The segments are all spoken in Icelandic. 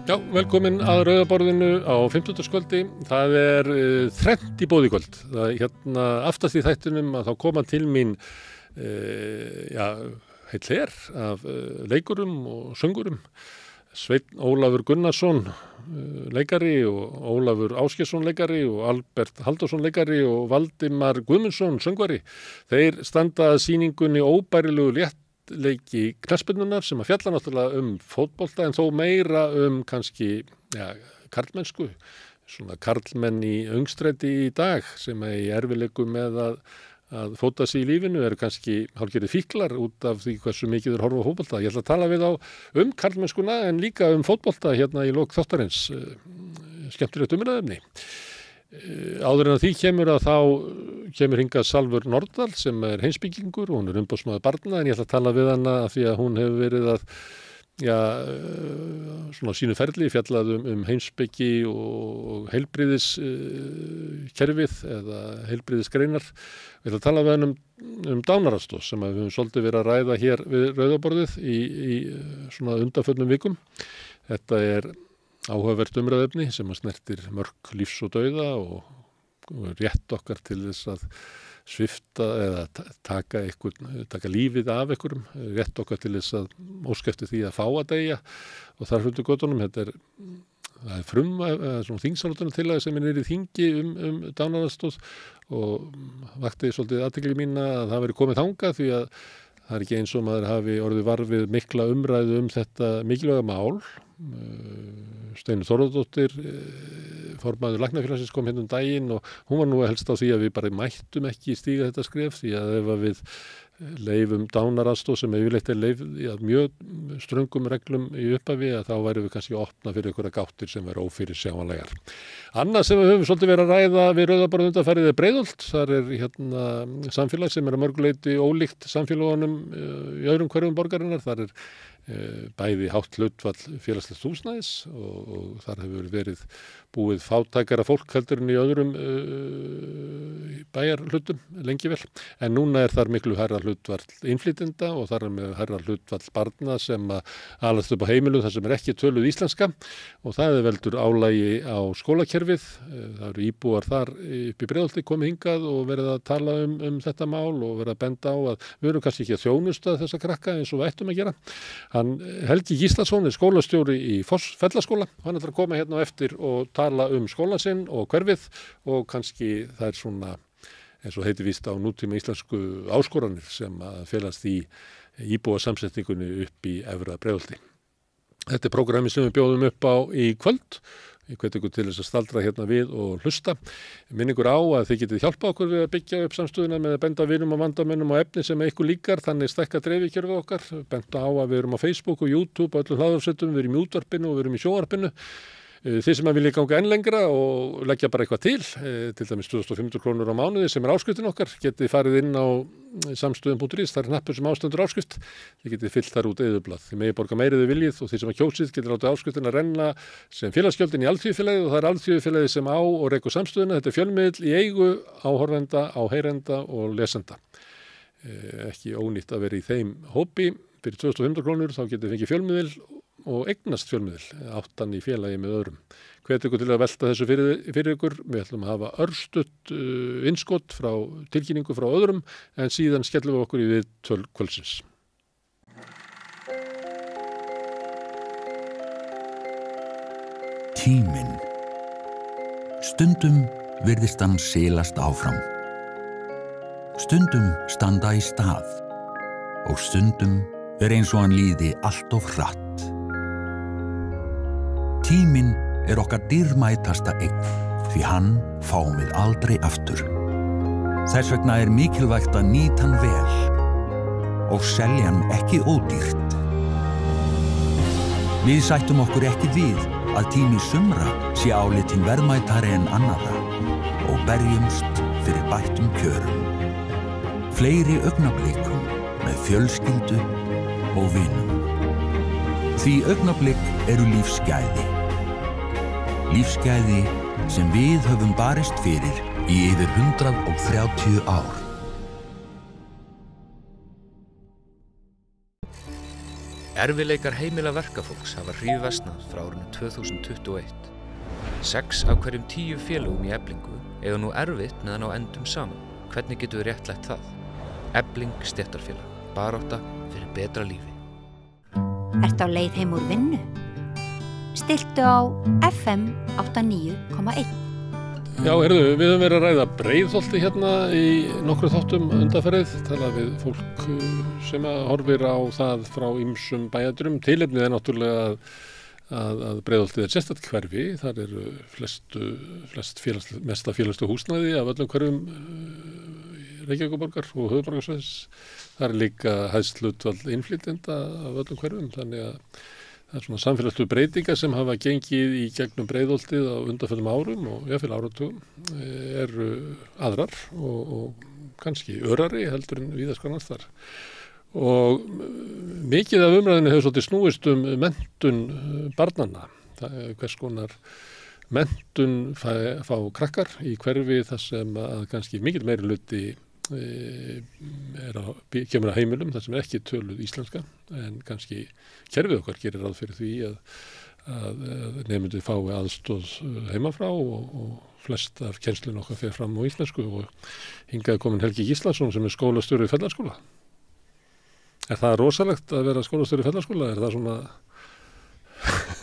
Já, velkomin að Rauðaborðinu á 50. Það þrennt í boði í kvöld. Aftast í þættinum að þá koma til mín heill her af leikurum og söngurum. Sveinn Ólafur Gunnarsson, leikari, og Ólafur Ásgeirsson, leikari, og Albert Halldórsson, leikari, og Valdimar Guðmundsson, söngvari. Þeir standa að sýningunni óbærilegu léttleiki knattspyrnunnar sem að fjalla náttúrulega fótbolta en þó meira kannski karlmennsku, svona karlmenn í öngstræti í dag sem er í erfiðleikum með að fóta sig í lífinu, eru kannski hálfgerðir fíklar út af því hversu mikið þeir horfa á fótbolta. Ég ætla að tala við á karlmennskuna en líka fótbolta hérna í lok þáttarins. Skemmtilegt umræðuefni. Áður en að því kemur þá kemur hingað Salvör Nordal sem er heimspekingur og hún er umboðsmaður barna, en ég ætla að tala við hana af því að hún hefur verið að svona sínu ferli fjallað heimspeki og heilbrigðiskerfið eða heilbrigðisgreinar. Við ætlum að tala við hann dánaraðstoð sem við höfum svolítið verið að ræða hér við Rauðaborðið í svona undanförnum vikum. Þetta er áhugavert umræðuefni sem að snertir mörk lífs og dauða og rétt okkar til þess að svifta eða taka lífið af einhverjum, rétt okkar til þess að óska eftir því að fá að deyja og þar hlutu göttunum. Það er svona þingsálykunartillaga sem er í þingi dánaraðstoð og vakti svolítið athygli mína að það veri komið þangað því að það er ekki eins og maður hafi orðið var við mikla umræðu þetta mikilvæga mál. Steinunn Þórðardóttir, formaður Læknafélagsins, kom hérna daginn og hún var nú helst á því að við bara mættum ekki stíga þetta skref, því að ef við leyfum dánaraðstoð sem yfirleitt leyfð mjög ströngum reglum í upphafi, að þá værum við kannski að opna fyrir einhverja gáttir sem væru ófyrirsjáanlegar. Annað sem við höfum svolítið verið að ræða við Rauðaborð undanfarið Breiðholt. Þar er samfélag sem er að mörgu leyti ólíkt samfélagunum í öðrum hverfum borgarinnar. Þar er bæði hátt hlutfall félagslegt húsnæðis og þar hefur verið búið fátækara fólk heldur en í öðrum bæjarhlutum lengi vel. En núna er þar miklu hærra hlutfall innflytjenda og þar er með hærra hlutfall barna sem alast upp á heimilum þar sem er ekki töluð íslenska, og það veldur álagi á skólakerfið. Það eru íbúar þar upp í Breiðholti komið hingað og verið að tala þetta mál og verið að benda á að við erum kannski ekki að þjónusta þessa krakka eins og við ættum að gera. Helgi Gíslason er skólastjóri í Fellaskóla. Hann ætlar að koma hérna á eftir og tala skólann sinn og hverfið, og kannski það er svona, eins og heitir víst á nútíma íslensku, áskoranir sem að felast í íbúasamsetningunni upp í Efra Breiðholti. Þetta er prógrami sem við bjóðum upp á í kvöld. Ég hvet ykkur til þess að staldra hérna við og hlusta. Minningur á að þið getið hjálpa okkur við að byggja upp samstöðuna með að benda vinum og vandamönnum á efni sem ykkur líkar, þannig stækka dreifikerfið okkar. Benda á að við erum á Facebook og YouTube og öllum hlaðvarpsveitum, við erum í útvarpinu og við erum í sjónvarpinu. Þið sem vilja ganga enn lengra og leggja bara eitthvað til dæmis 2.500 krónur á mánuði sem er áskriftin okkar, getið farið inn á samstöðum.is, það er hnappur sem ástendur áskrift. Þið getið fyllt þar út eyðublað. Þið megið borga meirið þið viljið og þið sem kjósið getið látið áskriftin að renna sem félagsgjöldin í Alþýðufélagið, og það er Alþýðufélagið sem á og rekur samstöðuna. Þetta er fjölmiðill í eigu áhorfenda, áheyrenda og lesenda. Ekki ónýtt að vera í þeim hópi. Fyrir 2.500 krónur þá getið fengið fjölmiðil og eignast fjölmiðil, 8 í félagi með öðrum. Hvet ykkur til að velta þessu fyrir ykkur. Við ætlum að hafa örstutt innskot frá tilkynningu frá öðrum, en síðan skellum við okkur í viðtöl kvöldsins. Tíminn. Stundum virðist hann silast áfram. Stundum standa í stað. Og stundum eins og hann líði allt of hratt. Tíminn er okkar dýrmætasta eign, því hann fáum við aldrei aftur. Þess vegna er mikilvægt að nýta hann vel og selja hann ekki ódýrt. Við sættum okkur ekki við að tími sumra sé álitinn verðmætari en annarra og berjumst fyrir bættum kjörum. Fleiri augnablikum með fjölskyldu og vinum. Því augnablik eru lífsgæði. Lífsgæði sem við höfum barist fyrir í yfir 130 ár. Erfiðleikar heimila verkafólks hafa hríðversnað frá árinu 2021. 6 af hverjum 10 félögum í Eflingu eiga nú erfitt meðan á endum saman. Hvernig getum við réttlætt það? Efling stéttarfélag. Barátta fyrir betra lífi. Ertu á leið heim úr vinnu? Stilltu á FM 89,1. Já, við höfum verið að ræða Breiðholti hérna í nokkru þáttum undanfarið, tala við fólk sem horfir á það frá ýmsum bæjardrum. Tilefnið náttúrulega að Breiðholtið sérstakt hverfi, þar eru mesta félagslegu húsnæði af öllum hverfum Reykjavíkurborgar og höfuðborgarsvæðis. Það líka hæst hlutfall innflytjenda af öllum hverfum, þannig að það er svona samfélagslegu breytingar sem hafa gengið í gegnum Breiðholtið á undanförnum árum og jafnvel áratugum eru aðrar og kannski örari heldur en víðast hvar annars þar. Og mikið af umræðinu hefur svolítið snúist menntun barnanna. Hvers konar menntun fá krakkar í hverfi þar sem að kannski mikill meiri hluti kemur að heimilum þar sem ekki töluð íslenska en kannski kerfið okkar gerir ráð fyrir því að nemendur fái aðstoð heimafrá og flest af kennslunum okkar fer fram á íslensku og hingað komin Helgi Gíslason sem skólastjóri í Fellaskóla. Er það rosalegt að vera skólastjóri í Fellaskóla? Er það svona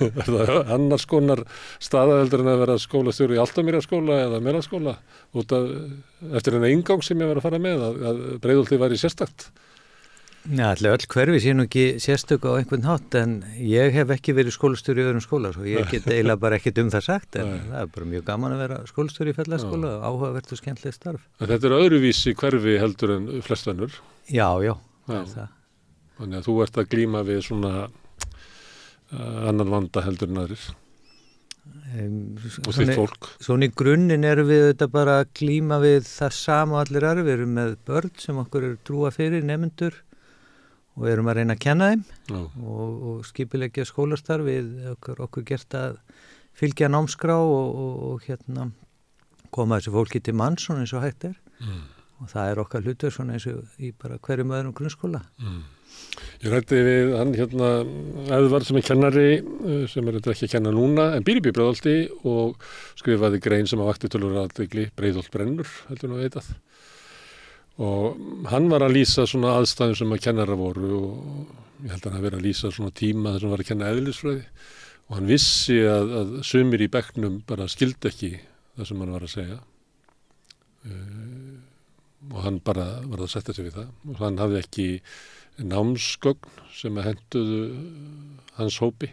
er það annars konar staðaheldur en að vera skólastjóri í Álftamýrarskóla eða Melaskóla eftir enn eingang sem ég var að fara með að Breiðholtið væri sérstakt? Já, allir öll hverfi sé nú ekki sérstök á einhvern hátt en ég hef ekki verið skólastjóri í öðrum skóla svo ég get eiginlega bara ekkert það sagt en það er bara mjög gaman að vera skólastjóri í Fellaskóla og áhugavert og skemmtilegt starf. En þetta er öðruvísi hverfi heldur en flest önnur? Já, það er það. Þannig að þú ert að glíma við svona annan vanda heldur en aðrir og þitt fólk. Svona í grunninn erum við þetta bara að glíma við það sama allir aðrir. Við erum með börn sem okkur eru trúa fyrir nemendur og erum að reyna að kenna þeim og skipuleggja skólastarf við okkur gert að fylgja námskrá og koma þessu fólki til manns svona eins og hægt er og það er okkar hlutur svona eins og í bara hverjum öðrum grunnskóla. Ég rætti við hann Eðvarð sem kennari sem þetta ekki að kenna núna en býr í Breiðholti og skrifaði grein sem vakti töluvert athygli Breiðholt brennur heldur nú veitað og hann var að lýsa svona aðstæðum sem að kennara voru og ég held að hann hafi verið að lýsa svona tíma þar sem var að kenna eðlisfræði og hann vissi að sumir í bekknum bara skildi ekki það sem hann var að segja og hann bara var að setja sig við það og hann hafði ekki námsgögn sem að hentuðu hans hópi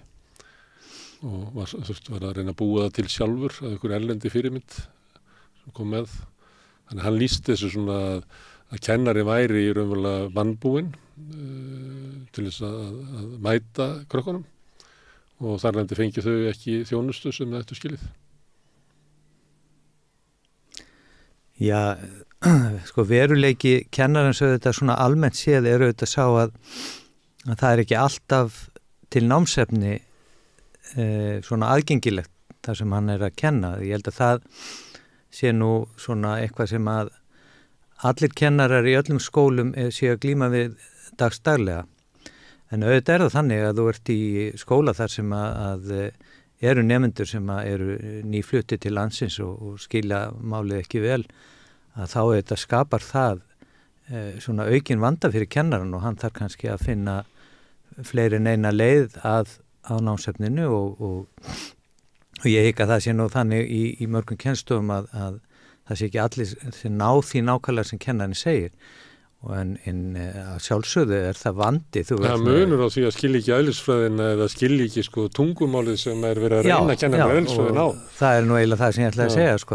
og var að reyna að búa það til sjálfur að einhver erlendi fyrirmynd sem kom með. Þannig að hann lýsti þessu svona að kennari væri í raunverulega vannbúinn til þess að mæta krökkunum og þar lendi fengi þau ekki þjónustu sem það ættu skilið. Já, sko veruleiki kennarans auðvitað svona almennt séð er auðvitað sá að það er ekki alltaf til námsefni svona aðgengilegt þar sem hann er að kenna. Ég held að það sé nú svona eitthvað sem að allir kennarar í öllum skólum séu að glíma við dagsdaglega. En auðvitað er það þannig að þú ert í skóla þar sem að eru nemendur sem eru nýflutti til landsins og skilja málið ekki vel að þá þetta skapar það svona aukin vanda fyrir kennaran og hann þarf kannski að finna fleiri en eina leið á námsefninu og ég hygg að það sé nú þannig í mörgum kennstofum að það sé ekki allir sem ná því nákvæmlega sem kennarinn segir og en að sjálfsögðu er það vandi. Það munur á því að skilja ekki eðlisfræðin eða skilja ekki sko tungumálið sem verið að reyna að kenna með eðlisfræðin á. Það er nú eiginlega það sem ég ætlaði að segja sko.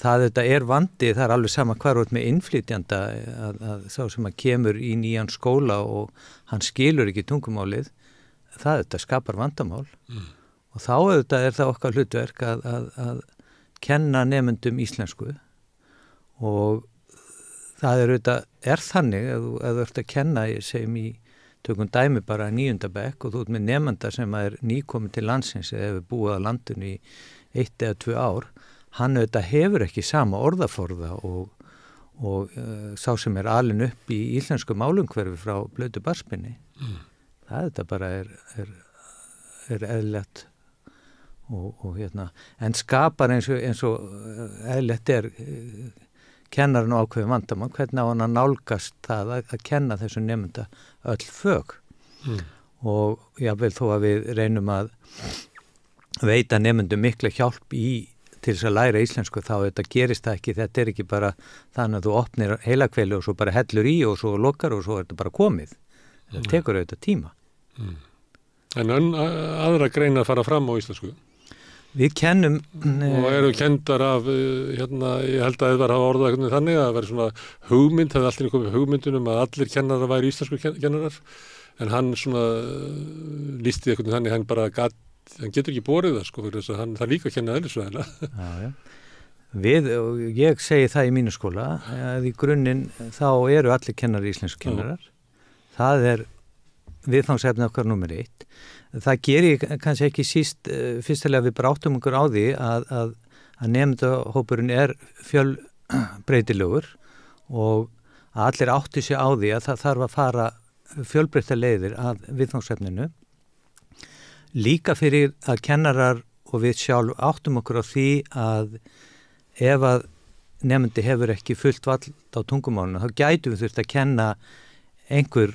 Það er vandi, það er alveg sama hvar út með innflytjanda að sá sem að kemur í nýjan skóla og hann skilur ekki tungumálið, það skapar vandamál og þá er það okkar hlutverk að kenna nemendum íslensku og það er þannig að þú ert að kenna, ég segjum í tökum dæmi bara 9. bekk og þú ert með nemenda sem er nýkomin til landsins eða hefur búið á landinu í 1 eða 2 ár, hann hefur ekki sama orðaforða og sá sem er alin upp í íslensku málumhverfi frá blötu barspinni, þetta bara er eðlilegt og en skapar eins og eðlilegt kennarinn á ákveðin vandamál, hvernig á hann að nálgast það að kenna þessum nemenda öll fög og jável þó að við reynum að veita nemendum mikla hjálp til þess að læra íslensku, þá þetta gerist það ekki, þetta ekki bara þannig að þú opnir heilakveilu og svo bara hellur í og svo lokar og svo þetta bara komið. Það tekur auðvitað tíma. En aðra greina að fara fram á íslensku? Við kennum... Og eru kendar af, ég held að það hafa orðað eitthvað þannig að það væri svona hugmynd, það hefði allir komið hugmyndunum að allir kennarar væri íslensku kennarar, en hann svona lýsti eitthvað þannig, hann getur ekki borið það, fyrir þess að hann það líka að kenna eðlisfræðina. Já. Ég segi það í mínu skóla, að í grunninn þá eru allir kennari íslensku kennarar. Það viðfangsefni okkar númer 1. Það gerir kannski ekki síst fyrstilega við bráttum okkur á því að nemendahópurinn fjölbreytilegur og að allir átti sig á því að það þarf að fara fjölbreytta leiðir að viðfangsefninu. Líka fyrir að kennarar og við sjálf áttum okkur á því að ef að nemendi hefur ekki fullt vald á tungumálinu, þá gætum við þurft að kenna einhver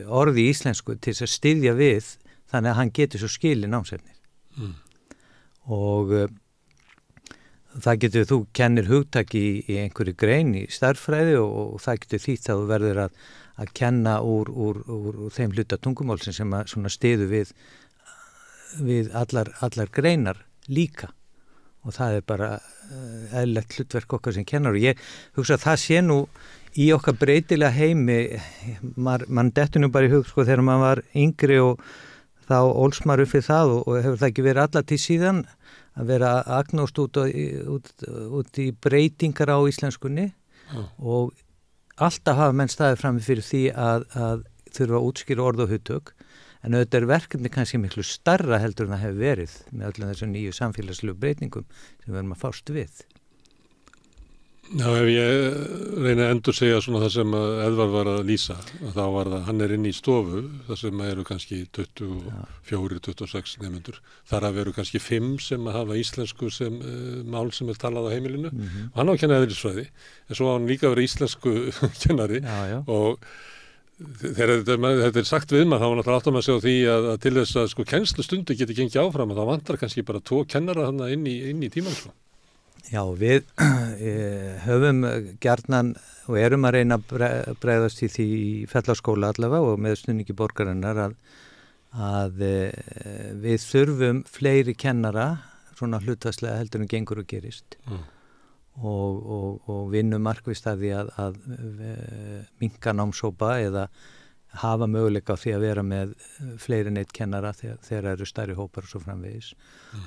orði í íslensku til þess að styðja við þannig að hann getur svo skilið námsefnið. Og það getur þú kennir hugtak í einhverju grein í stærðfræði og það getur þýtt að þú verður að kenna úr þeim hluta tungumálsins sem að svona styðu við allar greinar líka. Og það bara eðlilegt hlutverk okkar sem kennar og ég hugsa að það sé nú í okkar breytilega heimi, mann dettur nú bara í hug þegar maður var yngri og þá ólst maður upp við það og hefur það ekki verið alla tíð síðan að vera agnóst út í breytingar á íslenskunni og alltaf hafa menn staðið frammi fyrir því að þurfa að útskýra orð og hugtök en auðvitað verkefni kannski miklu starra heldur en það hefur verið með öllum þessum nýju samfélagslegu breytingum sem við erum að fást við. Já, ef ég reyna að endur segja svona það sem Edvard var að lýsa, þá var það, hann inni í stofu, það sem eru kannski 24-26 nemendur. Þar að veru kannski 5 sem hafa íslensku sem mál sem talað á heimilinu. Og hann á að kenna eðlisfræði, en svo á hann líka að vera íslensku kennari og þegar þetta sagt við maður, þá var náttúrulega átt að segja á því að til þess að kennslustundi geti gengið áfram, þá vantar kannski bara 2 kennara þarna inn í tímann. Já, við höfum gjarnan og erum að reyna að bregðast í því í Fellaskóla allavega og með stuðningi borgarinnar að við þurfum fleiri kennara svona hlutfallslega heldur en gengur og gerist og vinnum markvisst að því að minnka námshópa eða hafa möguleika á því að vera með fleiri en eitt kennara þegar eru stærri hópar og svo framvegis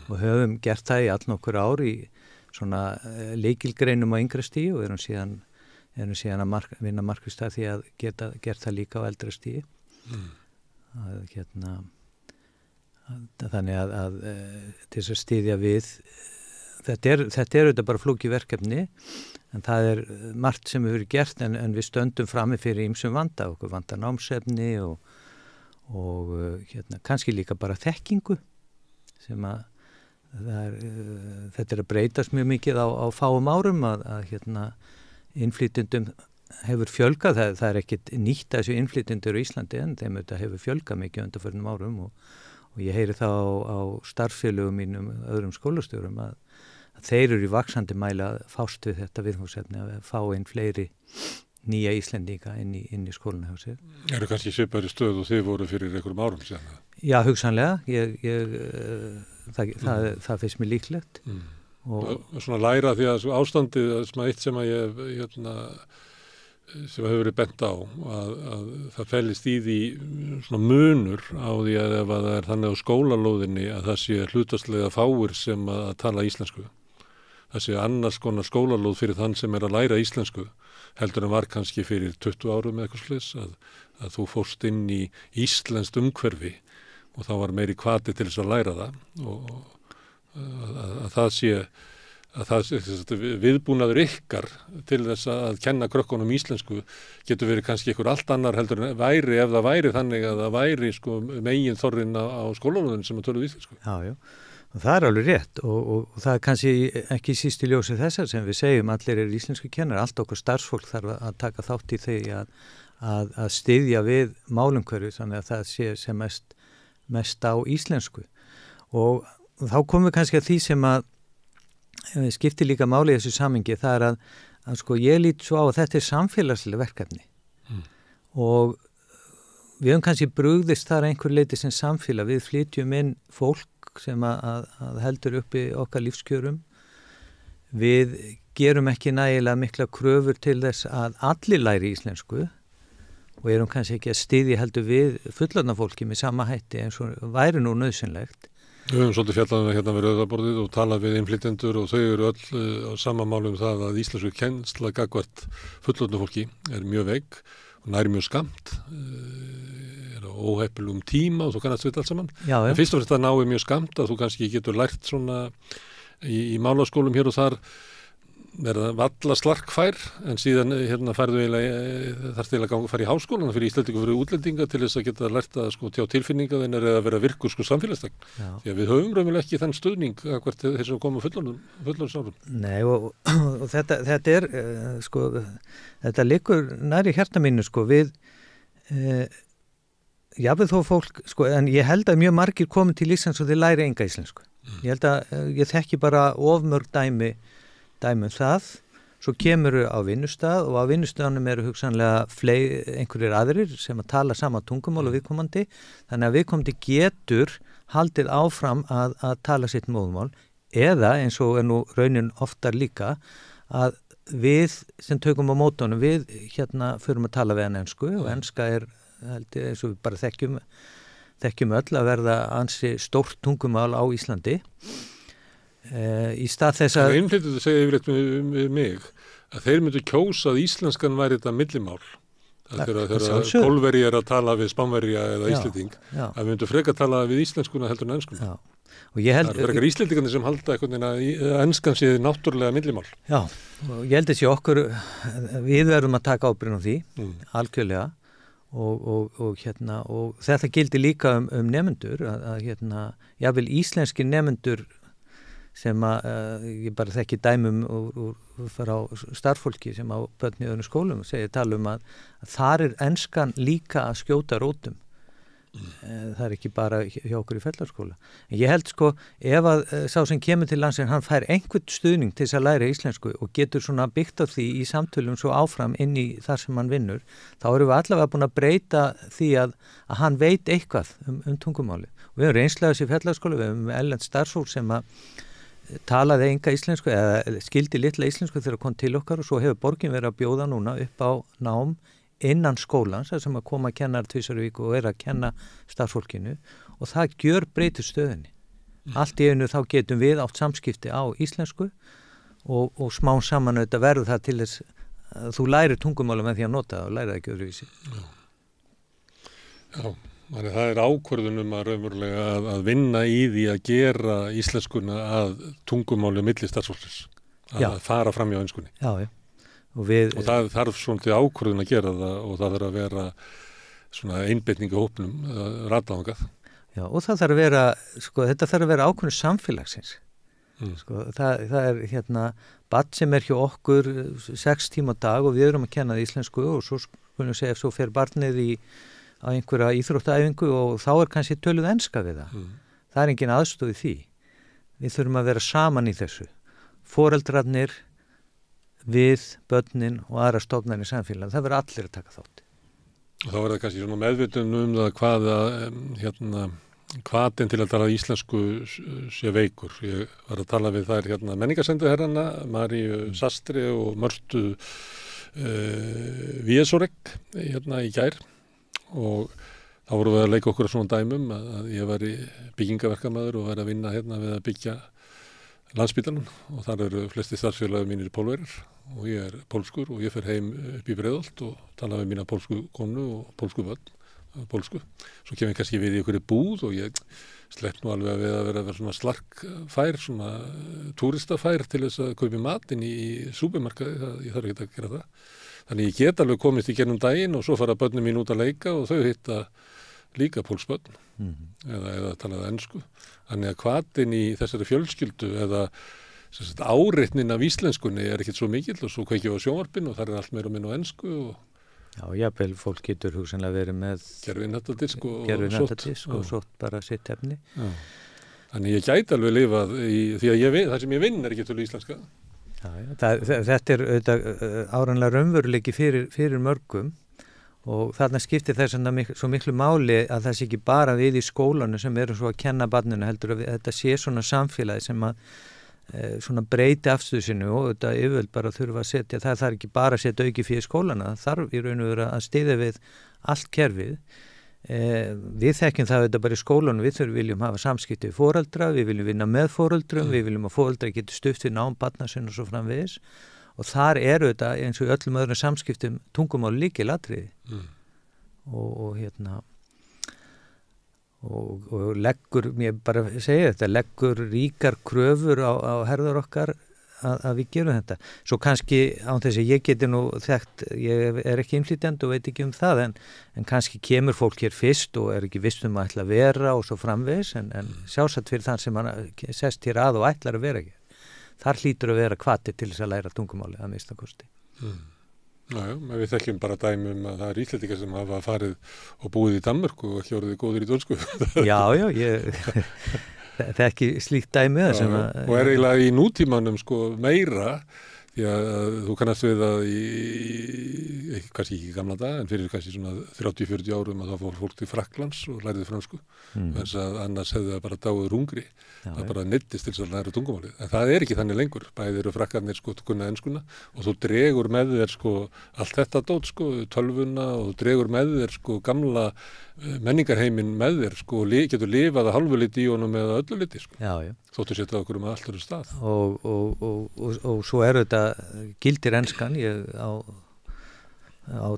og höfum gert það í allnokkur ár í svona leikilgreinum á yngra stigi og erum síðan að vinna markvisst að því að geta gert það líka á eldra stigi. Þannig að til þess að styðja við þetta er auðvitað bara flókið verkefni en það margt sem hefur verið gert en við stöndum frammi fyrir ýmsum vanda, okkur vandar námsefni og kannski líka bara þekkingu sem að þetta að breytast mjög mikið á fáum árum að innflytjendum hefur fjölgað, það ekkit nýtt að þessu innflytjendur í Íslandi en þeim þetta hefur fjölgað mikið undanförnum árum og ég heyri það á starffélögum mínum öðrum skólastjórum að þeir eru í vaxandi mæli að fást við þetta viðfangsefni að fá inn fleiri nýja Íslendinga inn í skólinu hjá sér. Eru kannski svipaðri stöð og þið voru fyrir einhverjum árum síðan? Já, hugsanlega. Það finnst mér líklegt. Og svona læra því að ástandið sem eitt sem að ég sem hefur verið bent á að það fælist í því svona munur á því að ef að það þannig á skólalóðinni að það sé hlutastlega fáir sem að tala íslensku. Það sé annars konar skólalóð fyrir þann sem að læra íslensku heldur en var kannski fyrir 20 árum eða eitthvað slis að þú fórst inn í íslenskt umhverfi og þá var meiri hvati til þess að læra það og að það sé að það viðbúnaður ykkar til þess að kenna krökkunum íslensku getur verið kannski einhver allt annar heldur en væri ef það væri þannig að það væri sko megin þorrin á skólanum sem að töluðu íslensku. Já. Og það alveg rétt og það kannski ekki síst í ljósi þessar sem við segjum allir íslensku kennar, allt okkur starfsfólk þarf að taka þátt í því að styðja við málumhverfi þannig að það sé sem mest á íslensku. Og þá komum við kannski að því sem að skiptir líka máli í þessu samhengi, það er að sko ég lít svo á að þetta er samfélagslega verkefni og við höfum kannski brugðist þar einhver leiti sem samfélag, við flytjum inn fólk sem að heldur uppi okkar lífskjörum, við gerum ekki nægilega mikla kröfur til þess að allir læri íslensku og erum kannski ekki að styðja heldur við fullorðna fólki með sama hætti eins og væri nú nauðsynlegt. Við höfum svolítið fjallað hérna við Rauðaborðið og talað við innflytjendur og þau eru öll á sama máli það að íslensku kennsla gagnvart fullorðnu fólki er mjög veik og næri mjög skamt, er á óheppilum tíma og þú kannast við allt saman. Já. En fyrst og fremst það náir mjög skamt að þú kannski getur lært svona í málaskólum hér og þar verða valla slarkfær en síðan hérna færðu eiginlega þarfst eiginlega að fara í háskólan fyrir Íslendinga fyrir útlendinga til þess að geta lært að sko tjá tilfinningaðinnar eða vera virkur sko samfélagsstagn. Því að við höfum raunverulega ekki þann stuðning hvert þess að koma fullorðsárum. Nei og þetta er sko þetta liggur næri hjarta mínu sko við jafnvel þó fólk sko en ég held að mjög margir komin til Íslands og þeir læri enga íslensku. Ég held að ég þekki bara of mörg dæmi það, svo kemur á vinnustað og á vinnustöðunum eru hugsanlega einhverjir aðrir sem að tala sama tungumál og viðkomandi, þannig að viðkomandi getur haldið áfram að tala sitt móðumál eða eins og er nú raunin oftar líka að við sem tökum á mótunum við hérna förum að tala við hann ensku og enska er held ég eins og við bara þekkjum öll að verða ansi stórt tungumál á Íslandi. Í stað þess að innflytjendur segja yfirleitt með mig að þeir myndu kjósa að íslenskan væri þetta millimál þegar Pólverji er að tala við Spánverja eða Íslending að við myndu freka tala við íslenskuna heldur en enskuna. Það er frekar Íslendingarnir sem halda einhvern veginn að enskan sé náttúrulega millimál. Já, og ég held þessi okkur við verðum að taka ábyrgð á því algjörlega og þetta gildi líka nemendur að jafnvel íslenski nemendur sem að ég bara þekki dæmum og fara á starffólki sem á börn í öðrum skólum og tala að þar er enskan líka að skjóta rótum. Það er ekki bara hjá okkur í Fellaskóla. En ég held sko ef að sá sem kemur til landsins hann fær einhvern stuðning til þess að læra íslensku og getur svona byggt á því í samtölum svo áfram inn í þar sem hann vinnur, þá erum við allavega búin að breyta því að hann veit eitthvað tungumáli. Og við erum reynslega þessi Fellaskóla, við erum erlent starfsfólk sem að talaði enga íslensku eða skildi litla íslensku þegar kom til okkar og svo hefur borgin verið að bjóða núna upp á nám innan skólans sem að koma að kenna tvisvar í viku og að kenna starfsfólkinu og það gjör breytir stöðinni. Allt í einu þá getum við átt samskipti á íslensku og smá saman auðvitað verður það til þess að þú lærir tungumála með því að nota það og læra það ekki öðruvísi. Já. Þannig það er ákvörðunum að raunverulega að vinna í því að gera íslenskuna að tungumáli milli starfsfólksins, að fara fram hjá enskunni. Já. Og það þarf svona ákvörðun að gera það og það þarf að vera svona einbeitingu hópnum rataðangað. Já, og það þarf að vera, sko, þetta þarf að vera ákvörðun samfélagsins. Sko, það er barn sem er hjá okkur 6 tíma á dag og við erum að kenna það íslensku og svo skulum segja ef svo fer barnið á einhverja íþróttaæfingu og þá er kannski töluð enska við það. Það er engin aðstoð í því. Við þurfum að vera saman í þessu. Foreldrarnir, við, börnin og aðra stofnarnir í samfélaginu. Það verður allir að taka þátt. Og þá er það kannski svona meðvitun það hvaðin til að tala íslensku sé veikur. Ég var að tala við þær menningarsenduherrana, Maríu Sastri og Mörtu Víesorek í gær. Og þá vorum við að leika okkur svona dæmum að ég var í byggingaverkamaður og var að vinna við að byggja Landspítalann og þar eru flesti starfsfélagi mínir Pólverjar og ég er pólskur og ég fer heim upp í Breiðholt og tala við mína pólsku konu og pólsku börn pólsku. Svo kemur kannski við í einhverju búð og ég slepp nú alveg við að vera svona slarkfær, svona túristafær til þess að kaupa matinn í súpermarkaði, ég þarf ekki að gera það. Þannig ég get alveg komist í gennum daginn og svo fara börnum mín út að leika og þau hitta líka pólsbörn eða talaða ensku. Þannig að hvatinn í þessari fjölskyldu eða áreitnin af íslenskunni ekkert svo mikill og svo kveikjum við á sjónvarpinu og það allt meira og minna á ensku og Já, jafnvel fólk getur hugsanlega verið með gervihnatadisk og sótt bara sitt efni. Já. Þannig ég gæti alveg lifað því að það sem ég vinn ekki til íslenska. Já, þetta auðvitað áreiðanlega raunveruleiki fyrir mörgum og þarna skiptir þess svo miklu máli að það sé ekki bara við í skólanu sem eru svo að kenna barninu heldur að þetta sé svona samfélagi sem að svona breyti afstöðu og þetta yfirvöld bara þurfa að setja, það þarf ekki bara að setja auki fyrir skólana, það þarf í raun og veru að styðja við allt kerfið. Við þekkjum það þetta bara í skólanum, við viljum hafa samskipti við foreldra, við viljum vinna með foreldrum, við viljum að foreldra geti stutt við nám barna sinna og svo framvegis og þar eru þetta eins og í öllum öðrum samskiptum tungumál lykilatriði og leggur, mér bara segja þetta, leggur ríkar kröfur á herðar okkar að við gerum þetta. Svo kannski án þess að ég geti nú þekkt, ég ekki innflytjandi og veit ekki það, en kannski kemur fólk hér fyrst og ekki viss að ætla að vera og svo framvegis, en sjálfsagt fyrir þann sem hann sest hér að og ætlar að vera ekki. Þar hlýtur að vera hvati til þess að læra tungumáli að minnsta kosti. Já, við þekkjum bara dæmi að það Íslendingar sem hafa farið og búið í Danmörku og ekki orðið góður í dönsku. Já, ég þekki slíkt dæmi það sem að... Og eiginlega í nútímanum meira, því að þú kannast við að kannski ekki í gamla dag, en fyrir kannski svona 30-40 árum að þá fór fólk til Frakklands og læriði fransku, þess að annars hefði það bara dáið rungri, það bara neyddist til þess að læra tungumálið. En það ekki þannig lengur, bæði eru frakkarnir kunna enskuna og þú dregur með þér allt þetta dót, tölvuna og þú dregur með þér gamla menningarheiminn með þér og getur lifað að hálfu liti í honum eða öllu liti. Þóttu setja okkur allt öðru stað. Og svo þetta gildir enskan, ég á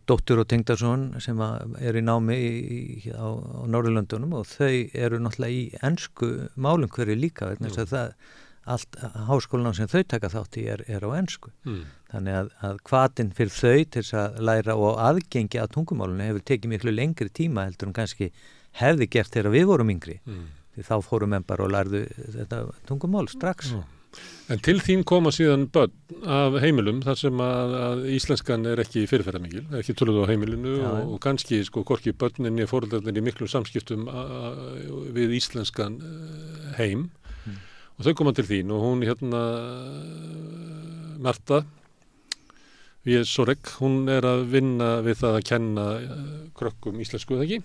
dóttur og tengdason sem er í námi á Norðurlöndunum og þau eru náttúrulega í ensku málumhverfi líka vegna þess að það allt háskólanám sem þau taka þátt í er á ensku. Þannig að hvatinn fyrir þau til þess að læra og aðgengi að tungumálunni hefur tekið miklu lengri tíma heldur en kannski hefði gert þegar við vorum yngri. Því þá fórum við bara og lærðu þetta tungumál strax. En til þín koma síðan börn af heimilum þar sem að íslenskan ekki fyrirferðarmikil, ekki töluð á heimilinu og kannski hvorki börninni og foreldrarnir í miklu samskiptum við íslenskan heim og þau koma til þín og hún Marta Viesorek, hún að vinna við það að kenna krökkum íslensku eða ekki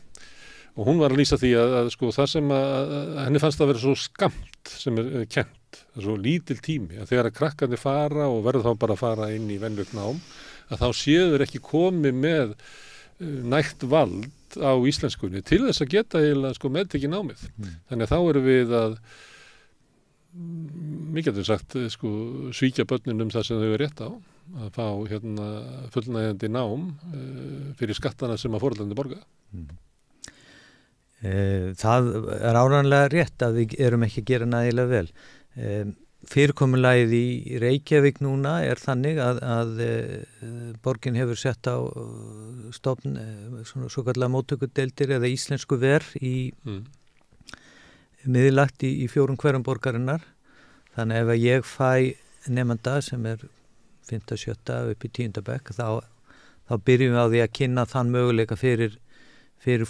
og hún var að lýsa því að það sem að henni fannst að vera svo skamt sem kennt, það svo lítil tími að þegar að krakkarnir fara og verður þá bara að fara inn í venjulegt nám að þá séður ekki komið með nægt vald á íslenskunni til þess að geta eiginlega meðtekið námið. Þannig að þá erum við að mikið getur sagt svíkja börnin það sem þau eru rétt á að fá fullnægjandi nám fyrir skattana sem að foreldrarnir borga. Það er áreiðanlega rétt að við erum ekki að gera nægilega vel. Fyrirkomulagið í Reykjavík núna er þannig að borgin hefur sett á stofn svo kallar móttökudeildir eða íslensku ver í miðlagt í 4 hverjum borgarinnar. Þannig ef ég fæ nemanda sem er 5., 7. upp í 10. bekk þá byrjum við á því að kynna þann möguleika fyrir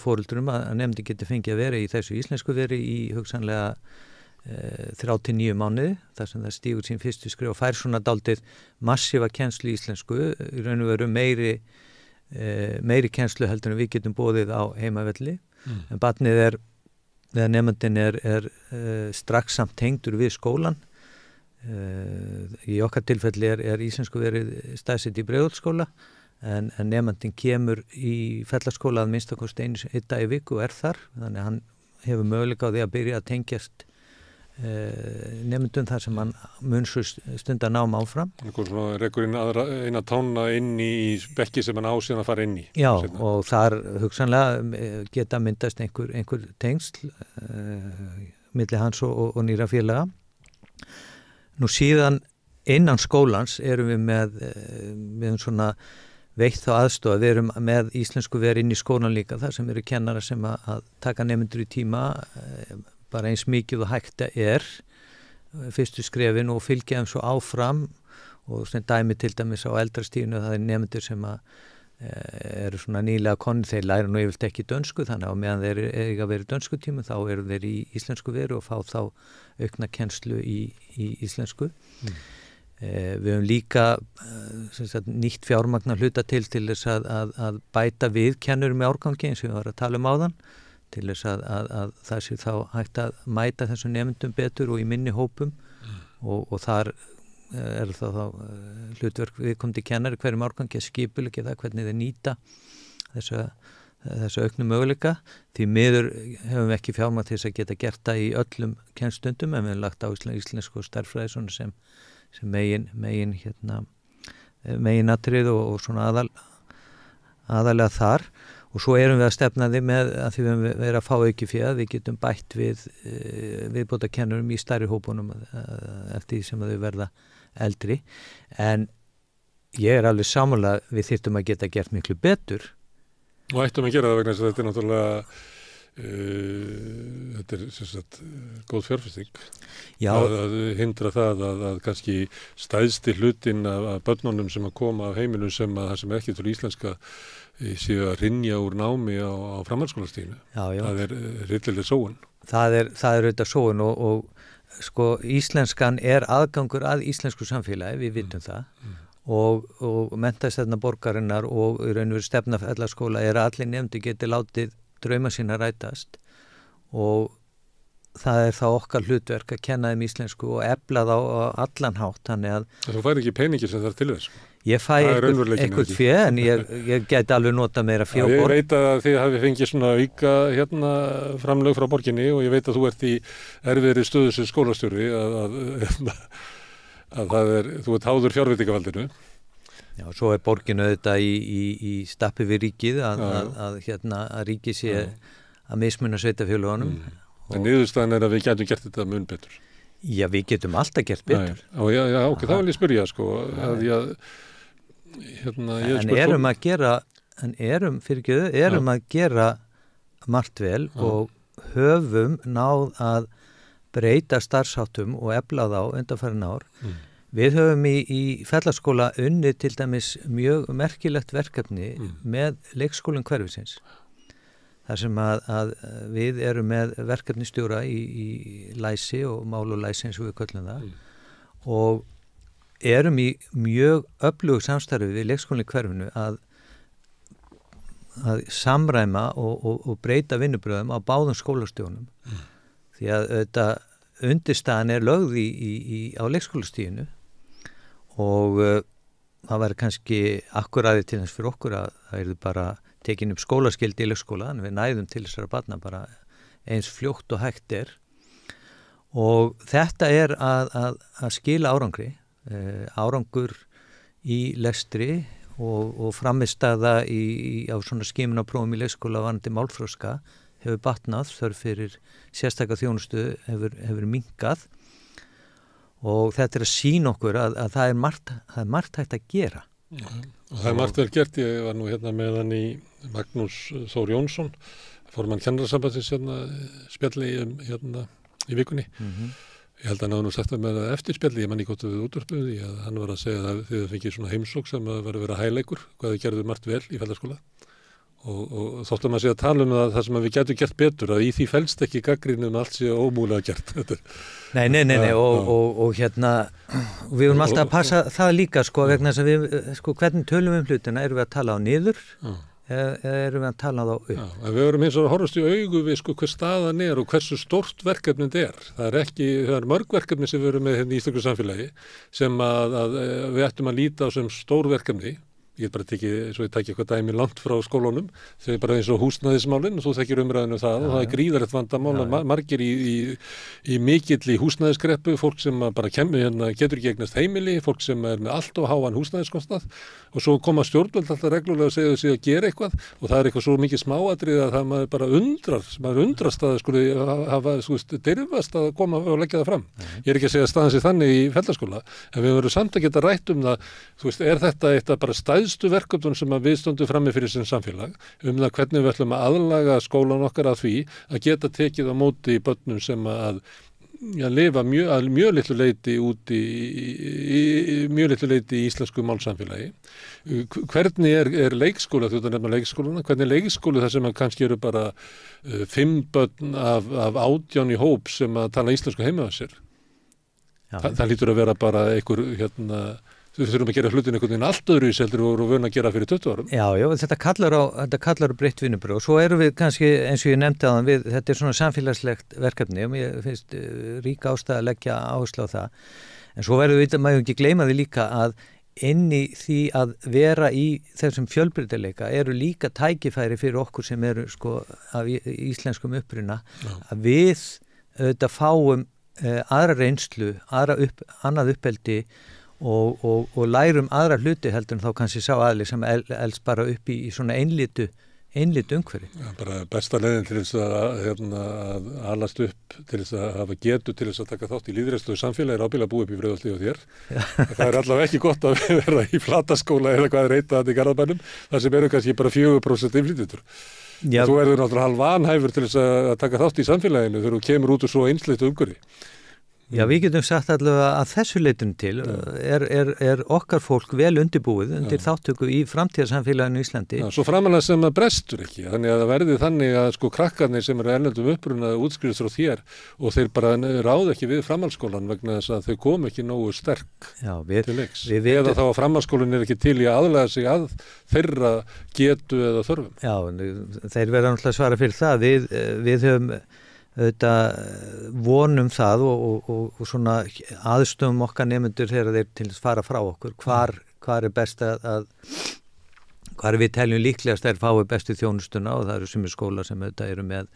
foreldrum að nefndi geti fengið að vera í þessu íslensku veri í hugsanlega 3-9 mánuði þar sem það stígur sín fyrstu skrif og fær svona dálítið massífa kennslu í íslensku í raun og veru meiri kennslu heldur en við getum boðið á heimavelli en barnið eða nefndin er strax samt tengdur við skólan. Í okkar tilfelli er íslensku verið staðsett í Breiðholtsskóla en nefndin kemur í Fellaskóla að minnstakosti einn dag í viku og er þar þannig að hann hefur möguleika á því að byrja að tengjast nemyndum þar sem hann mun svo stunda nám áfram. Einhver svona rekur inn eina tána inn í bekki sem hann á síðan að fara inn í. Já, og þar hugsanlega geta myndast einhver tengsl milli hans og nýra félaga. Nú síðan innan skólans erum við með svona veitt þá aðstoð. Við erum með íslensku verið inn í skólan líka þar sem eru kennara sem að taka nemendur í tíma bara eins mikið og hægt fyrstu skrefin og fylgja þeim svo áfram og sem dæmi til dæmis á eldrastíðinu það nemendur sem eru svona nýlega konni, þeir læra nú yfirleitt ekki dönsku þannig að meðan þeir eiga að vera í dönskutíma þá eru þeir í íslensku veru og fá þá aukna kennslu í íslensku. Við höfum líka nýtt fjármagn að hluta til þess að bæta við kennurum í árgangi eins og við varum að tala áðan til þess að það sé þá hægt að mæta þessum nemendum betur og í minni hópum og þar þá hlutverk viðkomandi kennari hverjum árgangi að skipuleggja það hvernig þeir nýta þessa auknu möguleika. Því miður hefum við ekki fjármagn til þess að geta gert það í öllum kennstundum en við höfum lagt á íslensku og stærðfræði svona sem megin atrið og svona aðalega þar. Og svo erum við að stefna því með að því við höfum verið að fá aukið fé að við getum bætt viðbóta kennurum í stærri hópunum eftir því sem þau verða eldri. En ég alveg sammála við þyrftum að geta gert miklu betur. Og ættum að gera það vegna þess að þetta náttúrulega þetta sem sagt góð fjárfesting. Já. Að hindra það að kannski stæðsti hlutin af börnunum sem að koma af heimilum sem ekki til íslenska séu að hrynja úr námi á framhaldsskólastiginu. Það rillileg sóun. Það er auðvitað sóun og sko íslenskan aðgangur að íslensku samfélagi, við vitum það. Og menntastefna borgarinnar og í raun og veru stefna fellaskóla að allir nemendur geti látið drauma sína rætast og það þá okkar hlutverk að kenna þeim íslensku og efla þá á allan hátt. Þannig að þú fær ekki peningi sem þarf til þess. Ég fæ eitthvað fé en ég gæti alveg nota meira fé. Ég veit að þið hafi fengið svona auka framlög frá borginni og ég veit að þú ert í erfiðri stöðu sem skólastjóri að þú ert háður fjárveitingavaldinu. Já, svo borgin auðvitað í stappi við ríkið að ríkið sé að mismuna sveitafélagunum. En niðurstaðan að við getum gert þetta mun betur. Já, við getum alltaf gert betur. Já, ok, það vil ég spyrja sko. Erum að gera margt vel og höfum náð að breyta starfsháttum og efla þá undanfarin ár. Við höfum í fellaskóla unnið til dæmis mjög merkilegt verkefni með leikskólinn hverfisins. Þar sem að við erum með verkefnistjóra í læsi og mál og læsi eins og við köllum það og erum í mjög öflugu samstarfi við leikskólinn hverfinu að samræma og breyta vinnubröðum á báðum skólastjónum. Því að þetta undirstaðan lögð á leikskólastíðinu og það væri kannski akkuraði til þess fyrir okkur að það eru bara tekin upp skólaskyldi í leikskóla en við næðum til þessara barna bara eins fljótt og hægt og þetta að skila árangri, árangur í lestri og frammistaða á svona skimunarprófum í leikskóla varðandi málþroska hefur batnað, þörf fyrir sérstaka þjónustu hefur minnkað og þetta að sýna okkur að það er margt hægt að gera. Og það er margt vel gert. Ég var nú með hann í Magnús Þór Jónsson, formann kennarasambandsins spjalli í vikunni. Ég held að hann hafa nú sagt það með eftirspjalli, ég man ekki hvort við útvarpið því að hann var að segja að þið fengið svona heimsókn sem að vera hæleikur, hvað þið gerðu margt vel í fellaskóla. Og þóttum að sé að tala það sem við getum gert betur, að í því felst ekki gagnrýni allt sé ómúlega gert. Nei, og við erum alltaf að passa það líka vegna þess að við, hvernig tölum við hlutina, erum við að tala á niður eða erum við að tala á upp? En við erum eins og að horfast í augu við hver staðan og hversu stórt verkefnið það er mörg verkefni sem við erum með í íslensku samfélagi sem að við ættum að líta á sem stór verkefni Ég get bara tekið, svo ég taki eitthvað dæmi langt frá skólunum, þau bara eins og húsnæðismálin og þú þekkir umræðinu það og það er gríðarlegt vandamál að margir í mikill í húsnæðiskreppu, fólk sem bara getur ekki eignast heimili, fólk sem er með allt of háan húsnæðiskostnað og svo koma stjórnvöld alltaf reglulega og segja þessi að gera eitthvað og það er eitthvað svo mikið smáatrið að það maður bara undrast að skuli hafa dirfast að koma og leggja það fram. Ég er ekki að segja staðan sér þannig í Fellaskóla, en við verðum samt að geta rætt um það, er þetta eitthvað bara stæðstu verkefnum sem að við stöndum frammi fyrir sem samfélag, það hvernig við ætlum að aðlaga skólan okkar að því að geta tekið á móti í börnum sem að lifa mjög litlu leyti út í íslensku málsamfélagi. Hvernig er leikskóla, þú nefna leikskóluna, hvernig er leikskóla þar sem að kannski eru bara 5 börn af 18 í hóp sem að tala íslensku heima á sér? Það lítur að vera bara einhver við þurfum að gera hlutin einhvern veginn allt öðru í seldur og voru vöna að gera fyrir 20 árum. Já, þetta kallar á breytt vinnubröð og svo erum við kannski, eins og ég nefndi á þann, þetta er svona samfélagslegt verkefni og mér finnst rík ástæða að leggja áherslu á það. En svo verðum við, maður ekki gleyma því líka að inn í því að vera í þessum fjölbreytileika eru líka tækifæri fyrir okkur sem eru af íslenskum uppruna að við auðvitað fáum aðra reynslu, annað uppeldi og lærum aðra hluti heldur en þá kannski sá aðli sem elst bara upp í svona einlitu umhverfi. Ja, bara besta leiðin til þess að alast upp, til þess að hafa getu til þess að taka þátt í lýðræðislegu samfélagi er ábyggilega að búa upp í Breiðholti og þér. Það er allavega ekki gott að vera í Flataskóla eða hvað reyta þetta í Garðabænum, þar sem eru kannski bara 4% innflytjendur. Þú verður náttúrulega halvanhæfur til þess að taka þátt í samfélaginu þegar þú kemur út úr svo einsleitu umhverfi. Já, við getum sagt allavega að þessu leitun til er okkar fólk vel undirbúið undir þáttöku í framtíðarsamfélaginu í Íslandi. Já, svo framalega sem að brestur ekki, þannig að það verði þannig að krakkarnir sem eru erlendum uppruna útskrifast frá þér og þeir bara ráða ekki við framhaldsskólan vegna þess að þau kom ekki nógu sterk til leiks. Eða þá að framhaldsskólinn er ekki til í að aðlaga sig að þeirra getu eða þörfum. Já, þeir verða náttúrulega að svara fyrir það. Við höfum vonum það og svona aðstöðum okkar nemendur þegar þeir til að fara frá okkur hvar er best hvar við teljum líklegast þeir fái bestu þjónustuna og það eru sumir skólar sem eru með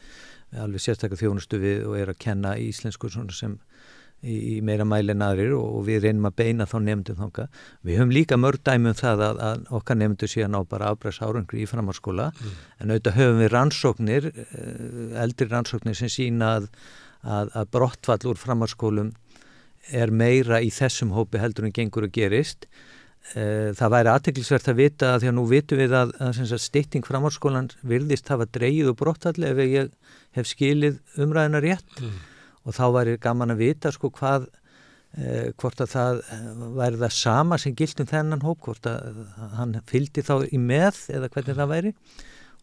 alveg sérstaklega þjónustu við og eru að kenna íslensku svona sem í meira mæli en aðrir og við reynum að beina þá nemendur þangað. Við höfum líka mörg dæmi það að okkar nemendur sé að ná bara afbragðsárangri í framhaldsskóla en auðvitað höfum við rannsóknir, eldri rannsóknir sem sýna að brottfall úr framhaldsskólum er meira í þessum hópi heldur en gengur og gerist. Það væri athyglisvert að vita að því að nú vitum við að stytting framhaldsskólan virðist hafa dregið og brottfall ef ég hef skilið umræðina rétt. Og þá væri gaman að vita hvort að það væri það sama sem gilt þennan hóp, hvort að hann fylgdi þá í með eða hvernig það væri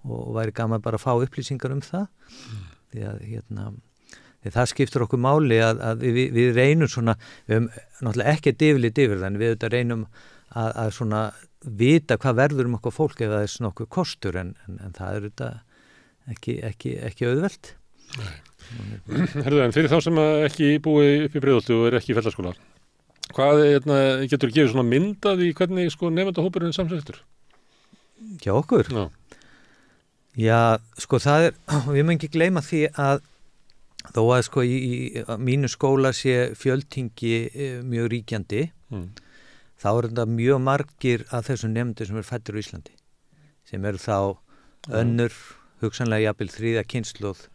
og væri gaman bara að fá upplýsingar um það. Því að það skiptir okkur máli að við reynum svona, við höfum náttúrulega ekki yfirlit yfir þannig, við auðvitað reynum að svona vita hvað verður okkur fólk ef það er svona okkur kostur en það er auðvitað ekki auðvelt. Nei. Herðu, en fyrir þá sem ekki búi upp í Breiðholti og ekki í Fellaskóla, hvað getur gefið svona mynd af því hvernig nemendahópurinn er samsettur? Hjá okkur? Já, það er, við má ekki gleyma því að þó að í mínu skóla sé fjöltingi mjög ríkjandi, þá er þetta mjög margir af þessum nemendur sem eru fæddir á Íslandi, sem eru þá önnur, hugsanlega jafnvel þriðja kynslóð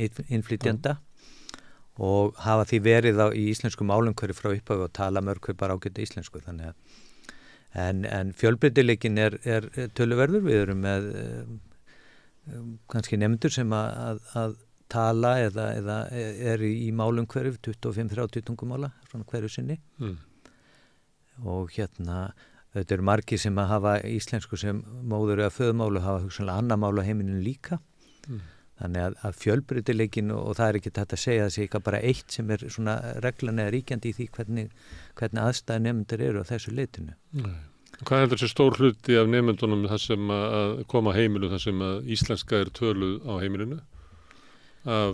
innflytjenda og hafa því verið í íslensku málumhverfi frá upphafi og tala mörg hver bara ágæta íslensku þannig að en fjölbreytileikinn er töluverður. Við erum með kannski nemendur sem að tala eða er í málumhverfi 25-30 tungumála svona hverju sinni og þetta eru margir sem að hafa íslensku sem móður eða föðumálu hafa hugsanlega annað mál á heiminum líka. Þannig að fjölbreytileikinn og það er ekki þetta að segja að það sé ekki bara eitt sem er svona reglan eða ríkjandi í því hvernig aðstæði nemendur eru á þessu leitinu. Hvað heldur þessi stór hluti af nemendunum þar sem að koma heimilu, þar sem að íslenska er töluð á heimilinu af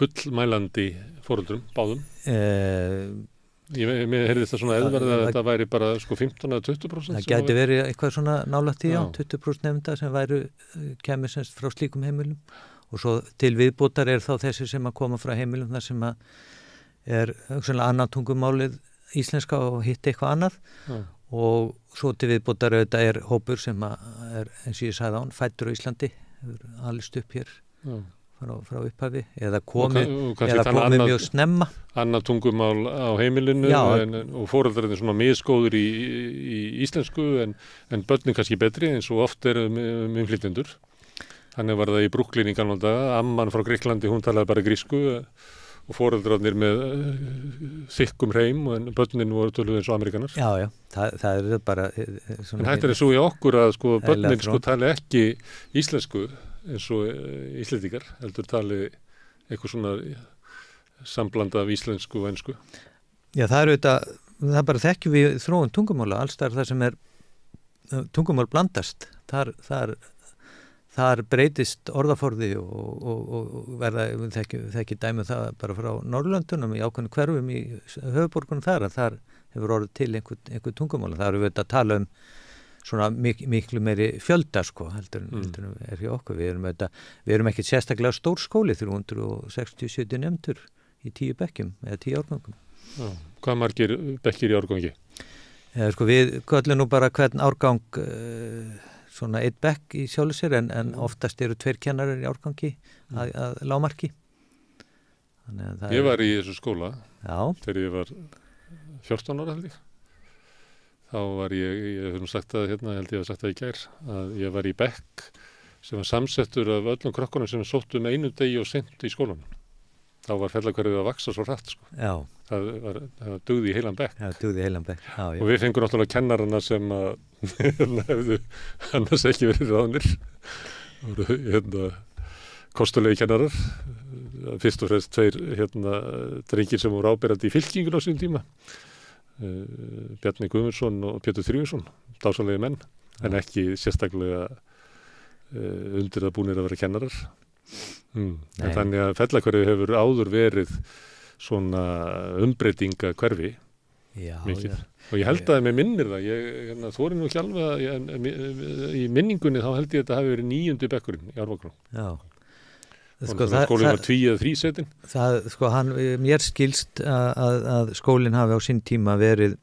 fullmælandi foreldrum, báðum? Mér heyrði þetta svona eðverð að þetta væri bara sko 15 eða 20%. Það gæti verið eitthvað svona nálægt því, 20% nefnda sem kemur semst frá slíkum heimilum og svo til viðbótar þá þessi sem að koma frá heimilum þar sem að annan tungumálið íslenska og hitt eitthvað annað og svo til viðbótar auðvitað hópur sem að eins og ég sagði án, fæddur á Íslandi, hefur alist upp hér frá upphafi eða komið mjög snemma. Annað tungumál á heimilinu og foreldrarnir svona misgóður í íslensku en börnin kannski betri eins og oft innflytjendur. Þannig var það í Brooklyn í gamla daga, amman frá Grikklandi, hún talaði bara grísku og foreldrarnir með þykkum hreim en börnin voru töluð eins og Amerikanar. Já, það bara... En þetta svo í okkur að sko börnin sko tali ekki íslensku eins og Íslendingar, heldur tali eitthvað svona sambland af íslensku og ensku. Já, það bara þekkjum við þróun tungumála, alls þar sem tungumál blandast, þar breytist orðaforði og verða, þekki dæmi það bara frá Norrlöndunum í ákveðnum hverfum í höfuborgunum þar hefur orðið til einhver tungumála, það eru við að tala svona miklu meiri fjölda sko, heldur hjá okkur. Við erum ekki sérstaklega stór skóli, 360-70 nefndur í 10 bekkjum eða 10 árgangum. Já, hvað margir bekkir í árgangi? Sko, við köllum nú bara hvern árgang svona 1 bekk í sjálfu sér en oftast eru 2 kennarar í árgangi að lágmarki. Ég var í þessu skóla þegar ég var 14 ára held ég. Þá var ég hef nú sagt það hérna, held ég að sagt það í gær, að ég var í bekk sem var samsettur af öllum krökkunum sem sóttu með einu degi og seint í skólanum. Þá var Fellahverfið að vaxa svo hratt sko. Já. Það dugði í heilan bekk. Já, dugði í heilan bekk. Já. Og við fengum náttúrulega kennarana sem að hefðu annars ekki verið ráðnir. Það voru kostulegi kennarar. Fyrst og fremst 2 drengir sem voru áberandi í fylkingun á sínum tíma. Bjarni Guðmundsson og Pétur Þrývinsson, dásamlegi menn, en ekki sérstaklega undir að búnir að vera kennarar. En þannig að Fellahverfið hefur áður verið svona umbreytinga hverfi mikið. Og ég held að mér minnir það, ég þori nú ekki alveg að í minningunni þá held ég að þetta hafi verið 9. bekkurinn í Árvakró. Já. Sko, skólinn var 2 eða 3 setin. Sko, mér skilst að skólinn hafi á sín tíma verið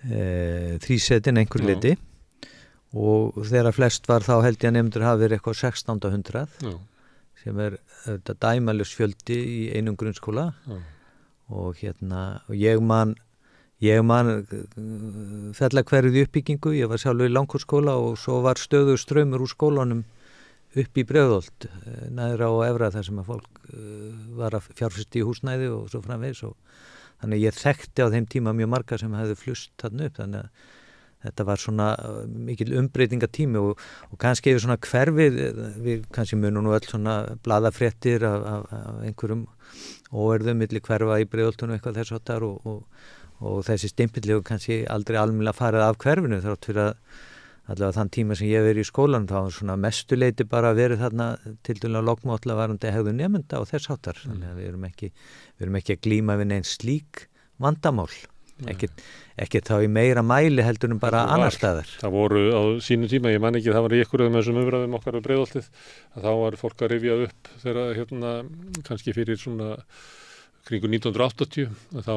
3 setin einhver leiti og þegar flest var þá held ég að nefndur hafi verið eitthvað 1600 sem þetta dæmalus fjöldi í einum grunnskóla og ég man Fellahverfið í uppbyggingu, ég var sjálfur í Langholtsskóla og svo var stöðugur straumur úr skólanum upp í Breiðholt, neðra og efra þar sem að fólk var að fjárfesta í húsnæði og svo framvegis og þannig ég þekkti á þeim tíma mjög marga sem hefðu flust þarna upp, þannig að þetta var svona mikil umbreytingatími og kannski yfir svona hverfið, við kannski munum nú öll svona blaðafréttir af einhverjum óerðum milli hverfa í Breiðholtunum eitthvað þess áttar og þessi stimpilli og kannski aldrei almennilega farið af hverfinu þrátt fyrir að allavega þann tíma sem ég verið í skólanum þá var svona mestuleiti bara verið þarna tildulega lokmótla varandi hegðun nemenda og þess áttar. Þannig að við erum ekki að glíma við neins slík vandamál. Ekki þá í meira mæli heldur en bara annar staðar. Það voru á sínum tíma, ég man ekki, það var í einhverjum þessum umræðum okkar við Breiðholtið, að þá var fólk að rifja upp þegar kannski fyrir svona kringu 1980 þá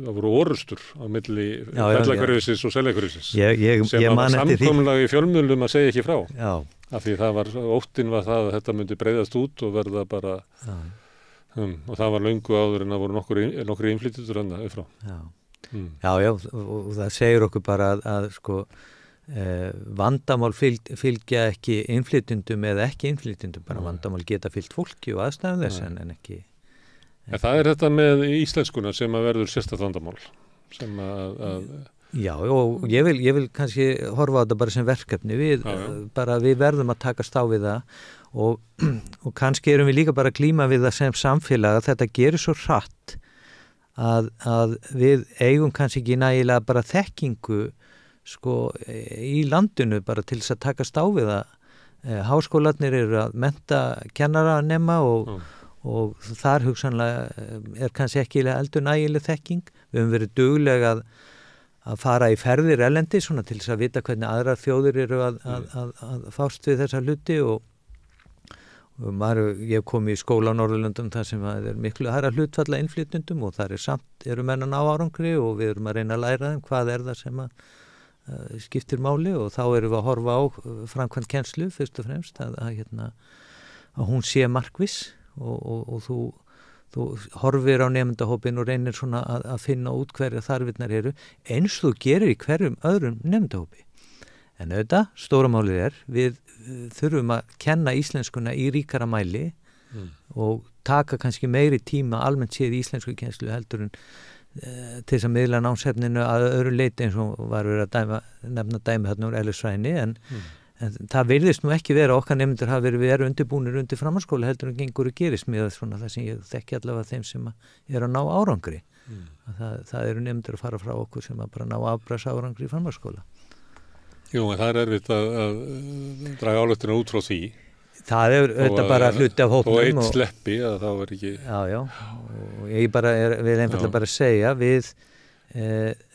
voru orrustur á milli Fellahverfisins og Seljakverfisins sem var samkomulagi í fjölmiðlum að segja ekki frá af því óttinn var það að þetta myndi breiðast út og verða bara og það var löngu áður en það voru nokkri innflytjendur annað upp frá. Já, og það segir okkur bara að vandamál fylgja ekki innflytjendum eða ekki innflytjendum, bara vandamál geta fylgt fólki og aðstæðum þess en ekki. Það þetta með íslenskuna sem að verður sérstakt vandamál sem að Já, og ég vil kannski horfa á þetta bara sem verkefni, við verðum að takast á við það og kannski erum við líka bara að glíma við það sem samfélag að þetta gerir svo hratt að við eigum kannski ekki nægilega bara þekkingu í landinu bara til þess að takast á við það. Háskólarnir eru að mennta kennaranema og þar hugsanlega kannski ekki eldur nægileg þekking. Við höfum verið dugleg að fara í ferðir erlendi svona til þess að vita hvernig aðrar þjóðir eru að fást við þessa hluti og ég kom í skóla á Norðurlöndum þar sem það miklu hærra hlutfalla innflytjendum og þar eru menn að ná árangri og við erum að reyna að læra þeim hvað það sem að skiptir máli og þá erum við að horfa á framkvæmd kennslu fyrst og fremst að hún sé markviss og þú horfir á nemendahópin og reynir svona að finna út hverja þarfirnar eru eins þú gerir í hverjum öðrum nemendahópi. En auðvitað, stóra málið við þurfum að kenna íslenskuna í ríkara mæli og taka kannski meiri tíma almennt séð í íslensku kennslu heldur en til þess að miðla námsefninu að öðru leyti eins og var verið að nefna dæmi þarna úr Ellisfræðinni en það virðist nú ekki vera okkar nemendur hafa verið undirbúnir undir framhaldsskóla heldur en gengur og gerist með svona það sem ég þekki allavega þeim sem að ná árangri. Það eru nemendur að fara frá okkur sem að bara ná afbragðs árangri í framhaldsskóla. Jú, en það erfitt að draga ályktina út frá því. Það auðvitað bara hluti af hópnum. Og einn sleppi að þá ekki... Já, og ég vil einfallega bara segja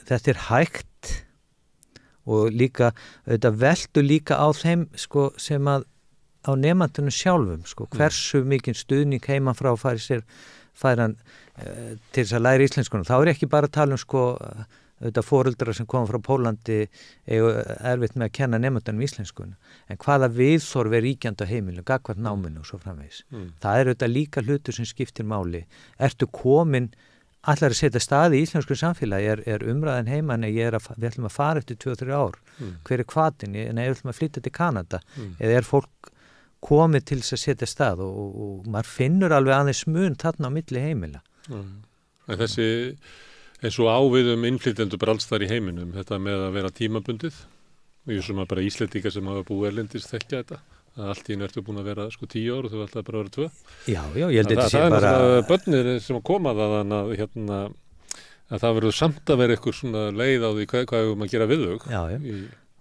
þetta hægt og líka, auðvitað veldu líka á þeim sem að á nemandunum sjálfum, hversu mikinn stuðning heima frá færa hann til þess að læra íslenskunum. Þá ekki bara að tala auðvitað foreldrar sem koma frá Pólandi erfitt með að kenna nemendunum íslenskunum. En hvaða viðþorf ríkjandi á heimilinu, gagnvart náminu og svo framvegis. Það auðvitað líka hlutur sem skiptir máli. Ertu komin, allar að setja staði í íslensku samfélagi, umræðan heima, en við ætlum að fara eftir 2-3 ár. Hver hvatinn? Nei, við ætlum að flytja til Kanada. Eða fólk komið til þess að setja stað og maður finnur alveg aðeins mun þarna á milli heimila. En þessi eins og áviðum innflytjendur bara alls þar í heiminum, þetta með að vera tímabundið. Ég sem að bara Íslendingar sem hafa búið erlendis þekkja þetta. Allt í einu ertu búin að vera 10 ár og þau alltaf bara að vera 2. Já, ég held þetta sé bara... Það er börnir sem að koma þaðan að það verður samt að vera eitthvað svona leið á því hvað við maður gera við þau. Já.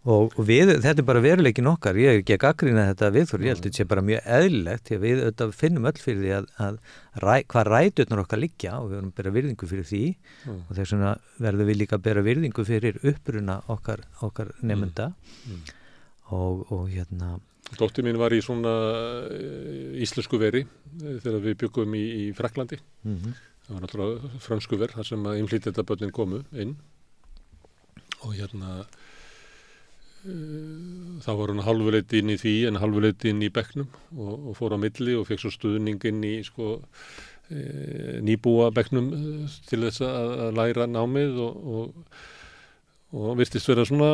Og þetta bara veruleikin okkar, ég ekki að gagnrýna þetta viðhorf, ég held þetta sé bara mjög eðlilegt því að við finnum öll fyrir því að hvað ræturnar okkar liggja og við verðum að bera virðingu fyrir því og þess vegna verðum við líka að bera virðingu fyrir uppruna okkar nemenda og Dóttir mín var í svona íslensku veri þegar við byggum í Frakklandi. Það var náttúrulega frönsku ver þar sem að innflytjendabörnin komu inn og þá var hún hálfuleiti inn í því en hálfuleiti inn í bekknum og fór á milli og fekk svo stuðning inn í nýbúa bekknum til þess að læra námið og virtist vera svona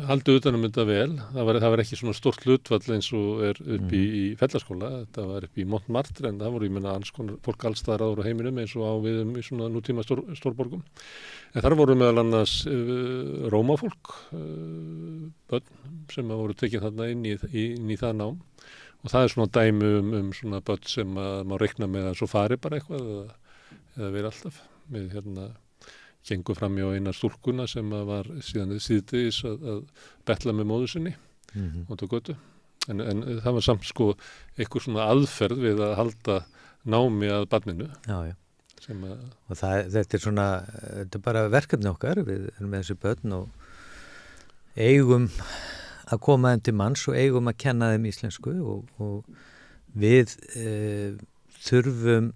haldið utanum þetta vel. Það var ekki svona stórt hlutfall eins og upp í Fellaskóla, þetta var upp í Montmartre en það voru annars konar fólk alls staðar áður á heiminum eins og á við í svona nútíma stórborgum. En þar voru meðal annars rómafólk, börn sem voru tekið þarna inn í það nám og það svona dæmi svona börn sem má reikna með að svo fari bara eitthvað eða vera alltaf með gengur fram hjá eina stúlkuna sem var síðan síðdegis að betla með móður sinni út á götu. En það var samt eitthvað svona aðferð við að halda námi að barninu. Já. Og þetta er bara verkefni okkar, við erum með þessi börn og eigum að koma þeim til manns og eigum að kenna þeim íslensku og við þurfum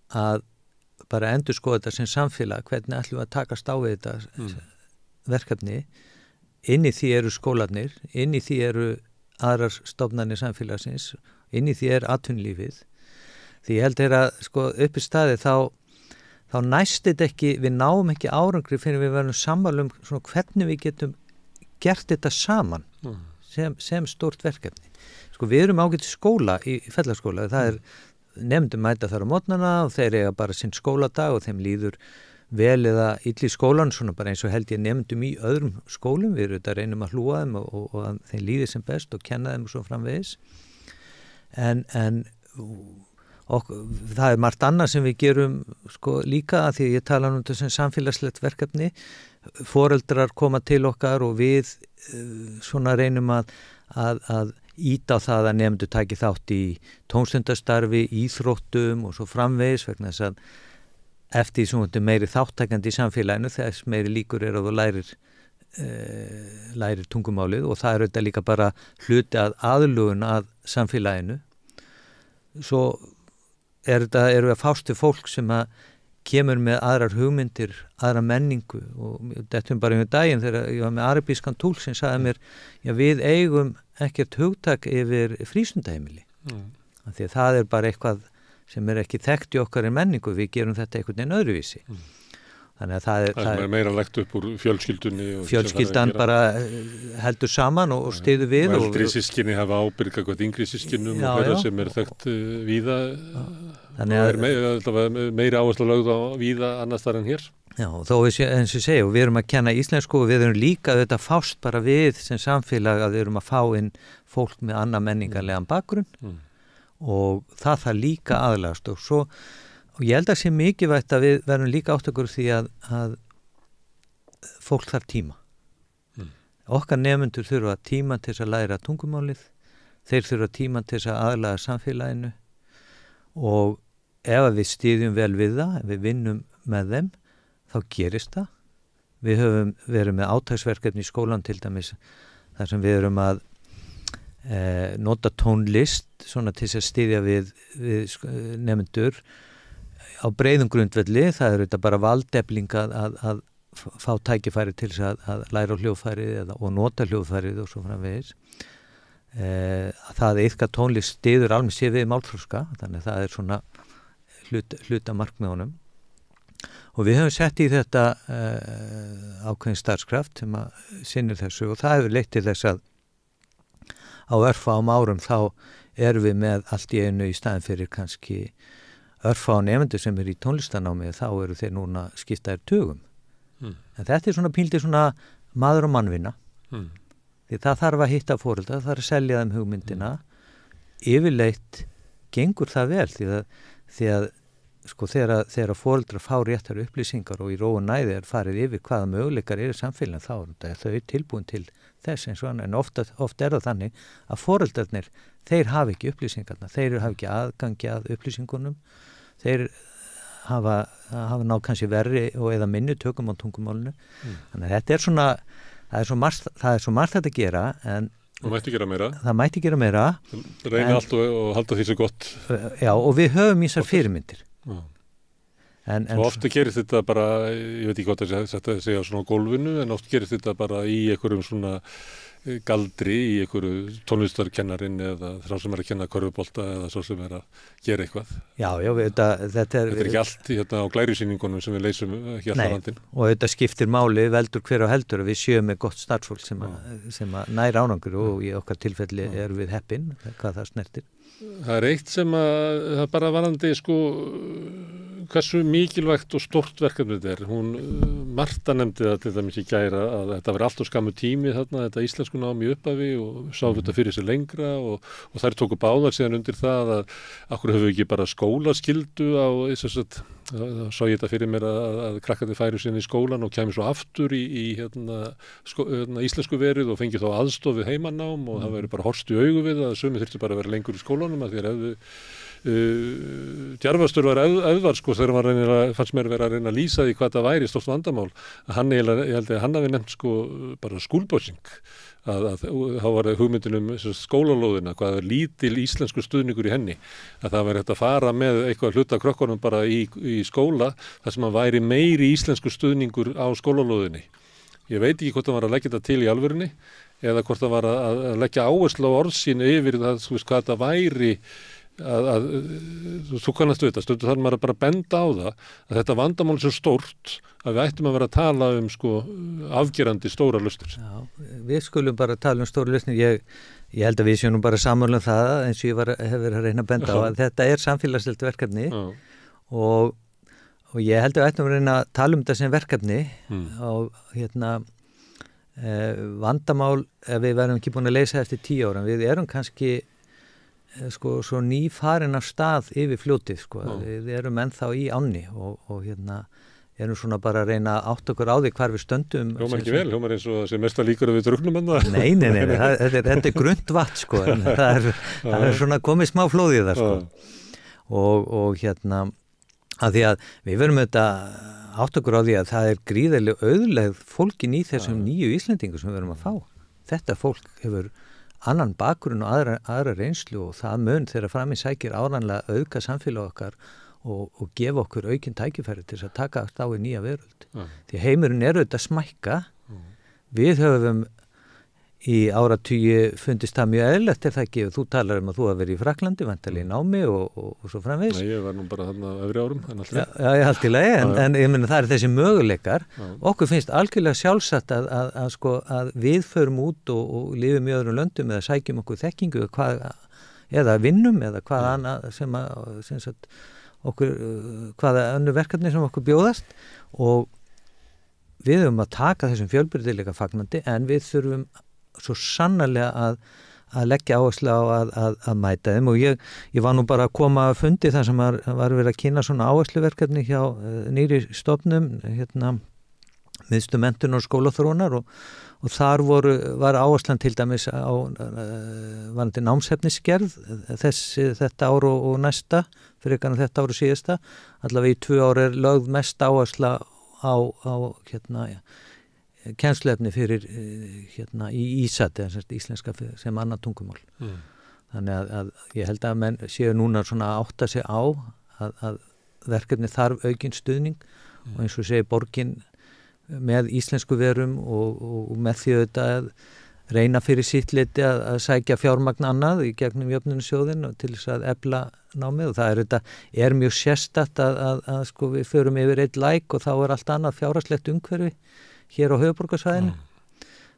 að bara endurskoða þetta sem samfélag, hvernig ætlum við að takast á við þetta verkefni. Inn í því eru skólarnir, inn í því eru aðrar stofnanir samfélagsins, inn í því atvinnulífið. Því ég held að upp í staði þá næst þetta ekki, við náum ekki árangri fyrir við verðum sammála hvernig við getum gert þetta saman sem stórt verkefni. Við erum ágætt skóla í Fellaskóla, það er nefndum mæta þar á mótnana og þeir eiga bara sinn skóladag og þeim líður vel eða illa í skólan, svona bara eins og held ég nefndum í öðrum skólum, við erum þetta reynum að hlúa þeim og að þeim líði sem best og kenna þeim og svo framvegis. En það er margt annað sem við gerum líka að því ég tala þetta sem samfélagslegt verkefni, foreldrar koma til okkar og við svona reynum að íta á það að nemendur taki þátt í tómstundastarfi, íþróttum og svo framvegis vegna þess að eftir því sem meiri þáttakandi í samfélaginu þess meiri líkur að þú lærir tungumálið og það auðvitað líka bara hluti að aðlugun að samfélaginu. Svo eru að fást við fólk sem að kemur með aðrar hugmyndir, aðra menningu og þetta bara daginn þegar ég var með arabískan túlk sem sagði mér, já við eigum ekkert hugtak yfir frístundaheimili. Því að það bara eitthvað sem ekki þekkt í okkar menningu, við gerum þetta einhvern veginn öðruvísi. Þannig að það er meira lagt upp úr fjölskyldunni. Fjölskyldan bara heldur saman og styður við. Og eldri systkini hafa ábyrgð gagnvart yngri systkinum og þeirra sem þekkt víða. Þannig að meira áhersla lögð á víða annars þar en hér. Já, þó eins og segja, við erum að kenna íslensku og við erum líka þetta fást bara við sem samfélag að við erum að fá inn fólk með annað menningarlegan bakgrunn og það þarf líka aðlagast og ég held að sé mikilvægt að við verðum líka átt okkur því að fólk þarf tíma. Okkar nemendur þurfa tíma til þess að læra tungumálið, þeir þurfa tíma til þess að aðlaga samfélaginu og ef við styðjum vel við það, ef við vinnum með þeim, þá gerist það. Við höfum verið með átaksverkefni í skólan til dæmis, þar sem við erum að nota tónlist svona til þess að styðja við nemendur á breiðum grundvelli. Það þetta bara valdefling að fá tækifæri til þess að læra á hljóðfærið og nota hljóðfærið og svo framvegis. Það iðka tónlist styður alveg sé við málþroska, þannig það er svona hluta markmiðunum. Og við höfum sett í þetta ákveðin starfskraft sem að sinnir þessu og það hefur leitt til þess að á örfáum árum þá erum við með allt í einu í staðin fyrir kannski örfá nemendur sem í tónlistanámi þá eru þeir núna skiptaðir tugum. En þetta svona píldið svona maður og mannvinna. Því það þarf að hitta foreldra, það þarf að selja þeim hugmyndina. Yfirleitt gengur það vel því að sko þegar foreldrar fá réttar upplýsingar og í ró og næði farið yfir hvaða möguleikar eru samfélagin þá er þau tilbúin til þess eins og annað, en oft það þannig að foreldrarnir, þeir hafa ekki upplýsingarna, þeir hafa ekki aðgangi að upplýsingunum, þeir hafa náð kannski verri og eða minni tökum á tungumálinu. Þannig að þetta er svona, það er svo margt að gera, en það mætti gera meira. Reyna allt og halda því svo gott. Já, og við höfum ísar fyrirmyndir. Og ofta gerist þetta bara, ég veit ekki hvað þetta segja svona á gólfinu, en oft gerist þetta bara í einhverjum svona galdri, í einhverju tónlistarkennarin eða þá sem að kenna körfubolta eða svo sem að gera eitthvað. Já, þetta er ekki allt hérna á glærusýningunum sem við leysum ekki alltaf landin. Og þetta skiptir máli veldur hver á heldur að við séum með gott starfsfólk sem að næra árangur og í okkar tilfelli erum við heppin, hvað það snertir. Það er eitt sem að það bara varandi hversu mikilvægt og stórt verkefni þetta er. Marta nefndi það til dæmis í gæra að þetta var allt og skammu tími þarna, þetta íslensku námi upphafi og sá þetta fyrir sig lengra og þær tóku báðar síðan undir það að akkur höfum við ekki bara skólaskyldu á þess að sá ég þetta fyrir mér að krakkandi færi síðan í skólan og kæmi svo aftur í íslensku verið og fengi þá aðstoð við heimanám og það verið bara horfst í augu við að sumir þyrftu bara að vera lengur í skólanum að því Djarfastur var auðvar sko þegar hann fannst mér vera að reyna að lýsa því hvað það væri stórt vandamál að ég held að hann hafi nefnt sko bara skúlbósing að þá var hugmyndin skólalóðina hvað er lítil íslensku stuðningur í henni að það væri hægt að fara með eitthvað hluta krökkunum bara í skóla þar sem að væri meiri íslensku stuðningur á skólalóðinni. Ég veit ekki hvort það var að leggja þetta til í alvörunni eða hvort það var að leggja áherslu á orð sín yfir það hvað það væri þú kannast við þetta, stundu þarf maður að bara benda á það að þetta vandamál er svo stórt að við ættum að vera að tala sko afgerandi stóra lausnir. Já, við skulum bara tala um stóra lausnir. Ég held að við séum nú bara sammála um það eins og ég hef verið að reyna að benda á að þetta er samfélagslegt verkefni og ég held að við ættum að reyna að tala um þetta sem verkefni og vandamál ef við verðum ekki búin að leysa eftir 10 ára, við erum kannski sko svo nýfarin af stað yfir fljótið sko, við erum ennþá í ánni og erum svona bara að reyna að átta okkur á því hvar við stöndum. Hljómar ekki vel, hljómar eins og það sé mesta líkur að við drugnum en það. Nei, þetta er grunnt vatn sko, en það er svona komið smá flóð í það sko. Og hérna, að því að við verum auðvitað átta okkur á því að það er gríðarlega auðlegð fólkin í þessum nýju Íslendingu sem við verum að fá. Þetta fólk hefur annan bakgrunn og aðra reynslu og það mun þegar fram í sækir áranlega auðga samfélag okkar og gefa okkur aukinn tækifæri til þess að taka á í nýja veröld. Því heimurinn er auðvitað smækka. Við höfum í áratugi fundist það mjög eðlilegt það ekki. Þú talar að þú hafa verið í Frakklandi, væntanlega í námi og svo framvegis. Nei, ég var nú bara þarna öðru árum. Já, allt í lagi, en ég meina það þessi möguleikar. Okkur finnst algjörlega sjálfsagt að við förum út og lifum í öðrum löndum eða sækjum okkur þekkingu eða vinnum eða hvað annað sem hvaða önnu verkefni sem okkur bjóðast og við höfum að taka þessum fjölbreytileika fagnandi en við þurfum svo sannarlega að leggja áherslu á að mæta þeim og ég var nú bara að koma að fundi þar sem var verið að kynna svona áhersluverkefni hjá nýri stofnum miðstöð menntunar og skólaþróunar og þar var áherslan til dæmis á varandi námsefnisgerð þetta ár og næsta fyrir ekki þetta ár og síðasta allavega í 2 ár lögð mest áhersla á kennsluefni fyrir í ISAT íslenska sem annað tungumál þannig að ég held að menn séu núna svona að átta sig á að verkefni þarf aukinn stuðning og eins og segi borgin með íslensku verum og með því auðvitað að reyna fyrir sitt leyti að sækja fjármagn annað í gegnum jöfnunarsjóðinn og til þess að efla námið og það er mjög sérstakt að sko við förum yfir einn læk og þá allt annað fjárhagslegt umhverfi hér á höfuðborgarsvæðinu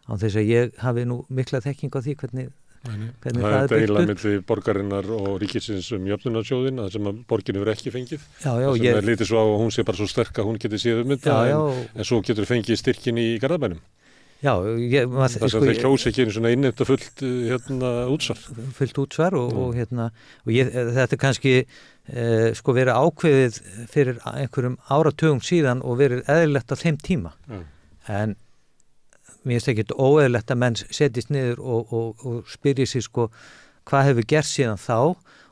á þess að ég hafi nú mikla þekking á því hvernig það er deila milli borgarinnar og ríkisins jöfnunarsjóðinn það sem að borgin hefur ekki fengið það sem litið svo á að hún sé bara svo sterk að hún geti séð þetta en svo getur fengið styrkin í Garðabænum það sem þeir kjósi ekki svona innheimta fullt útsvar fullt útsvar og þetta er kannski sko verið ákveðið fyrir einhverjum áratugum síðan og verið eðlilegt á þeim tíma en mér finnst ekkert óeðlilegt að menn setjist niður og spyrji sig sko hvað hefur gerst síðan þá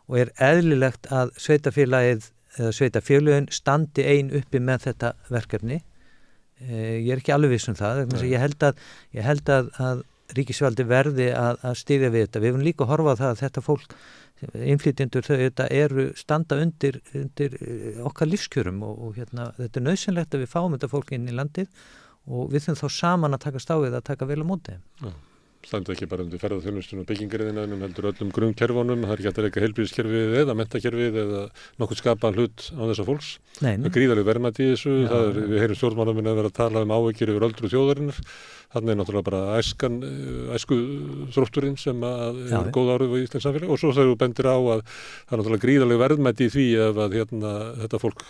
og er eðlilegt að sveitafélagið eða sveitafélögin standi ein uppi með þetta verkefni. Ég er ekki alveg viss það. Ég held að ríkisvaldi verði að styðja við þetta. Við höfum líka að horfa á það að þetta fólk, innflytjendur þau standa undir okkar lífskjörum og þetta er nauðsynlegt að við fáum þetta fólk inn í landið og við þurfum þá saman að takast á við að taka vel á móti. Standi ekki bara undir ferðaþjónustun og byggingariðnaðinum heldur öllum grunnkerfunum, það er ekki hægt að reka heilbrigðiskerfið eða menntakerfið eða nokkuð skapa hlut á þessa fólks. Það er gríðarleg verðmæti í þessu, við heyrum stjórnmálamenn að vera að tala áhyggjur yfir öldru þjóðarinnar. Þannig er náttúrulega bara æsku þrótturinn sem er góð áhrif í íslenskt samfélag og svo þegar þú bendir á að það er náttúrulega gríðarleg verðmæti í því ef að þetta fólk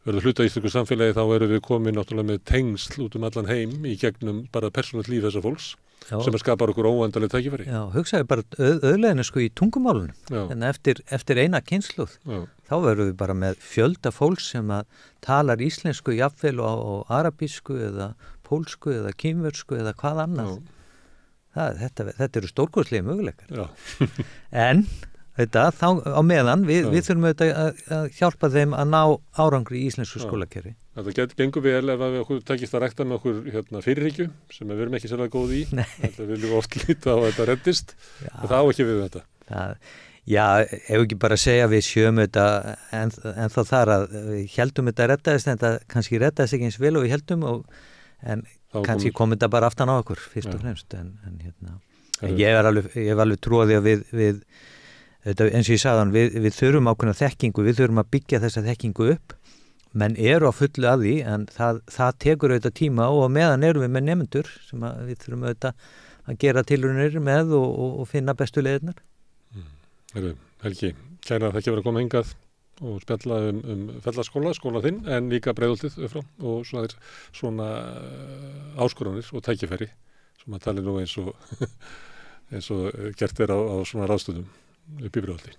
verður hluta í íslensku samfélagi þá erum við komin náttúrulega með tengsl út allan heim í gegnum bara persónulegt líf þessa fólks sem skapar okkur óendanleg tækifæri. Já, hugsaðu bara auðleginu sko í tungumálunum en eftir eina kynslóð þá verður við bara með fjölda fólks sem að talar íslensku jafnvel og arabísku eða pólsku eða kínversku eða hvað annað. Þetta eru stórkostlegir möguleikar. En þetta, þá á meðan, við þurfum að hjálpa þeim að ná árangri í íslensku skólakerfi. Þetta gengur vel ef við okkur takist að rækta með okkur fyrirhyggju sem við erum ekki sérlega góð í. Við viljum oft líta á að þetta reddist, en það á ekki við þetta. Já, ef ekki bara segja við sjöum þetta en þá þar að við heldum þetta reddaðist en þetta kannski reddaðist ekki eins vel og við heldum en kannski kom þetta bara aftan á okkur fyrst og fremst. Ég hef alveg trúið að við eins og ég sagði hann, við þurfum ákveðna þekkingu, við þurfum að byggja þessa þekkingu upp, menn eru á fullu að því, en það tekur auðvitað tíma og meðan erum við með nemendur sem við þurfum auðvitað að gera tilraunir með og finna bestu leiðirnar. Helgi, kæra þakki fyrir að koma hingað og spjalla Fellaskóla, skóla þinn, en líka Breiðholtið frá og svona áskoranir og tækifæri sem að tala nú eins og gert á svona ráðstöðum upp í Breiðholti.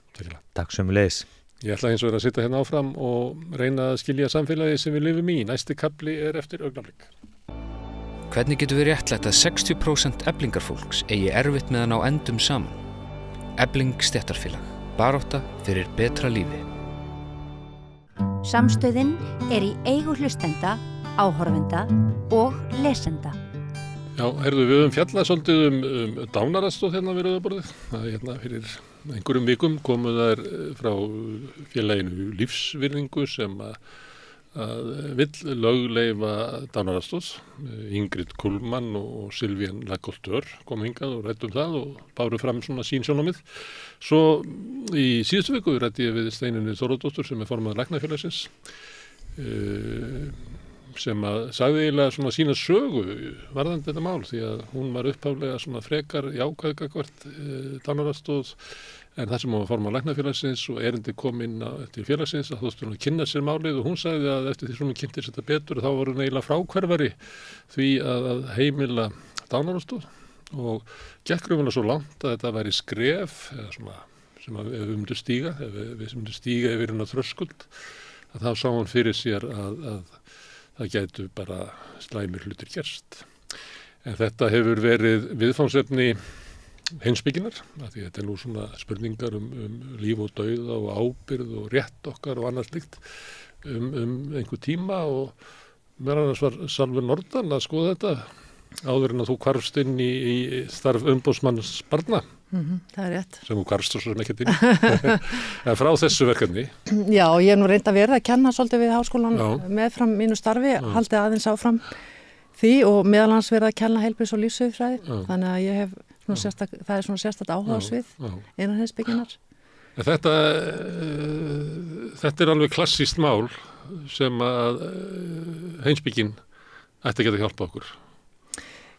Takk sömuleiðis. Ég ætla eins og að sitja hérna áfram og reyna að skilja samfélagi sem við lifum í. Næsti kafli eftir augnablik. Hvernig getur við réttlætt að 60% eflingarfólks eigi erfitt með að ná endum saman? Efling stéttarfélag. Barátta fyrir betra lífi. Samstöðin í eigu hlustenda, áhorfenda og lesenda. Já, við höfum fjallað svolítið dánaraðstoð hérna við Rauðaborðið. Hérna fyrir einhverjum vikum komu þær frá félaginu Lífsvirðingu sem að vill lögleifa dánaraðstoð. Ingrid Kullmann og Silvían Lakoltör komu hingað og ræddu það og báru fram svona sín sjónarmið. Svo í síðustu viku ræddi ég við Steinunni Þórðardóttur sem formaður Læknafélagsins sem að sagði eiginlega svona sína sögu varðandi þetta mál því að hún var upphaflega svona frekar jákvæð gagnvart dánaraðstoð en það sem hún var formaður Læknafélagsins og erindi kom inn til félagsins að þóttu hún að kynna sér málið og hún sagði að eftir því hún kynnti þetta betur þá var hún eiginlega fráhverfari því að heimila dánaraðstoð og gekk raunverulega svo langt að þetta væri skref eða svona sem að við myndum stíga, ef við myndum stíga yfir hennar þröskuld að þá sá hún fyrir sér að það gætu bara slæmir hlutir gerst. En þetta hefur verið viðfangsefni heimspekinnar, af því þetta nú svona spurningar líf og dauða og ábyrgð og rétt okkar og annað slíkt einhver tíma og meðal annars var Salvör Nordal að skoða þetta áður en að þú hvarfst inn í starf umboðsmanns barna. Það rétt. Sem þú hvarfst svo sem ekkert inn. En frá þessu verkefni. Já, ég hef nú reynd að verða að kenna svolítið við háskólan meðfram mínu starfi, haldið aðeins áfram því og meðal annars verða að kenna heilbrigðis- og lífsviðfræði. Þannig að ég hef það er svona sérstakt áhugasvið innan heimspekinnar. Þetta alveg klassískt mál sem að heimspekin ætti að geta hjálpa okkur.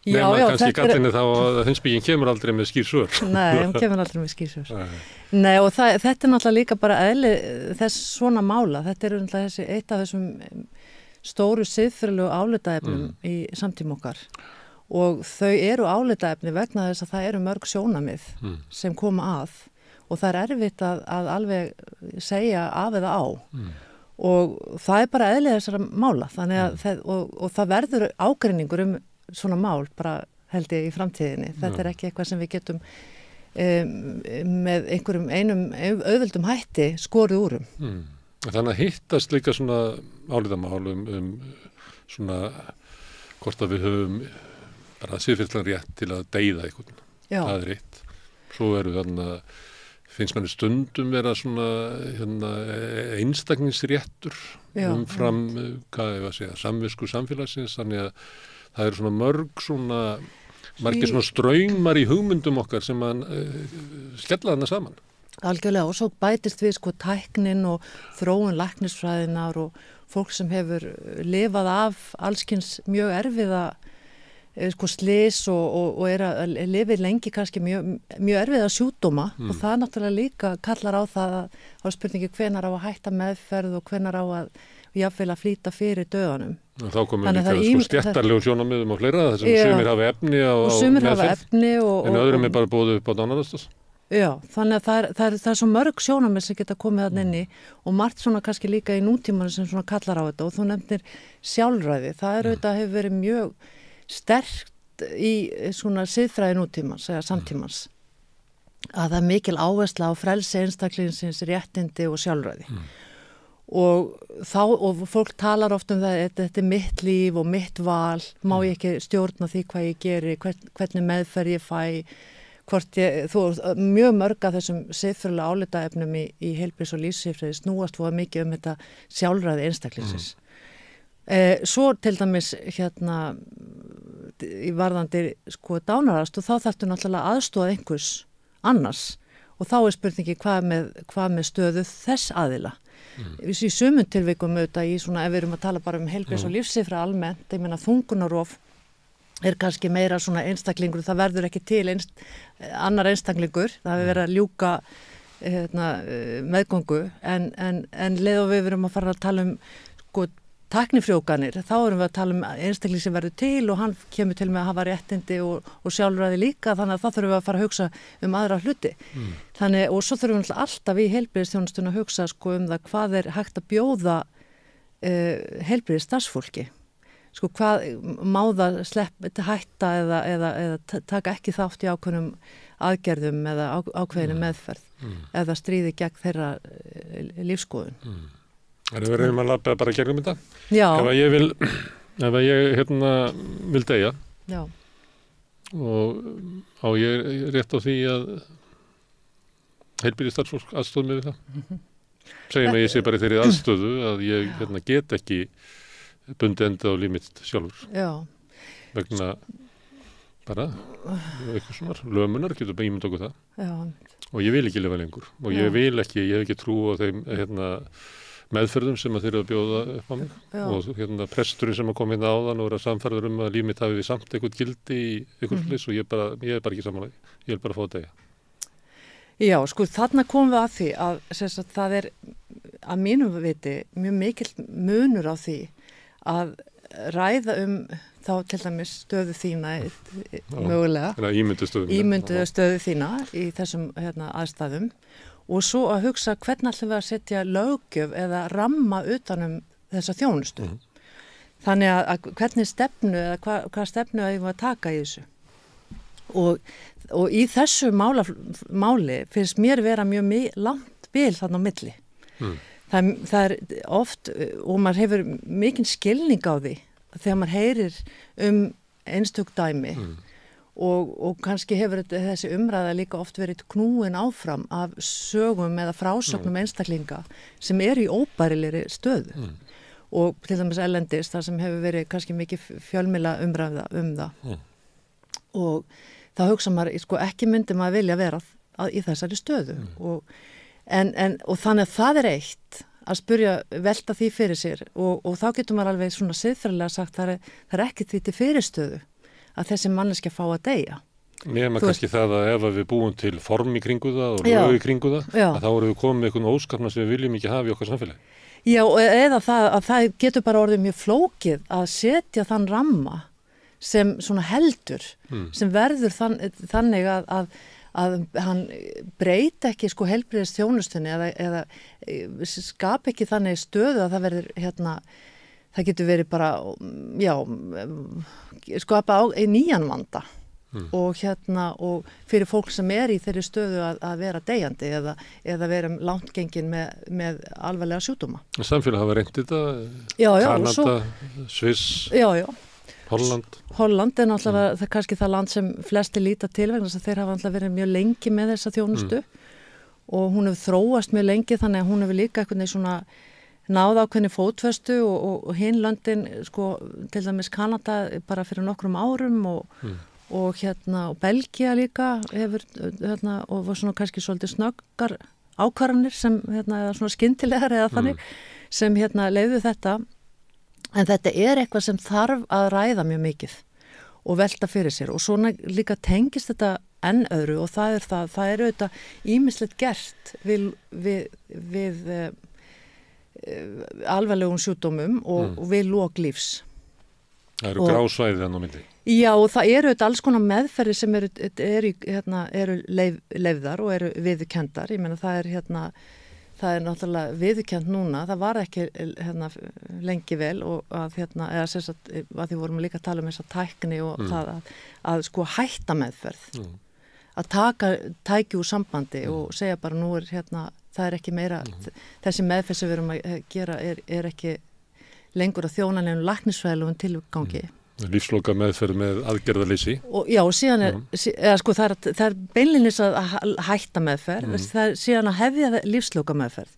Nema kannski gallinni þá að heimspekin kemur aldrei með skýr svör. Nei, hún kemur aldrei með skýr svör. Nei, og þetta náttúrulega líka bara eðli þess svona mála. Þetta náttúrulega eitt af þessum stóru siðferðilegu álitaefnum í samtíma okkar. Og þau eru álitaefni vegna þess að það eru mörg sjónarmið sem koma að og það erfitt að alveg segja af eða á og það bara eðlið þessara mála þannig að og það verður ágreiningur svona mál bara held ég í framtíðinni. Þetta ekki eitthvað sem við getum með einum auðveldum hætti skorið úr. Þannig að hittast líka svona álitamál svona hvort að við höfum bara siðferðislegan rétt til að deyða einhvern. Það er eitt. Svo finnst manni stundum vera svona einstaklingsréttur umfram, samvisku samfélagsins, þannig að það eru svona margir svona straumar í hugmyndum okkar sem að skella þarna saman. Algjörlega og svo bætist við tæknin og þróun læknisfræðinar og fólk sem hefur lifað af allskyns mjög erfiða slys og að lifi lengi kannski mjög erfiða sjúkdóma og það náttúrulega líka kallar á það að spurningi hvenær á að hætta meðferð og hvenær á að jafnvel að flýta fyrir döðanum. Þá komum við líka stjættarlegum sjónarmiðum og fleira þessum sumir hafa efni á meðferð en öðrum bara boðið upp á dánaraðstoð. Já, þannig að það er svo mörg sjónarmið sem geta komið þarna inni og margt svona kannski líka í nútímanum sem svona kallar á þetta og þú nefnir sjálfræði. Það auðvitað hefur verið mjög sterkt í svona siðfræði nútímans eða samtímans að það er mikil áhersla á frelsi einstaklingsins réttindi og sjálfræði og fólk talar oft það þetta er mitt líf og mitt val má ég ekki stjórna því hvað ég geri hvernig meðferð ég fæ mjög mörg af þessum siðferðilega álitaefnum í heilbrigðis- og lífsviðfræði snúast voða mikið þetta sjálfræði einstaklingsins. Svo til dæmis í varðandi dánaraðstoð þá þarftu náttúrulega aðstoða einhvers annars og þá er spurningi hvað með stöðu þess aðila. Í sumum tilvikum auðvitað ef við erum að tala bara heilbrigðis- og lífsviðfræði almennt, ég meina þungunarof er kannski meira svona einstaklingur, það verður ekki til annar einstaklingur, það hefur verið að ljúka meðgöngu en leið og við erum að fara að tala tæknifrjókanir, þá erum við að tala einstakling sem verður til og hann kemur til með að hafa réttindi og sjálfræði líka, þannig að þá þurfum við að fara að hugsa aðra hluti. Þannig, og svo þurfum við alltaf í heilbrigðisþjónustunni að hugsa sko það hvað hægt að bjóða heilbrigðisstarfsfólki. Sko hvað má það hætta eða taka ekki þátt í ákveðnum aðgerðum eða ákveðinu meðferð eða stríði gegn þeirra lífskoðun. Það er verið að labba bara gegnum þetta? Já. Ef ég vil deyja Já. og á ég rétt á því að heilbrigðisstarfsfólk aðstoð mig við það. Segjum að ég sé bara í þeirri aðstöðu að ég get ekki bundið enda á líf mitt sjálfur. Já. Vegna bara eitthvað svona lömunar, getur bara ímynd okkur það. Já. Og ég vil ekki lifa lengur og ég hef ekki trú á þeim meðferðum sem að þeir eru að bjóða upp á mig. Já. Og presturinn sem að kom áðan og vera samfærður að líf mitt hafi samt eitthvað gildi í eitthvað slis og ég er bara ekki samanlega. Ég vil bara fá að deyja. Já, sko þarna komum við að því að það er að mínum viti mjög mikill munur á því að ræða þá til dæmis stöðu þína mögulega. Ímyndu stöðu þína í þessum aðstæðum. Og svo að hugsa hvernig ætlum við að setja löggjöf eða ramma utanum þessa þjónustu. Þannig að hvernig stefnu eða hvað stefnu að ég var að taka í þessu. Og í þessu máli finnst mér vera mjög langt bil þarna á milli. Það er oft, og maður hefur mikinn skilning á því þegar maður heyrir einstök dæmi. Og kannski hefur þessi umræða líka oft verið knúin áfram af sögum eða frásögnum einstaklinga sem eru í óbærilegri stöðu. Og til dæmis erlendis þar sem hefur verið kannski mikið fjölmiðla umræða það. Og þá hugsa maður, sko ekki myndi maður vilja vera í þessari stöðu. Og þannig að það er eitt að spyrja, velta því fyrir sér og þá getur maður alveg svona siðferðilega sagt það er ekki því til fyrirstöðu að þessi manneskja fá að deyja. Nema kannski það að ef við búum til form í kringu það og lög í kringu það, að þá erum við komið með einhvern óskapna sem við viljum ekki hafa í okkar samfélagi. Já, eða það getur bara orðið mjög flókið að setja þann ramma sem svona heldur, sem verður þannig að hann breyti ekki sko heilbrigðisþjónustunni eða skapa ekki þannig stöðu að það verður það getur verið bara, skapa í nýjan vanda og fyrir fólk sem er í þeirri stöðu að vera deyjandi eða vera langt gengin með alvarlega sjúkdóma. Samfélag hafa reynt þetta, Kanada, Sviss, Holland er náttúrulega það kannski það land sem flesti líta til vegna þess að þeir hafa náttúrulega verið mjög lengi með þessa þjónustu og hún hefur þróast mjög lengi þannig að hún hefur líka eitthvað svona náð ákveðni fótfestu og hinn löndin, sko, til dæmis Kanada bara fyrir nokkrum árum og Belgía líka hefur, og var svona kannski svolítið snöggar ákvarðanir sem, eða svona skyndilegar eða þannig, sem leyfðu þetta, en þetta er eitthvað sem þarf að ræða mjög mikið og velta fyrir sér og svona líka tengist þetta enn öðru og það er auðvitað ýmislegt gert við alvarlegum sjúkdómum og við lok lífs. Það eru grásvæði þannig á milli. Já, og það eru alls konar meðferði sem eru leyfðar og eru viðurkenndar. Ég meina það er náttúrulega viðurkennt núna. Það var ekki lengi vel og að því vorum líka að tala um þessa tækni og það að sko hætta meðferð. Að taka tæki úr sambandi og segja bara nú það er ekki meira, þessi meðferð sem við erum að gera er ekki lengur að þjóna nefnum læknisfræðilegum tilgangi. Lífsloka meðferð með aðgerðaleysi. Já, og síðan það er beinlínis að hætta meðferð, það er síðan að hefja lífsloka meðferð.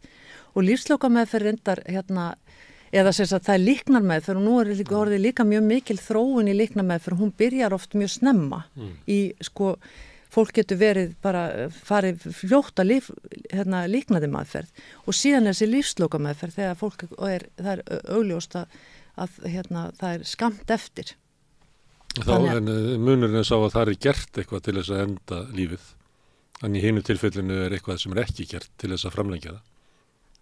Og lífsloka meðferð reyndar eða það er líknarmeðferð og nú er orðið líka mjög mikil þróun í líknarmeðferð, hún byrjar oft mjög snemma í sko fólk getur verið bara farið fljótt að líknandi meðferð og síðan þessi lífsloka meðferð þegar fólk það er augljóst að það er skammt eftir. En munurinn sá að það er gert eitthvað til þess að enda lífið. En í hinu tilfellinu er eitthvað sem er ekki gert til þess að framlengja það.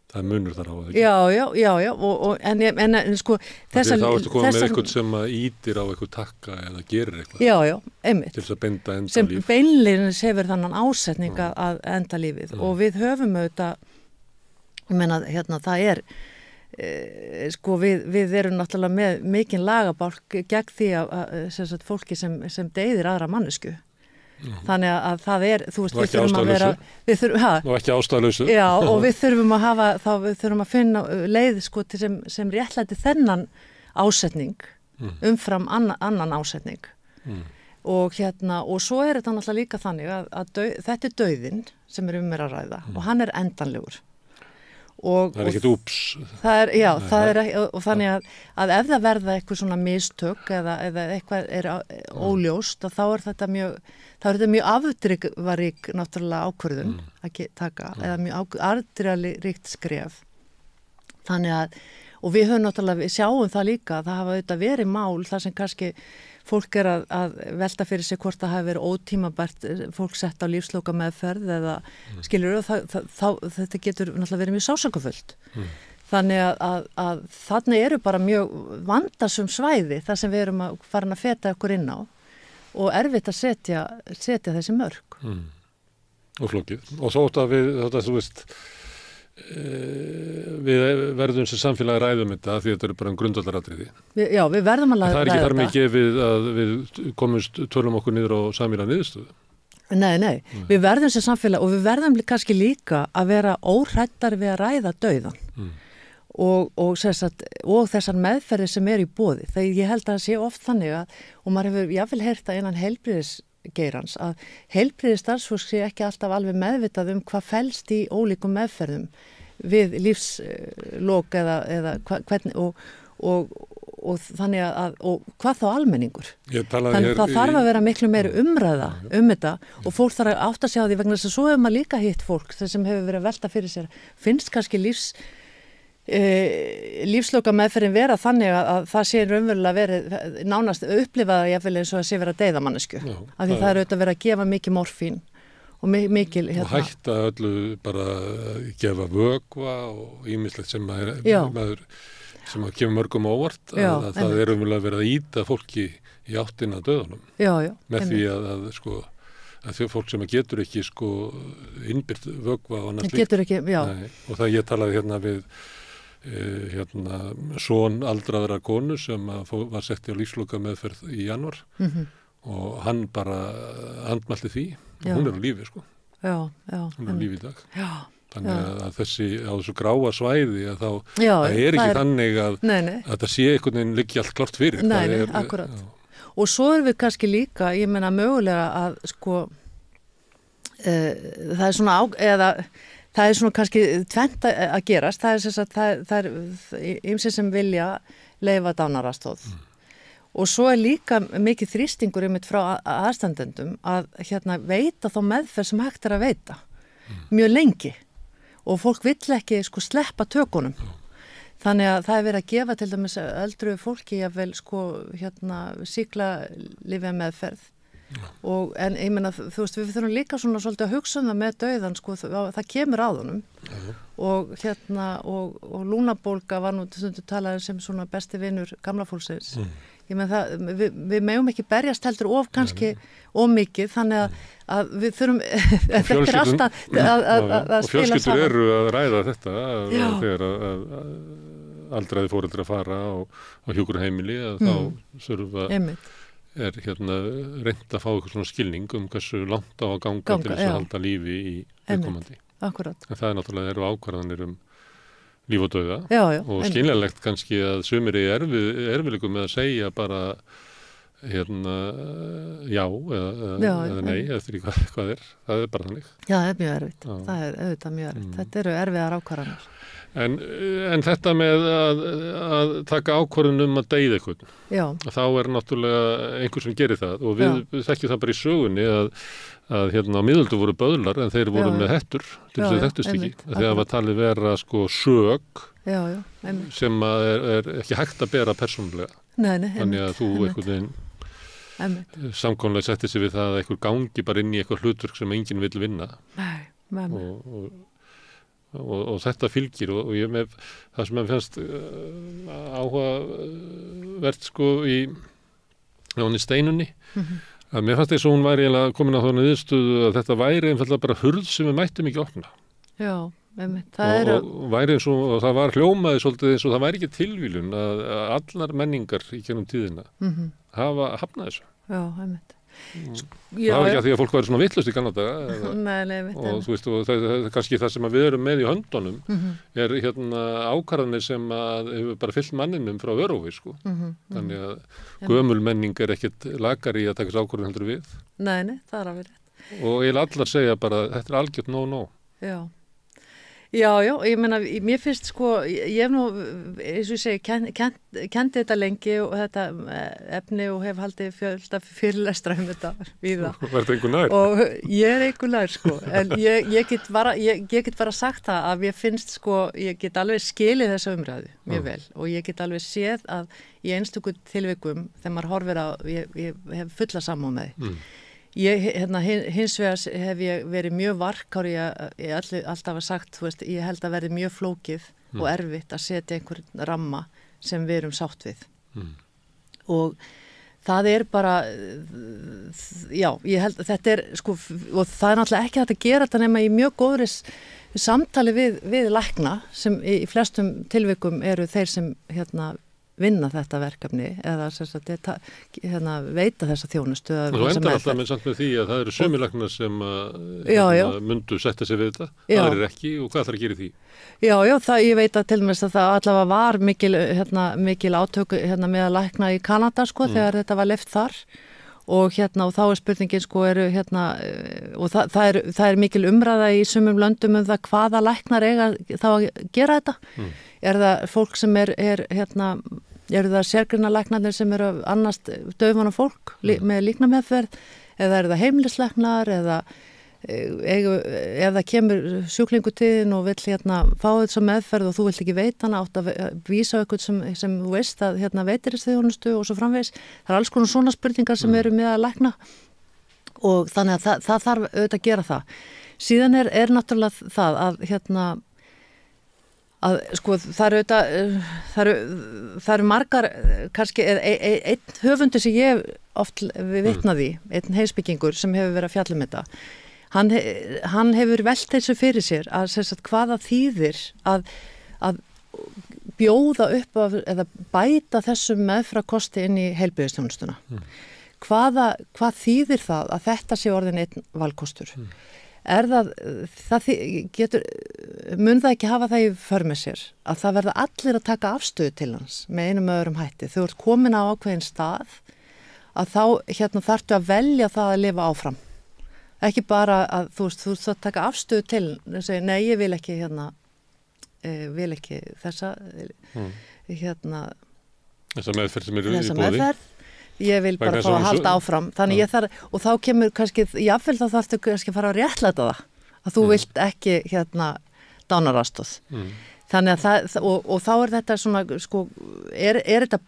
Það munur þar á það ekki. Já, en sko þessar... Þá ertu komið með eitthvað sem að ítir á eitthvað takka eða gerir eitthvað. Já, einmitt. Til þess að benda enda sem líf. Sem beinlínis hefur þannan ásetning að enda lífið og við höfum auðvitað, ég meina, hérna, það er, sko, við erum náttúrulega með mikinn lagabálk gegn því að fólki sem deyðir aðra mannesku. Þannig að það er, þú veist, við þurfum að vera og ekki ástæðulausu. Já, og við þurfum að hafa við þurfum að finna leið sko til sem réttlæti þennan ásetning umfram annan ásetning og hérna, og svo er þetta náttúrulega líka þannig að þetta er dauðinn sem er að ræða og hann er endanlegur. Og, það er ekkert úps. Það er, og þannig að ef það verða eitthvað svona mistök eða eitthvað er óljóst, þá er þetta mjög afdrifarík náttúrulega ákvörðun að taka, eða mjög afdrifaríkt skref. Þannig að, og við höfum náttúrulega, við sjáum það líka, það hafa auðvitað verið mál þar sem kannski fólk er að velta fyrir sig hvort það hafi verið ótímabært fólk sett á lífsloka meðferð eða skilur þetta getur náttúrulega verið mjög sásakafullt. Þannig að þarna eru bara mjög vandasum svæði þar sem við erum að fara að feta okkur inn á og erfitt að setja þessi mörk. Og flókið. Og svo þetta þú veist við verðum sem samfélagi ræðum þetta því þetta er bara grundvallaratriði. Já, við verðum að ræða þetta. Það er ekki þar mikið við komumst tölum okkur niður á sameiginlega niðurstöðu. Nei, við verðum sem samfélag og við verðum kannski líka að vera óhrættar við að ræða dauðan og þessar meðferðir sem er í boði. Þegar ég held að það sé oft þannig og maður hefur jafnvel heyrt það innan heilbrigðisgeirans að heilbrigðisstarfsfólk sé ekki alltaf alveg meðvitað hvað felst í ólíkum meðferðum við lífslok eða hvernig og þannig og hvað þá almenningur. Þannig það þarf að vera miklu meiri umræða þetta og fólk þarf að átta sig á því vegna þess að svo hefur maður líka hitt fólk sem hefur verið að velta fyrir sér finnst kannski lífsloka meðferðin vera þannig að það sé raunverulega verið nánast upplifaða jafnvel eins og að sé vera deyðamannesku af því það er auðvitað verið að gefa mikið morfín og mikil og hætta öllu bara að gefa vökva og ýmislegt sem maður sem að kemur mörgum óvart að það er raunverulega verið að ýta fólki í áttina dauðanum með því að því fólk sem getur ekki innbyrt vökva og annars líkt og það ég talaði hérna við son aldraðra konu sem var sett í lífsloka meðferð í janúar og hann bara andmælti því og hún er á lífi hún er á lífi í dag þannig að þessu gráa svæði að það er ekki þannig að þetta sé einhvern veginn liggi allt klart fyrir akkurat og svo erum við kannski líka, ég meina mögulega að það er svona það er svona kannski tvennt að gerast, það er ýmsir sem vilja leyfa dánaraðstoð og svo er líka mikið þrýstingur frá aðstandendum að veita þá meðferð sem hægt er að veita mjög lengi og fólk vill ekki sleppa tökunum þannig að það er verið að gefa til dæmis öldru fólki jafnvel sýklalyfja meðferð en ég meina, þú veist, við þurfum líka svona svolítið að hugsa það með dauðan það kemur á honum og lúnabólga var nú stundu talað sem svona besti vinur gamla fólksins ég meina við megum ekki berjast heldur kannski of mikið þannig að við þurfum þetta er alltaf og fjölskyldur eru að ræða þetta þegar aldraði foreldrar að fara á hjúkrunarheimili að þá þurfa reynt að fá eitthvað svona skilning hversu langt á að ganga til þess að halda lífi í viðkomandi. Akkurat. En það það eru ákvarðanir líf og dauða og skiljanlegt kannski að sumir erfiðleikum með að segja bara já eða nei eftir hvað það er bara þannig. Já, það er mjög erfitt. Það er auðvitað mjög erfitt. Þetta eru erfiðar ákvarðanir. En þetta með að taka ákvörðun að deyða eitthvað, þá er náttúrulega einhver sem gerir það og við þekkjum það bara í sögunni að á miðöldu voru böðlar en þeir voru með hettur til þess að þekktust ekki. Þegar var talið vera sök sem er ekki hægt að bera persónulega. Þannig að þú einhvern veginn samkomlega setti sig við það að einhver gangi bara inn í eitthvað hlutverk sem enginn vill vinna. og þetta fylgir og ég með það sem mér finnst áhugavert sko í Steinunni að mér fannst þess að hún væri eiginlega komin á þannig niðurstöðu að þetta væri einfallega bara hurð sem við mættum ekki opna. Já, og væri eins og það var hljómaði svolítið eins og það væri ekki tilvílun að allar menningar í gennum tíðina hafa hafnað þessu. Já, einmitt. Það var ekki að því að fólk væri svona vitlaust í gamla daga og þú veist og það er kannski það sem við erum með í höndunum er hérna ákvarðanir sem að hefur bara fyllt manninum frá örófi sko. Þannig að gömul menning er ekkert lakari í að taka þessu ákvarðan heldur við. Nei, það er að vera. Og eiginlega allar segja bara þetta er algjört no. Já, ég meina, mér finnst sko, ég hef nú, eins og ég segi, kendi þetta lengi og þetta efni og hef haldið fjölda fyrirlestra þetta við það. Verður einhver nær? Og ég einhver nær sko, en ég get bara sagt það að ég finnst sko, ég get alveg skilið þessa umræðu mjög vel og ég get alveg séð að í einstöku tilvikum þegar maður horfir á, ég hef fulla sammála með því. Hins vegar hef ég verið mjög varkár ég alltaf að sagt, þú veist, ég held að verði mjög flókið og erfitt að setja einhvern ramma sem við erum sátt við. Og það er bara, já, ég held að þetta er, sko, og það er náttúrulega ekki hægt að gera þetta nema í mjög góðri samtali við lækna sem í flestum tilvikum eru þeir sem, vinna þetta verkefni eða veita þessa þjónustu. Þú endar alltaf með samt með því að það eru sömulæknar sem mundu setja sig við þetta, það er ekki og hvað þarf að gera í því? Já, ég veit að til og með að það allavega var mikil átök með að lækna í Kanada sko þegar þetta var leyft þar og þá er spurningin sko og það er mikil umræða í sumum löndum það hvaða læknar eiga þá að gera þetta. Er það fólk sem eru það sérgreinalæknarnir sem eru annast daufana fólk með líknameðferð eða eru það heimilislæknar eða ef það kemur sjúklingu til þín og vill fá þessa meðferð og þú vilt ekki veita hana átt að vísa okkur sem þú veist að veitir þessi þjónustu og svo framvegis. Það er alls konar svona spurningar sem eru með að lækna og þannig að það þarf auðvitað að gera það. Síðan er náttúrulega það að sko það eru margar kannski einn höfundur sem ég oft vitnaði, einn heimspekingur sem hefur verið að fjalla um þetta. Hann hefur velt þessu fyrir sér að hvaða þýðir að bjóða upp eða bæta þessum meðfrakosti inn í heilbrigðisþjónustuna. Hvað þýðir það að þetta sé orðin einn valkostur? Mun það ekki hafa það í för með sér að það verða allir að taka afstöðu til hans með einum öðrum hætti. Þú ert komin á ákveðin stað að þá þarftu að velja það að lifa áfram. Ekki bara að þú ert að taka afstöðu til og segja nei ég vil ekki vil ekki þessa þessa meðferð sem eru í boði. Ég vil bara fá að halda áfram. Þannig ég þarf, og þá kemur kannski, jáfnvel þá þarftu kannski að fara að réttlæta það. Að þú vilt ekki dánaraðstoð. Þannig að og þá er þetta svona, sko, þetta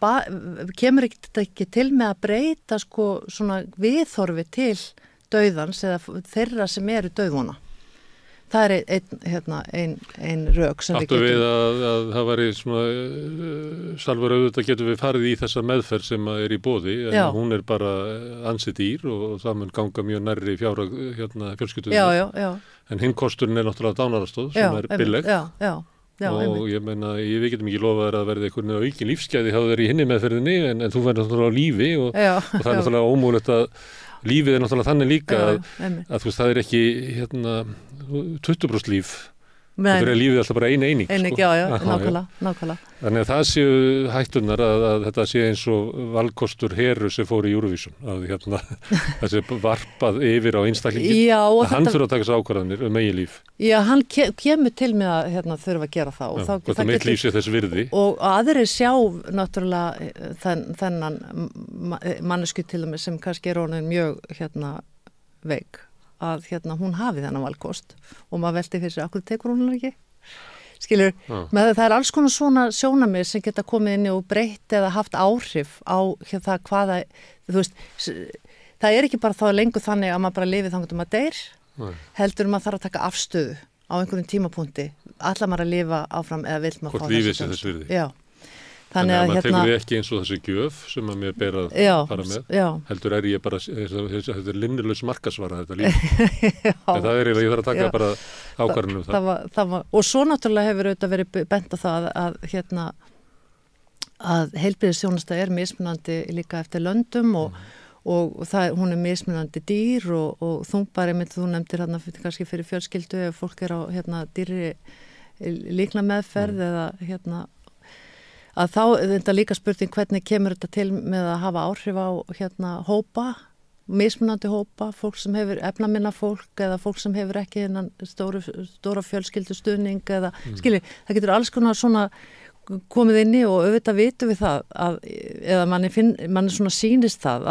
kemur ekki til með að breyta, sko, svona viðhorfi til dauðans eða þeirra sem eru dauðvona. Það er ein rök sem Áttu við að það væri svona Salvar auðvitað getum við farið í þessa meðferð sem er í boði en hún er bara ansi dýr og það mun ganga mjög nærri fjölskyldu. En hinn kosturinn er náttúrulega dánaraðstoð sem er billeg. Og ég meina, við getum ekki lofað að verði einhvern aukin lífsgæði hjá þér í hinni meðferðinni en þú verður náttúrulega á lífi og það er náttúrulega ómögulegt að lífið er náttúrulega þannig líka að þú veist, það er ekki 20% líf. Það er lífið alltaf bara ein eining. Já, nákvæmlega. Þannig að það séu hættunar að þetta sé eins og valkostur Heru sem fór í Eurovision að það sé varpað yfir á einstaklingin að hann þurfa að taka þessu ákvarðanir eigin líf. Já, hann kemur til með að þurfa að gera það. Og það mitt líf sé þess virði. Og aðrir sjá náttúrulega þennan mannesku til dæmis sem kannski er orðin mjög veik að hún hafi þennan valkost og maður velti fyrir sig, akkur tekur hún ekki? Skilur, það er alls konar svona sjónarmið sem geta komið inn og breytt eða haft áhrif á það hvaða, þú veist, það er ekki bara þá lengur þannig að maður bara lifið þannig að maður deyr, heldur maður þarf að taka afstöðu á einhverjum tímapunkti ætlar maður að lifa áfram eða vill maður fá hvort lífið sé þess virði. Já. Þannig að maður tekur því ekki eins og þessi gjöf sem að mér ber að fara með. Heldur ég bara, þetta er linnulaus markasvara þetta líf. En það ég þarf að taka bara ákvarðanum það. Og svo náttúrulega hefur auðvitað verið bent á það að heilbrigðisþjónusta mismunandi líka eftir löndum og hún mismunandi dýr og þungbari mynd þú nefndir hérna kannski fyrir fjölskyldu ef fólk á dýri líknameðferð eða að þá þetta líka spurning hvernig kemur þetta til með að hafa áhrif á hópa, mismunandi hópa, fólk sem hefur efnaminna fólk eða fólk sem hefur ekki stóra fjölskyldustuðning eða það getur alls konar svona komið inni og auðvitað vitum við það eða manni svona sýnist það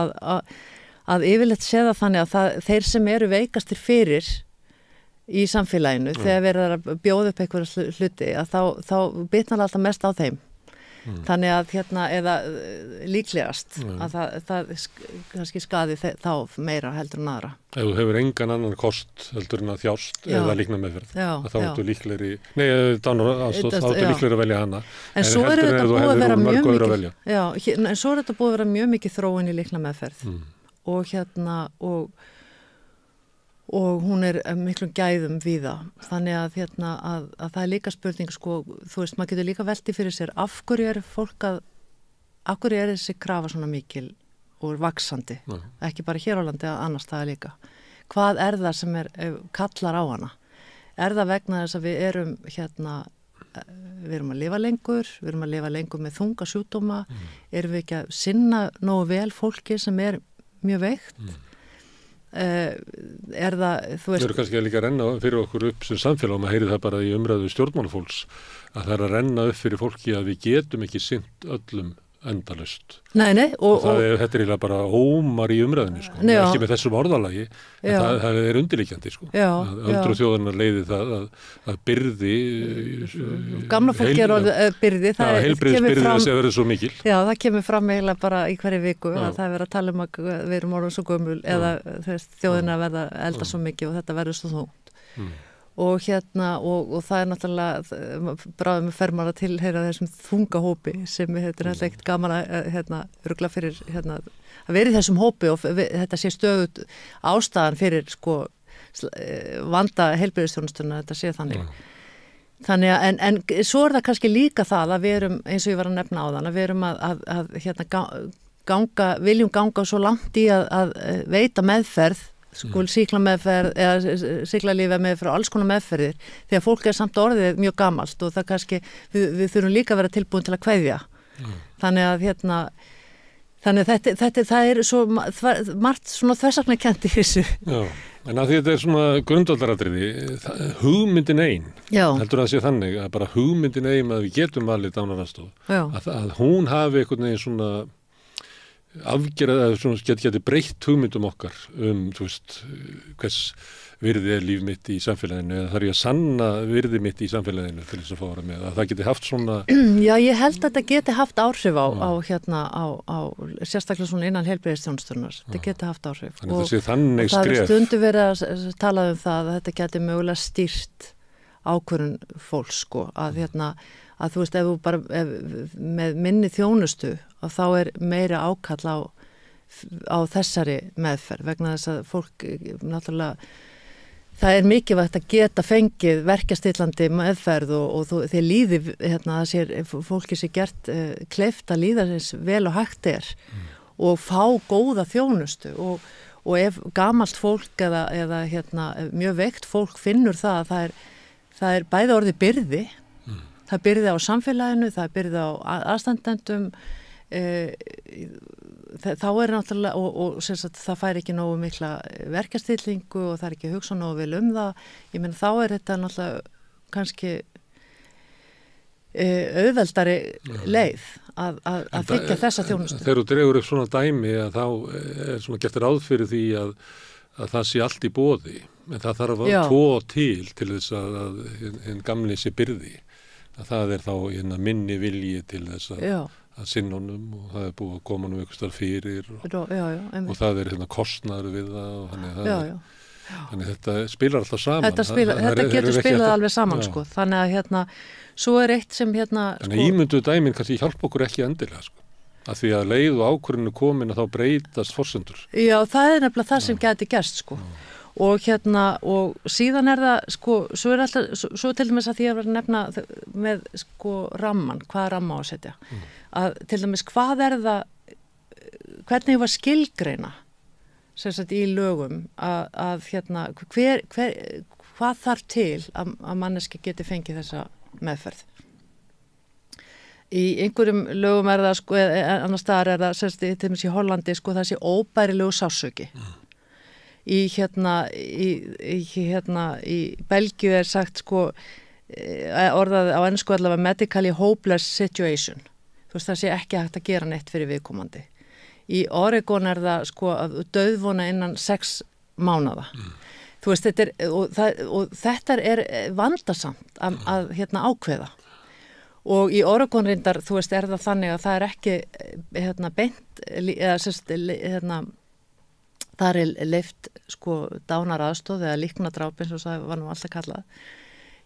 að yfirleitt sé það þannig að þeir sem eru veikastir fyrir í samfélaginu þegar verður að bjóða upp einhverja hluti að þá bitnar alltaf mest á þeim. Þannig að eða líklegast að það kannski skaði þá meira heldur en aðra. Ef þú hefur engan annan kost heldur en að þjást eða líknameðferð, þá ertu líklegri, þá ertu líklegri að velja hana. En svo er þetta búið að vera mjög mikið, en svo er þetta búið að vera mjög mikið þróun í líknameðferð og hún miklum gæðum víða. Þannig að það líka spurning, sko, þú veist, maður getur líka velti fyrir sér, af hverju fólk af hverju þessi krafa svona mikil og vaxandi, ekki bara hér á landi að annars staðar líka. Hvað það sem kallar á hana? Það vegna þess að við erum við erum að lifa lengur, við erum að lifa lengur með þunga sjúkdóma, erum við ekki að sinna nógu vel fólki sem mjög veikt? Það, þú veist... Þau eru kannski að líka renna fyrir okkur upp sem samfélag og maður heyri það bara í umræðu stjórnmálafólks að það að renna upp fyrir fólki að við getum ekki sinnt öllum endalaust. Nei, þetta eiginlega bara ómar í umræðinni, sko. Ekki með þessum orðalagi, en það undirliggjandi, sko. Öldru þjóðarinnar leiði það að byrði gamla fólki byrði, heilbrigðisbyrði þess að verða svo mikil. Já, það kemur fram eiginlega bara í hverju viku að það verið að tala um að við erum orðin svo gömul eða þjóðina verða elda svo mikið og þetta verður svo þungt. Og og það náttúrulega bráðum með fermar að tilheyra þessum þungahópi sem þetta ekkert gaman að rugla fyrir að vera í þessum hópi og þetta sé stöðut ástæðan fyrir sko vanda heilbrigðisþjónustuna, þetta sé þannig. Þannig að en svo það kannski líka það að við erum, eins og ég var að nefna á þann, að við erum viljum ganga svo langt í að veita meðferð sýklameðferð eða sýklalífemeðferð og alls konar meðferðir þegar fólk samt orðið mjög gamalt og það kannski, við þurfum líka að vera tilbúin til að kveðja. Þannig að það svo margt svona þversagnakennt í þessu. Já, en að því þetta svona grundvallaratriði, hugmyndin ein, heldur það sé þannig að bara hugmyndin ein að við getum valið dánaraðstoð, að hún hafi einhvern veginn svona afgerað eða geti breytt hugmyndum okkar þú veist, hvers virði líf mitt í samfélaginu eða þarf ég að sanna virði mitt í samfélaginu til þess að fá með að það geti haft svona Já, ég held að þetta geti haft áhrif á sérstaklega svona innan heilbrigðisþjónustunnar, þetta geti haft áhrif og það stundu verið að tala um það að þetta geti mögulega stýrt ákvörðun fólks, sko, að þú veist, ef þú bara með minni þjónustu að þá meira ákall á þessari meðferð vegna þess að fólk náttúrulega það mikilvægt að geta fengið verkjastillandi meðferð og þeir líði fólki sé gert kleift að líða þess vel og hægt og fá góða þjónustu og ef gamalt fólk eða mjög veikt fólk finnur það að það bæði orðið byrði. Það byrði á samfélaginu, það byrði á aðstandendum, þá náttúrulega, og það fær ekki nógu mikla verkjastillingu og það ekki að hugsa nógu vel það. Ég meina, þá þetta náttúrulega kannski auðveldari leið að þykja þessa þjónustu. Þegar þú dregur upp svona dæmi að þá svona gert ráð fyrir því að það sé allt í boði, en það þarf að tvo til þess að hinn gamli sé byrði. Að það þá minni vilji til þess að sinna honum og það búið að koma honum einhvers staðar fyrir og það kostnaður við það og þannig Þannig þetta spilar alltaf saman. Þetta getur spilað alveg saman, sko. Þannig að svo er eitt sem Þannig ímynduðu dæmin kannski hjálpa okkur ekki endilega, sko. Að því að leið og ákvörðinu komin að þá breytast forsendur. Já, það er nefnilega það sem geti gerst, sko. Og og síðan er það, sko, svo til dæmis að því að vera nefna með, sko, ramman, hvaða ramma á að setja. Að til dæmis, hvað er það, hvernig var skilgreina, sem sagt í lögum, að hvað þarf til að manneski geti fengið þessa meðferð. Í einhverjum lögum er það, sko, annars staðar er það, sem sagt, til dæmis í Hollandi, sko, það sé óbærilegu sársauki. Í Belgíu er sagt, sko, orðað á ensku allavega medically hopeless situation. Þú veist, það sé ekki hægt að gera neitt fyrir viðkomandi. Í Oregon er það, sko, að dauðvona innan 6 mánaða. Þú veist, þetta er vandasamt að ákveða. Og í Oregon reyndar, þú veist, er það þannig að það er ekki beint, eða þar er leyft, sko, dánaraðstoð eða líknadráp, eins og það var nú alltaf kallað.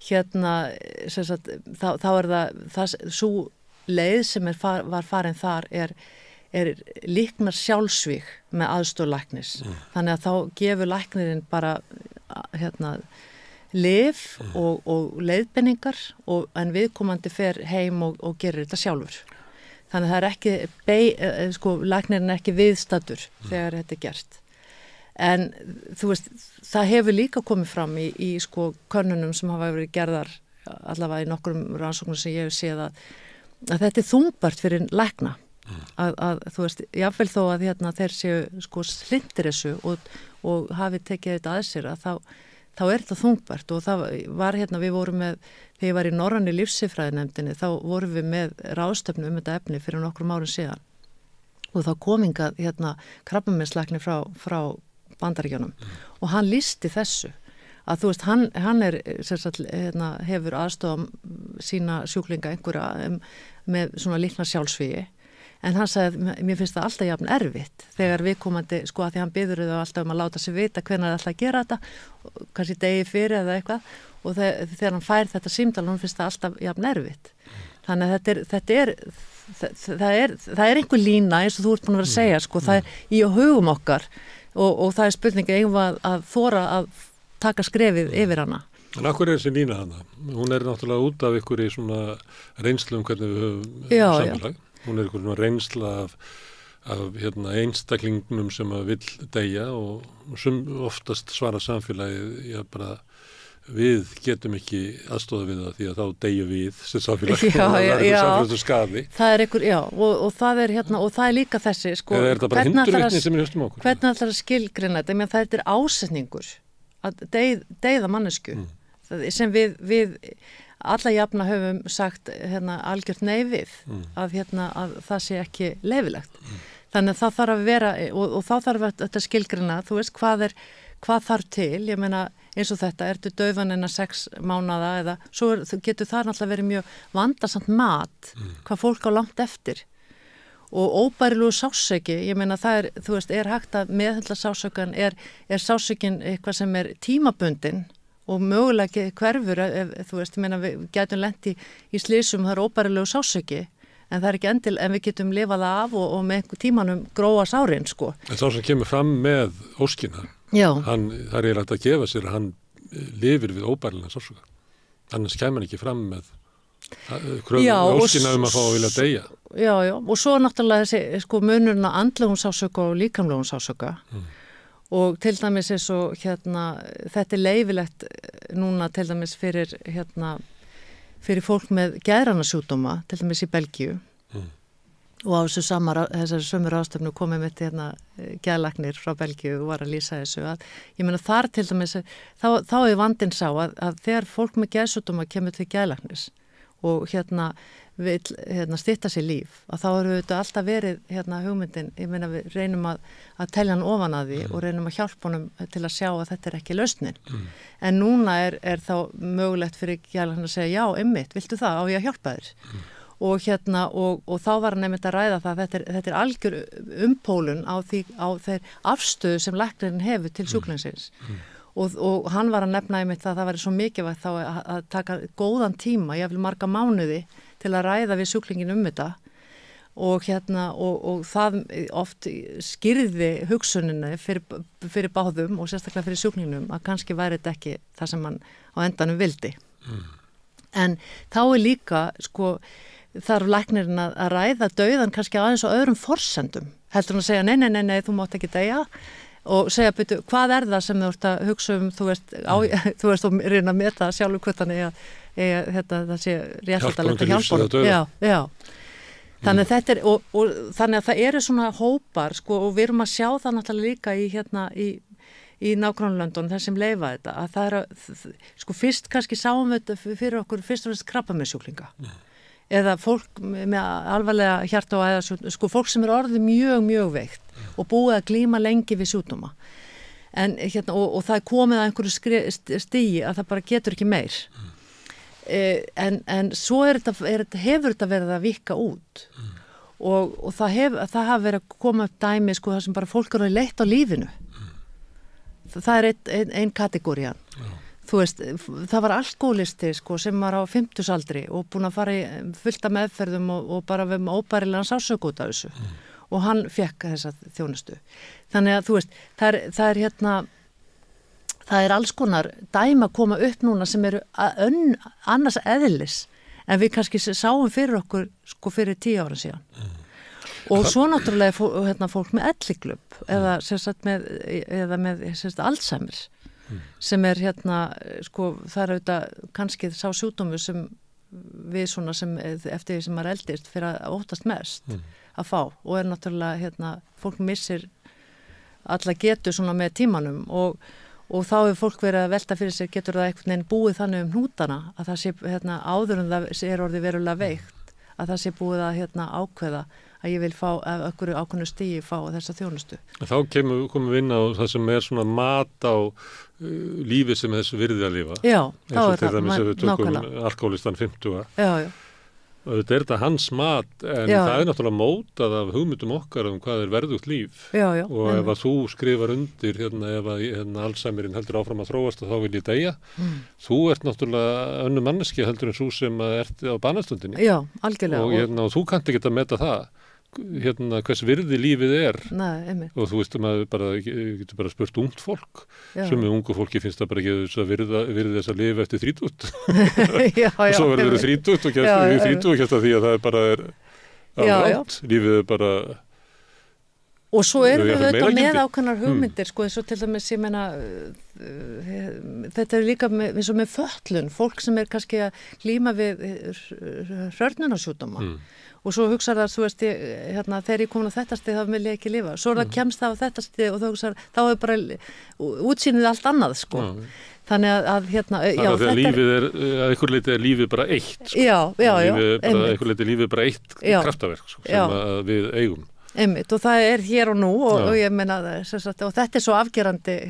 Þá er það svo leið sem var farin þar er líknar sjálfsvíg með aðstoð læknis. Þannig að þá gefur læknirinn bara lyf og leiðbeiningar en viðkomandi fer heim og gerir þetta sjálfur. Þannig að það er ekki, sko, læknirinn er ekki viðstaddur þegar þetta er gert. En þú veist, það hefur líka komið fram í sko könnunum sem hafa verið gerðar allavega í nokkrum rannsóknum sem ég hef séð að þetta er þungbært fyrir lækna að þú veist, jafnvel þó að þeir séu sko hlindir þessu og hafi tekið þetta að sér að þá er þetta þungbært og það var við vorum með, þegar ég var í Norrænu lífsifræðinefndinni þá vorum við með ráðstöfnu þetta efni fyrir nokkrum árum síðan og þá kom hingað krabbameinslæknir frá Bandaríkjunum og hann lýsti þessu að þú veist, hann er hefur aðstofað sína sjúklinga einhverja með svona líknar sjálfsvígi en hann sagði að mér finnst það alltaf jafn erfitt þegar viðkomandi, sko að því hann biður þau alltaf að láta sig vita hvenær það ætla að gera þetta kannski degi fyrir eða eitthvað og þegar hann fær þetta símtal hann finnst það alltaf jafn erfitt þannig að það er einhver lína eins og þú ert búin að vera að segja sko, það er í hugum okkar og það er spurningi eigum að þora að taka skrefið yfir hana. En akkur er þessi lína hana? Hún er náttúrulega út af ykkur í svona reynslu hvernig við höfum samfélag. Hún er ykkur svona reynsla af einstaklingnum sem að vill deyja og oftast svara samfélagið bara við getum ekki aðstoða við það því að þá deyju við sem samfélag og það er samfélagslega skaði. Það er ykkur, já, og það er og það er líka þessi, sko. Eða er það bara hindurvitni sem er höstum okkur? Hvernig ætlar að skilgreina þetta? Ég meina það er ásetningur að deyða mannesku sem við alla jafna höfum sagt algjört nei við að það sé ekki leyfilegt. Þannig að það þarf að vera og þá þarf þetta skilgreina, þú veist, hvað þarf til, ég meina eins og þetta, ertu dauðan innan 6 mánaða eða svo getur það náttúrulega verið mjög vandasamt mat hvað fólk á langt eftir og óbærilegu sársauki, ég meina það er, þú veist, er hægt að meðhöndla sársaukan, er sársaukin eitthvað sem er tímabundin og mögulega hverfur, þú veist, ég meina við getum lent í slysum, það er óbærilegu sársauki en það er ekki endil, en við getum lifað af og með einhver tímanum gróa sárin, sko. En þá sem kemur fram með óskina, það er eiginlega að gefa sér að hann lifir við óbærilega sársauka. Annars kemur hann ekki fram með óskina að fá að vilja deyja. Já, og svo náttúrulega þessi, sko, munurinn á andlegum sársauka og líkamlegum sársauka. Og til dæmis eins og þetta er leyfilegt núna til dæmis fyrir fólk með geðrannasjúkdóma, til dæmis í Belgíu og á þessari sömu ráðstöfnu komið mitt geðlæknir frá Belgíu og var að lýsa þessu að ég meina þar til dæmis þá er vandinn sá að þegar fólk með geðsjúkdóma kemur til geðlæknis og vil stytta sér líf að þá eru þetta alltaf verið hugmyndin, ég meina við reynum að telja hann ofan að því og reynum að hjálpa honum til að sjá að þetta er ekki lausnin en núna er þá mögulegt fyrir geðlæknir að segja já, einmitt, viltu það, á ég að hjálpa þér og þá var hann einmitt að ræða það að þetta er algjör umpólun á þeir afstöðu sem læknirinn hefur til sjúklingsins og hann var að nefna einmitt að það væri svo mikilvægt þá að taka góðan tíma, ég vil marga mánuði til að ræða við sjúklingin þetta og og það oft skýrði hugsunina fyrir báðum og sérstaklega fyrir sjúklingnum að kannski væri þetta ekki það sem hann á endanum vildi. En þá líka sko þarf læknirinn að ræða dauðan kannski aðeins á öðrum forsendum. Heldur hann að segja nei, þú mátt ekki deyja og segja byrju, hvað það sem þú ert að hugsa þú veist og reyna að meta sjálfur kvötan það sé rétt að leta hjálpunum. Já. Þannig að þetta og þannig að það eru svona hópar sko og við erum að sjá það náttúrulega líka í nágrannalöndunum þar sem leyfa þetta að það sko fyrst kannski sáum við þetta fyrir okkur fyrst og fremst krabbameinssjúklinga. Eða fólk með alvarlega hjarta og æðasjúkdóma, sko fólk sem orðið mjög veikt og búið að glíma lengi við sjúkdóma. En og það komið að einhverju stigi að það bara getur ekki meir. En svo hefur þetta verið að vika út og það hafa verið að koma upp dæmi sko það sem bara fólk eru leitt á lífinu. Það ein kategórían. Þú veist, það var alkohólisti sko sem var á 50-aldri og búin að fara í fullta meðferðum og bara við með óbærilegan sársauka út af þessu og hann fekk þessa þjónustu. Þannig að þú veist, það er alls konar dæmi að koma upp núna sem eru annars eðlis en við kannski sáum fyrir okkur sko fyrir 10 ára síðan. Og svo náttúrulega fólk með elliglöp eða með Alzheimer sem sko það er auðvitað kannski sá sjúkdómur sem við svona sem eftir því sem maður eldist fyrir að óttast mest að fá og náttúrulega fólk missir alla getu svona með tímanum og þá hefur fólk verið að velta fyrir sér getur það einhvern veginn búið þannig hnútana að það sé áður en það er orðið verulega veikt að það sé búið að ákveða að ég vil fá okkur ákveðnu stigi fá þessa þjónustu. Þá komum við inn á það sem er svona mat á lífi sem þessu virði að lifa. Já, þá er það nákvæmlega. Við tökum alkohólistan 50. Já. Og þetta er þetta hans mat en það er náttúrulega mótað af hugmyndum okkar hvað er verðugt líf. Já. Og ef að þú skrifar undir ef að Alzheimerin heldur áfram að þróast og þá vil ég deyja, þú ert náttúrulega önnur manneskja heldur en svo sem ert á banastundinni. Já, algjörlega. Og þú kannt ekki að meta það. Hvers virði lífið er. Nei, einmitt. Og þú veist maður getur bara spurt ungt fólk sem með ungu fólki finnst það bara ekki þess að virði þess að lifa eftir 30 og svo verður 30 og kemst 30 og kemst að því að það bara rátt lífið er bara og svo erum við auðvitað með ákveðnar hugmyndir sko eins og til dæmis ég meina þetta er líka eins og með fötlun fólk sem er kannski að glíma við hrörnunarsjúkdóma og svo hugsaðu það, þú veist, þegar ég komin á þetta stið, þá vil ég ekki lifa. Svo það kemst það á þetta stið og þá hugsaðu, þá er bara útsýnið allt annað, sko. Þannig að þegar lífið er, að einhver leiti er lífið bara eitt, sko. Já. Einhver leiti er lífið bara eitt kraftaverk, sko, sem við eigum. Einmitt, og það er hér og nú og ég meina, og þetta er svo afgerandi,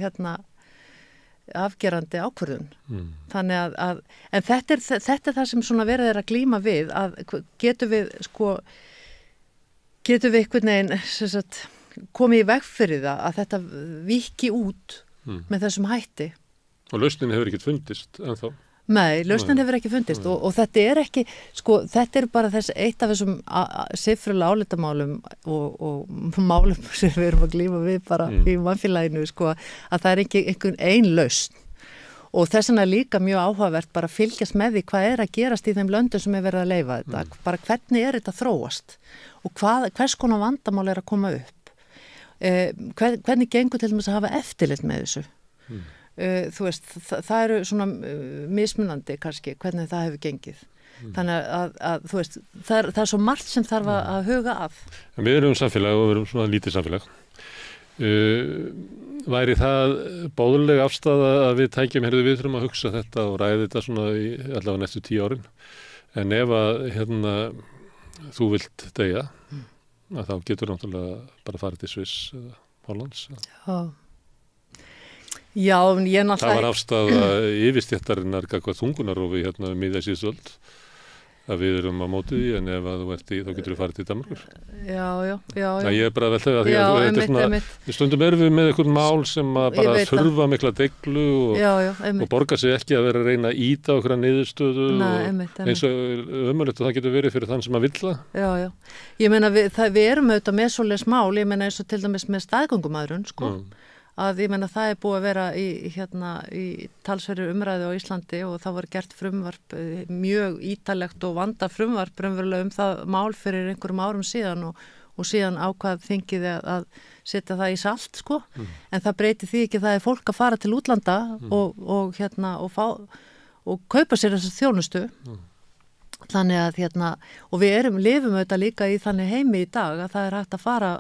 afgerandi ákvörðun. Þannig að en þetta er það sem svona verið er að glíma við að getum við einhvern veginn komið í veg fyrir það að þetta viki út með þessum hætti. Og lausnin hefur ekki fundist ennþá. Nei, lausnin hefur ekki fundist og þetta er ekki, sko, þetta er bara eitt af þessum siðferðilega álitamálum og málum sem við erum að glíma við bara í mannfélaginu, sko, að það er ekki einhvern ein lausn og þess vegna er líka mjög áhugavert bara að fylgjast með því hvað er að gerast í þeim löndum sem er verið að leyfa þetta, bara hvernig er þetta þróast og hvers konar vandamál er að koma upp, hvernig gengur til dæmis að hafa eftirlit með þessu. Þú veist, það eru svona mismunandi kannski hvernig það hefur gengið þannig að þú veist það er svo margt sem þarf að huga að en við erum samfélag og við erum svona lítið samfélag væri það bóðleg afstaða að við tækjum við þurfum að hugsa þetta og ræða þetta svona í allavega næstu 10 árin en ef að þú vilt deyja að þá getur náttúrulega bara farið til Sviss eða Hollands Já, ég náttúrulega... Það var afstafa yfirstéttarinnar gagnvart þungunarofi miðja síðsöld að við erum á móti því, en ef að þú ert þá getur við farið til Danmerkur. Já. Ég er bara að velta því að þetta er svona, stundum erum við með einhvern mál sem að bara þurfa mikla deglu og borga sig ekki að vera að reyna að ýta okkur að niðurstöðu eins og ömurlegt og það getur verið fyrir þann sem að vill það. Já. Ég meina við erum auðvitað með svoleiðis mál, ég meina eins og til dæmis með staðgöngumæðrun, sko. Að ég meina það er búið að vera í talsverðu umræðu á Íslandi og það var gert frumvarp, mjög ítalegt og vanda frumvarp raunverulega það mál fyrir einhverjum árum síðan og síðan ákvað þingið að setja það í salt, sko. En það breyti því ekki, það er fólk að fara til útlanda og kaupa sér þessa þjónustu. Þannig að og við lifum auðvitað líka í þannig heimi í dag að það er hægt að fara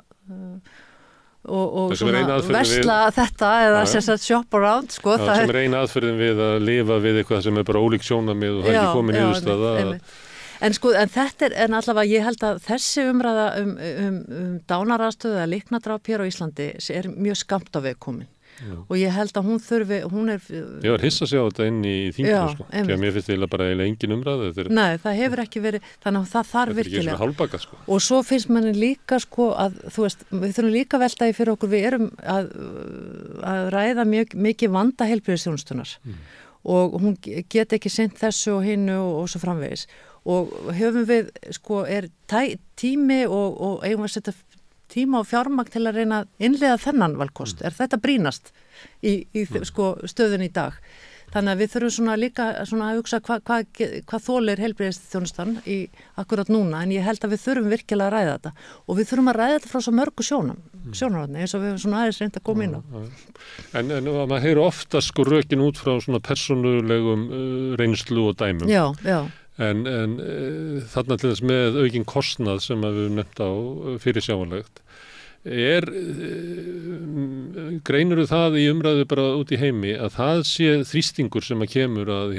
og svona versla þetta eða sagt, shop around, sko. Það sem er eina aðferðin við að lifa við eitthvað sem er bara ólík sjónarmið og það er ekki komið niðurstaða. En þetta en allavega ég held að þessi umræða dánaraðstöðu eða líknardráp hér á Íslandi er mjög skammt á veg komin. Og ég held að hún er... Ég var hissa að sjá þetta inn í þinginu, sko. Því að mér finnst það bara eiginlega engin umræða. Nei, það hefur ekki verið, þannig að það þarf virkilega. Þetta er ekki svona hálfbaka, sko. Og svo finnst manni líka, sko, að þú veist, við þurfum líka veltaði fyrir okkur, við erum að ræða mikið vanda heilbrigðisþjónustunnar. Og hún get ekki sinnt þessu og hinnu og svo framvegis. Og höfum við, sko, er tími og eigum að setja tíma og fjármagn til að reyna að innleiða þennan valkost. Er þetta brýnast í sko, stöðun í dag? Þannig að við þurfum svona líka svona að hugsa hvað þolir heilbrigðisþjónustan í akkurat núna, en ég held að við þurfum virkilega að ræða þetta. Og við þurfum að ræða þetta frá svo mörgu sjónarhorni, eins og við höfum svona aðeins reynd að koma inn á. En maður heyrir ofta sko rökin út frá svona persónulegum reynslu og dæmum. Já. En þarna til þess með aukinn kostnað sem við nefnt á fyrir sjáanlegt greinur það í umræðu bara út í heimi að það sé þrýstingur sem að kemur að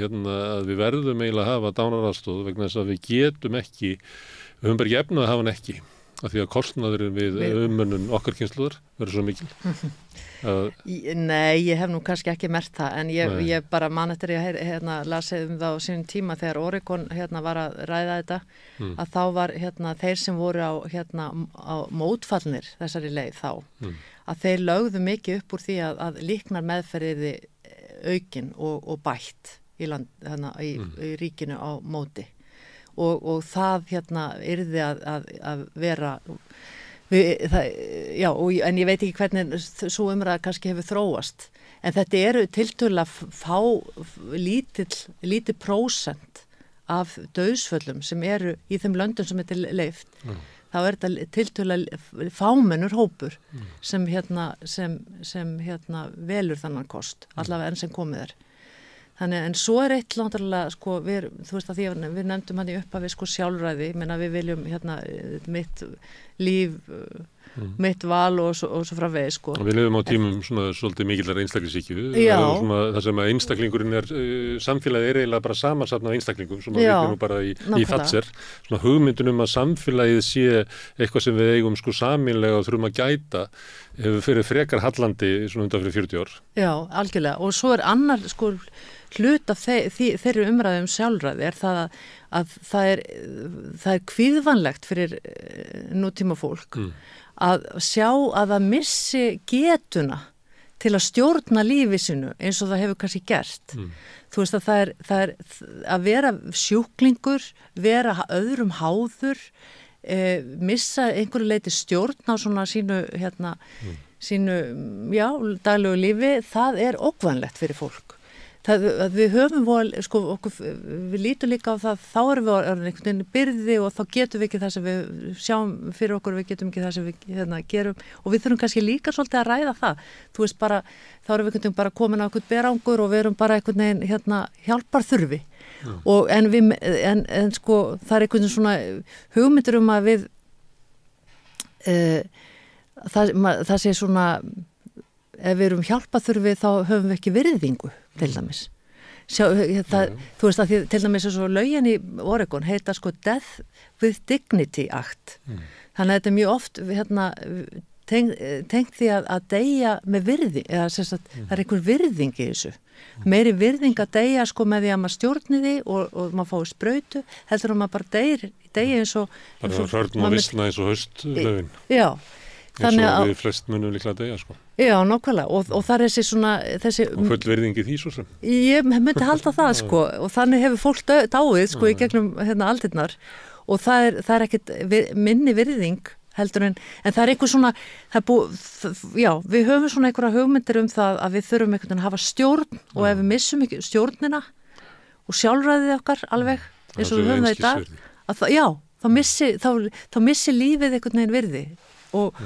við verðum eiginlega að hafa dánaraðstoð vegna þess að við getum ekki, við höfum bara ekki efnað að hafa hann ekki af því að kostnaðurinn við umönnun okkar kynslóðar verður svo mikil. Nei, ég hef nú kannski ekki merkt það, en ég bara man eftir ég lasið það á sínum tíma þegar Oregon var að ræða þetta, að þá var þeir sem voru á mótfallnir þessari leið þá, að þeir lögðu mikið upp úr því að líknar meðferðiði aukin og bætt í ríkinu á móti og það yrði að vera en ég veit ekki hvernig svo umræða kannski hefur þróast, en þetta eru tiltölulega lítið prósent af dauðsföllum sem eru í þeim löndum sem þetta er leyft. Þá er þetta tiltölulega fámennur hópur sem velur þannan kost, allavega enn sem komið er. Þannig, en svo er eitt náttúrulega, sko, þú veist að því að við nefndum hann í upphafi, sko, sjálfræði, menna við viljum, mitt líf, mitt val og svo framvegis, sko. Við lifum á tímum svona svolítið mikillar einstaklingshyggju. Það sem að einstaklingurinn samfélagið er eiginlega bara samansafn af einstaklingum, sem að við nú bara í Thatcher. Svona hugmyndun að samfélagið sé eitthvað sem við eigum sko sameiginlega og þurfum að gæta, hefur fyrir frekar hallandi svona undan fyrir 40 ár. Já, algjörlega. Og svo er annar, sko, hlut af þeirri umræðum sjálfræði er það að það er kvíðvanlegt fyrir nútíma fólk að sjá að það missi getuna til að stjórna lífi sinu eins og það hefur kannski gert. Þú veist að það er að vera sjúklingur, vera öðrum háður, missa einhverju leiti stjórn á svona sínu daglegu lífi, það er ógnvænlegt fyrir fólk. Við höfum við lítum líka á það, þá erum við einhvern veginn byrði og þá getum við ekki það sem við sjáum fyrir okkur, við getum ekki það sem við gerum og við þurfum kannski líka svolítið að ræða það. Þú veist bara, þá erum við einhvern veginn bara komin á einhvern berangur og við erum bara einhvern veginn hjálpar þurfi. En sko, það er einhvern veginn svona hugmyndur að við, það sé svona, ef við erum hjálpaþurfi þá höfum við ekki virðingu til dæmis. Þú veist að því, til dæmis eins og lögin í Oregon heita sko Death with Dignity Act. Þannig að þetta er mjög oft tengt því að deyja með virði, eða það er einhver virðing í þessu. meiri virðing að deyja sko með því að maður stjórni því og maður fái sprautu, heldur að maður bara deyja eins og bara hörn og vissna eins og haustlöfin já, eins og við flest munum líklega deyja sko. Já, nákvæmlega og það er þessi og full virðing í því svo sem ég myndi halda það sko og þannig hefur fólk dáið sko í gegnum aldirnar og það er ekkit minni virðing heldur en það er eitthvað svona já, við höfum svona einhverja hugmyndir það að við þurfum einhvern veginn að hafa stjórn og ef við missum ekki stjórnina og sjálfræðið okkar alveg eins og við höfum það í dag þá missi lífið einhvern veginn virði og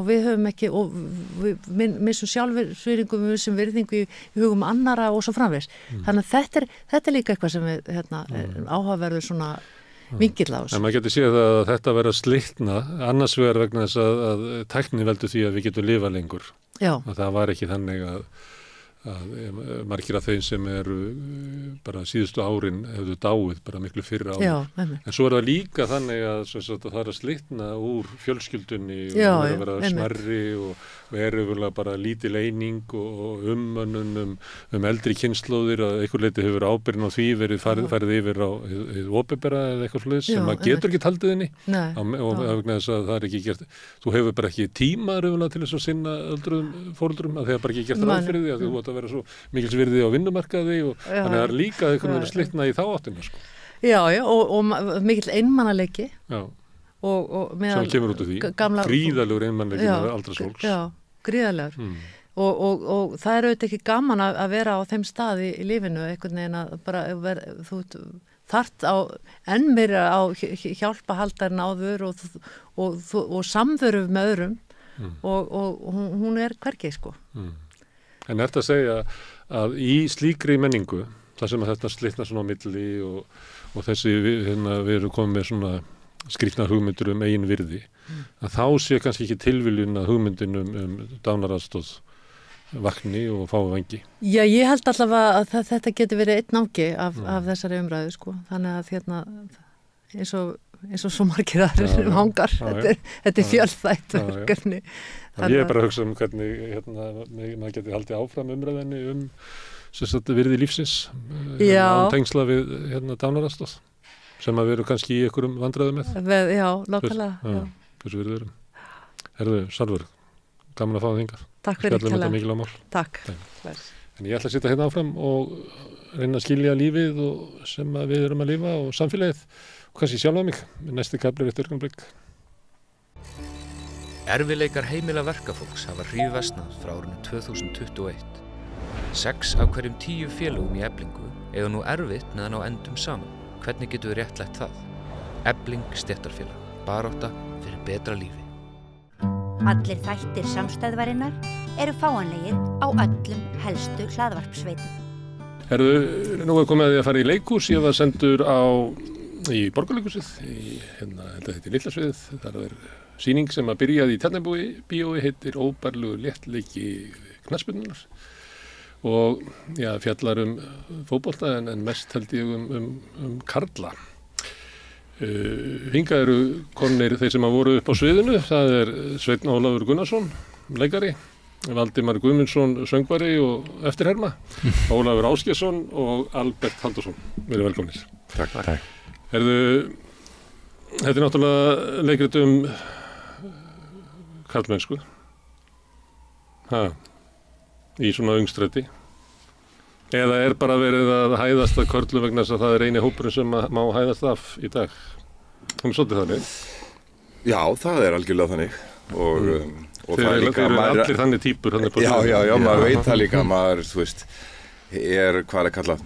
við höfum ekki og við missum sjálfsvirðingu, við missum virðingu í hugum annara og svo framvegis þannig að þetta er líka eitthvað sem við áhugaverður svona vingill á þessu. En maður getur séð að þetta verður að slitna annars vegar vegna þess að tækni veldur því að við getum lifað lengur. Já. Og það var ekki þannig að margir af þeim sem eru bara síðustu árin hefðu dáið bara miklu fyrr áður. Já, en svo er það líka þannig að það er að slitna úr fjölskyldunni og vera smerri og vera bara lítil eining og umönnun eldri kynslóðir að einhver leiti hefur ábyrgðin á því verið farið yfir á hið opinbera eða eitthvað slúðis sem maður getur ekki haldið inni og vegna þess að það er ekki gert þú hefur bara ekki tíma til þess að sinna öldruðum fóreldrum að það er bara ekki gert ráð fyrir því að þú að vera svo mikils virði á vinnumarkaði og þannig að það er líka einhvern veginn að slitna í þá áttina sko. Já, og mikill einmannaleiki og sem kemur út af því gríðalegur einmannleiki með aldras fólks Já, gríðalegur og það er auðvitað ekki gaman að vera á þeim stað í lífinu einhvern veginn að bara þú þarft á enn meira á hjálpahaldarinn áður og samveru með öðrum og hún er hvergi sko En ertu að segja að í slíkri menningu, þar sem að þetta slitna svona á milli og þessi við erum komið með svona skrýtnar hugmyndur eigin virði, að þá sé kannski ekki tilviljun að hugmyndin dánaraðstóð vakni og fái vangi? Já, ég held allavega að þetta getur verið einn nági af þessari umræðu sko, þannig að eins og svo margir aðrir hangar, þetta er fjölþætt verkefni. Ég er bara að hugsa hvernig maður geti haldið áfram umræðinni virði lífsins á tengsla við dánaraðstóð sem að við erum kannski í einhverjum vandræðum með. Já, nákvæmlega. Þessu við erum. Herðu, Salvör, gaman að fá það hingað. Takk fyrir þetta mikilvæg mál. Takk. En ég ætla að sitja áfram og reyna að skilja lífið sem að við erum að lifa og samfélagið og kannski sjálfa mig. Næsti kafli eftir augnablik. Erfiðleikar heimila verkafólks hafa hríðversnað frá árinu 2021. 6 af hverjum 10 félögum í Eflingu eiga nú erfitt meðan á endum saman. Hvernig getum við réttlætt það? Efling stéttarfélag. Barátta fyrir betra lífi. Allir þættir samstæðvarinnar eru fáanlegir á öllum helstu hlaðvarpsveitum. Herðu, nú er komið að því að fara í leikhús. Ég var sendur í Borgarleikhúsið, þetta heitir Litlasviðið. Það er sýning sem að byrjaði í Tjarnarbíói, heitir Óbærilegur léttleiki knattspyrnunnar og fjallar fótbolta en mest held ég karla. Hingað eru komnir þeir sem að voru upp á sviðinu, það er Sveinn Ólafur Gunnarsson, leikari, Valdimar Guðmundsson, söngvari og eftirherma, Ólafur Ásgeirsson og Albert Halldórsson. Verið velkomnir. Takk. Þetta er náttúrulega leikrit karlmennsku. Í svona öngstræti. Eða er bara verið að hæðast að körlum vegna þess að það er eini hópurinn sem má hæðast af í dag? Hún er svolítið þannig. Já, það er algjörlega þannig. Og það er líka... Þeir eru allir þannig típur. Já, maður veit það líka. Maður, þú veist,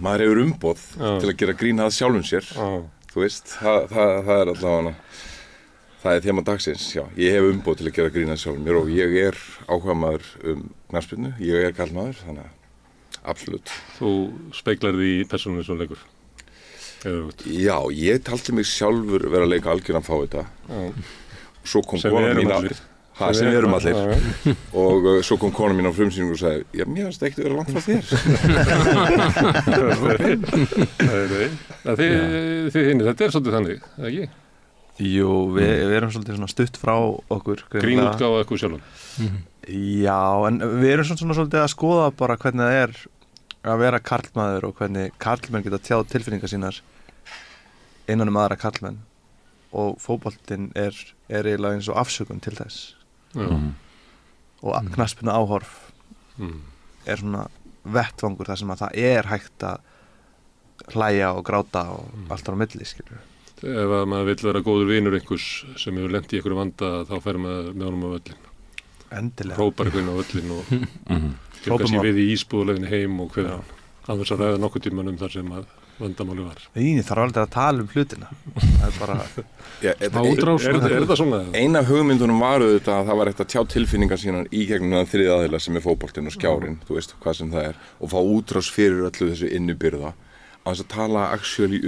maður hefur umboð til að gera grín að sjálfum sér. Þú veist, það er allavega... Það er þema dagsins, já. Ég hef umboð til að gera grín að sjálfum mér og ég er áhugamaður knattspyrnu. Ég er karlmaður, þannig að absolutt. Þú speglar því í persónunni sem leikur? Já, ég taldi mig sjálfur vera að leika algjöran fávita. Svo kom kona mín sem við erum allir. Og svo kom kona mín á frumsýningu og sagði, já, mér finnst ekki vera langt frá þér. Þið hinni, þetta er svolítið þannig, eða ekki? Jú, við erum svolítið svona stutt frá okkur. Grínútgáfa eitthvað sjálfan. Já, en við erum svona svolítið að skoða bara hvernig það er að vera karlmaður og hvernig karlmenn geta tjáð tilfinningar sínar innan aðra karlmenn og fótboltinn er eiginlega eins og afsökun til þess og knattspyrna áhorf er svona vettvangur þar sem að það er hægt að hlæja og gráta og allt á milli, skilur. Ef að maður vill vera góður vinur einhvers sem hefur lent í einhverju vanda, þá fer maður með honum á völlin. Endilega. Hrópar einhvern á völlin og fylgja sér við í ísbúðulegin heim og hverja án þess að ræða nokkuð tíman þar sem að vandamáli var. Ég þarf aldrei að tala hlutina. Það er bara... Er það svona? Ein af hugmyndunum var auðvitað að það var eitthvað að tjá tilfinningar sínar í gegnum þann þriðja aðila sem er fótboltinn og skjárinn, þú veist hvað sem það er, og fá útrás fyrir öllu þessu innibyrða á þess að tala actually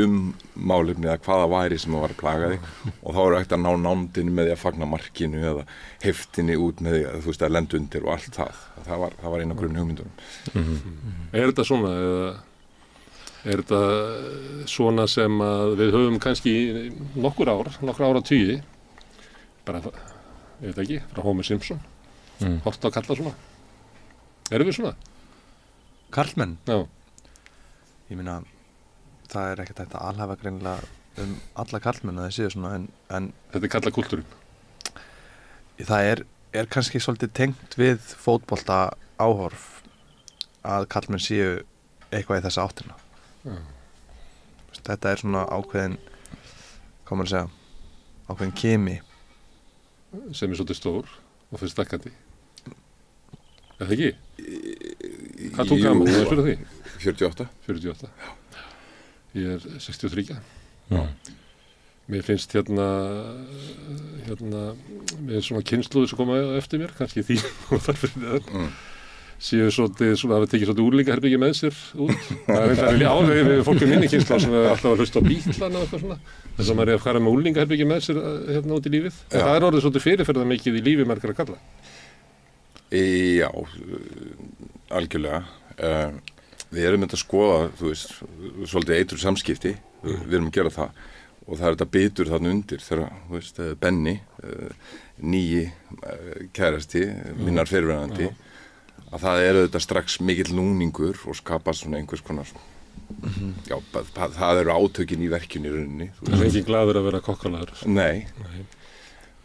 málefni eða hvaða væri sem var að plaga þig og þá eru ekkert að ná nándinu með því að fagna markinu eða heftinni út með því að þú veist að lenda undir og allt það var eina grunn hugmyndunum. Er þetta svona eða er þetta svona sem að við höfum kannski nokkur ára tugi bara, ég veit ekki, frá Homer Simpson hort á kalla svona? Erum við svona? Karlmenn? Já. Ég meina það er ekkert hægt að alhafa greinilega alla karlmenn að það séu svona en þetta er kallakúltúrinn. Það er kannski svolítið tengt við fótbolta áhorf að karlmenn séu eitthvað í þessa áttina. Þetta er svona ákveðin, hvað maður að segja, ákveðin kimi sem er svolítið stór og fyrir stakkandi. Er það ekki? Hvað tók gaman? Það er fyrir því? 48. Ég er 63. Já. Mér finnst hérna með svona kynslóður sem koma eftir mér, kannski því og þar fyrir það. Séu svolítið, svona hafa tekið svolítið úrlingaherbyggja með sér út. Það er alveg álega við fólkum minni kynsla sem er alltaf að hlusta á bítlana og eitthvað svona. Þess að maður er að fara með úrlingaherbyggja með sér hérna út í lífið. En það er orðið svolítið fyrirferða mikið í lífi margra kalla. Já, algjörlega. Við erum að skoða, þú veist, svolítið eitur samskipti. Við erum að gera það. Og það er þetta bitur þarna undir þegar, þú veist, Benni, nýji kærasti, minnar fyrirverandi, að það er auðvitað strax mikill núningur og skapast svona einhvers konar já, það eru átökin í verkjunni í rauninni. Það er engin glaður að vera kokkalaður. Nei.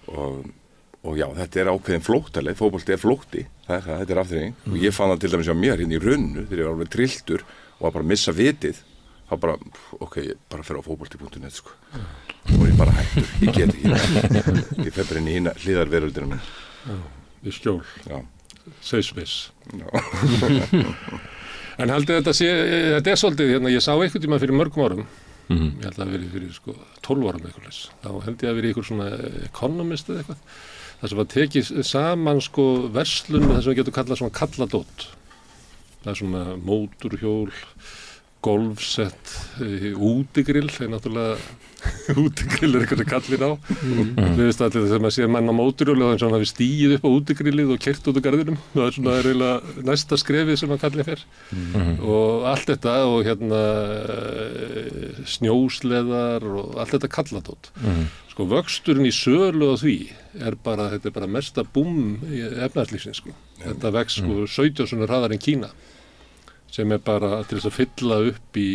Og já, þetta er ákveðin flóttaleið, fótbolti er flótti, þetta er afþreying og ég fann það til dæmis á mér hérna í runnu þegar ég var alveg trilltur og að bara missa vitið þá bara, ég bara fer á fótbolti.net sko og ég bara hættur, ég get ekki ég fer bara inn í hliðarveröldina minn. Við skjól. Já. Safe space. En haldið þetta er svolítið, hérna, ég sá einhvern tíma fyrir mörgum árum, ég held að það verið fyrir 12 árum eitthvað, þá held ég að verið einhver svona economist eða eitthvað, það sem var tekið saman verslun með það sem við getum kallað svona kalladót, það er svona móturhjól, golfsett, útigrill, er náttúrulega útigrill er eitthvað sem kallin á. Við veist allir þegar maður sér mann á móturhjóli þá eins og hann hafi stíið upp á útigrillið og keyrt út úr garðinum. Það er svona eiginlega næsta skrefið sem að kallin fer. Og allt þetta og hérna snjósleðar og allt þetta kalladót. Vöxturinn í sölu á því þetta er bara mesta búm í efnahagslífsins Þetta vex 17 svona hraðar en Kína. Sem er bara til þess að fylla upp í